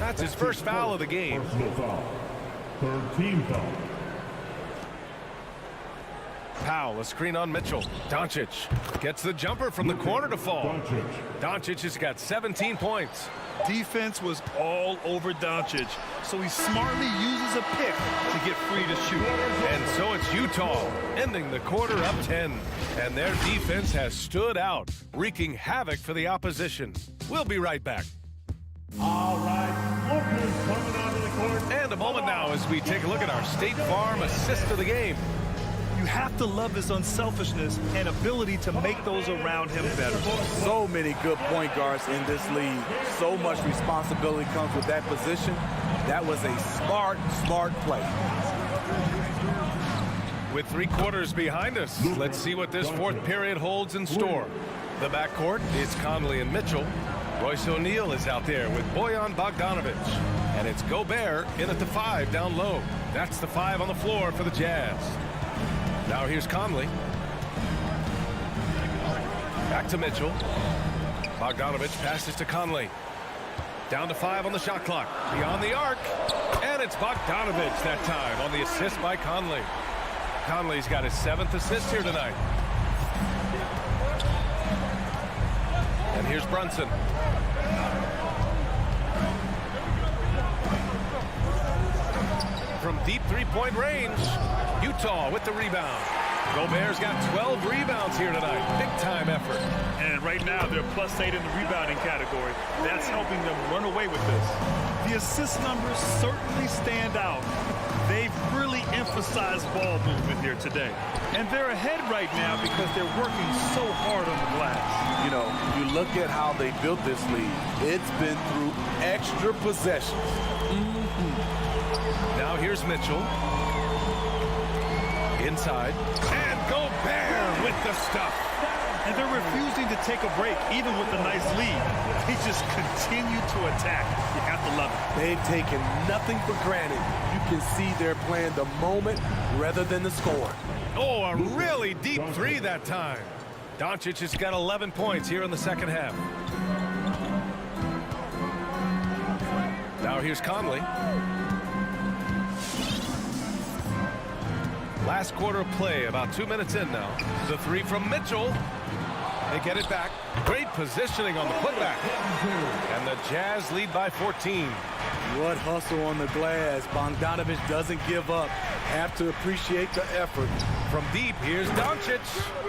That's his first foul of the game. Personal foul. Third team foul. Powell, a screen on Mitchell. Doncic gets the jumper from the corner to fall. Doncic has got 17 points. Defense was all over Doncic, so he smartly uses a pick to get free to shoot. And so it's Utah, ending the quarter up 10. And their defense has stood out, wreaking havoc for the opposition. We'll be right back. All right, Lucas coming onto the court. And a moment now as we take a look at our State Farm assist of the game. You have to love his unselfishness and ability to make those around him better. So many good point guards in this league. So much responsibility comes with that position. That was a smart play. With 3 quarters behind us, let's see what this 4th period holds in store. The backcourt is Conley and Mitchell. Royce O'Neal is out there with Bojan Bogdanovich. And it's Gobert in at the 5 down low. That's the 5 on the floor for the Jazz. Now here's Conley. Back to Mitchell. Bogdanovich passes to Conley. Down to 5 on the shot clock. Beyond the arc. And it's Bogdanovich that time on the assist by Conley. Conley's got his 7th assist here tonight. And here's Brunson. From deep 3-point range, Utah with the rebound. Gobert's got 12 rebounds here tonight. Big-time effort. And right now, they're +8 in the rebounding category. That's helping them run away with this. The assist numbers certainly stand out. They've really emphasized ball movement here today. And they're ahead right now because they're working so hard on the glass. You know, you look at how they built this league. It's been through extra possessions. Now here's Mitchell. Inside. And Gobert with the stuff. And they're refusing to take a break, even with a nice lead. They just continue to attack. You have to love it. They've taken nothing for granted. You can see they're playing the moment rather than the score. Oh, a really deep three that time. Doncic has got 11 points here in the second half. Now here's Conley. Last quarter of play, about 2 minutes in now. The three from Mitchell. They get it back. Great positioning on the putback. And the Jazz lead by 14. What hustle on the glass. Bogdanovic doesn't give up. Have to appreciate the effort. From deep, here's Doncic.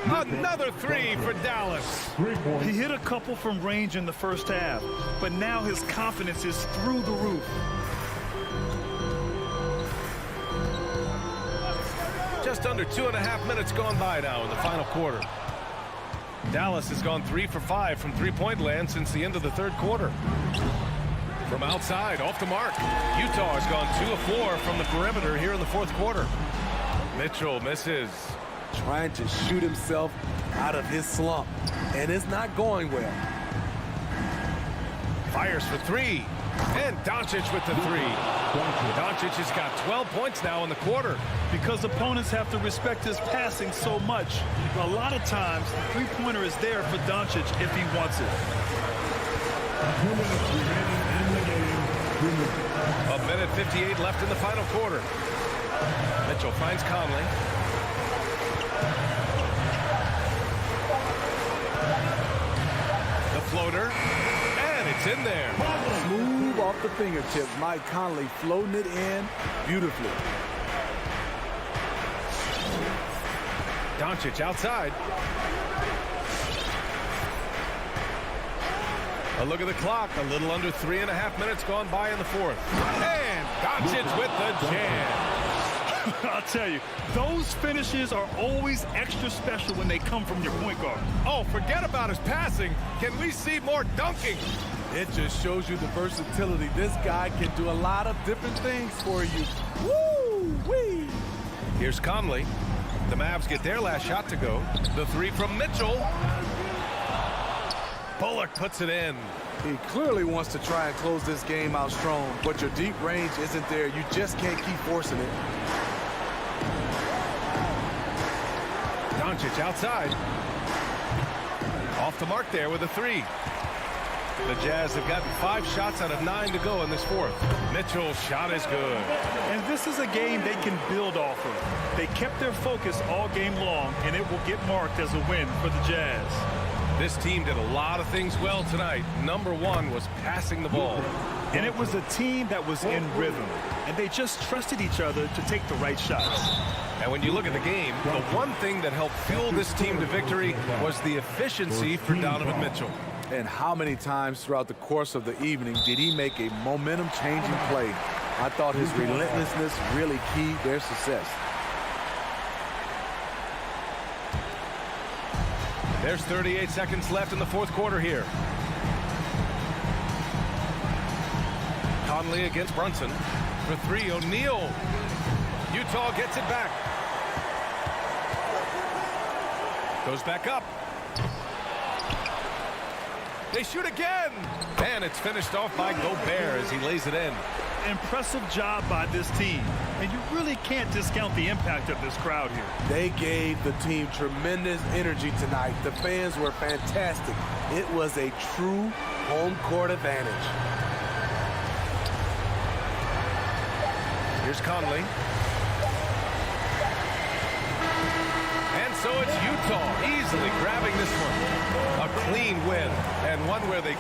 Another three for Dallas. He hit a couple from range in the first half, but now his confidence is through the roof. Just under 2.5 minutes gone by now in the final quarter. Dallas has gone 3 for 5 from three-point land since the end of the third quarter. From outside, off the mark. Utah has gone 2 of 4 from the perimeter here in the fourth quarter. Mitchell misses. Trying to shoot himself out of his slump, and it's not going well. Fires for three. And Doncic with the three. Doncic has got 12 points now in the quarter. Because opponents have to respect his passing so much, a lot of times the three-pointer is there for Doncic if he wants it. A minute 58 left in the final quarter. Mitchell finds Conley. The floater. And it's in there. Smooth off the fingertips. Mike Conley floating it in beautifully. Doncic outside. A look at the clock. A little under 3.5 minutes gone by in the fourth. And Doncic with the jam. I'll tell you, those finishes are always extra special when they come from your point guard. Oh, forget about his passing. Can we see more dunking? It just shows you the versatility. This guy can do a lot of different things for you. Woo-wee! Here's Conley. The Mavs get their last shot to go. The three from Mitchell. Bullock puts it in. He clearly wants to try and close this game out strong, but your deep range isn't there. You just can't keep forcing it. Doncic outside. Off the mark there with a three. The Jazz have gotten 5 shots out of 9 to go in this fourth. Mitchell's shot is good. And this is a game they can build off of. They kept their focus all game long, and it will get marked as a win for the Jazz. This team did a lot of things well tonight. Number one was passing the ball. And it was a team that was in rhythm, and they just trusted each other to take the right shots. And when you look at the game, the one thing that helped fuel this team to victory was the efficiency for Donovan Mitchell. And how many times throughout the course of the evening did he make a momentum-changing play? I thought his relentlessness really keyed their success. There's 38 seconds left in the fourth quarter here. Conley against Brunson. For three, O'Neal. Utah gets it back. Goes back up. They shoot again. And it's finished off by Gobert as he lays it in. Impressive job by this team. And you really can't discount the impact of this crowd here. They gave the team tremendous energy tonight. The fans were fantastic. It was a true home court advantage. Here's Conley. And so it's Utah easily grabbing this one. A clean win, and one where they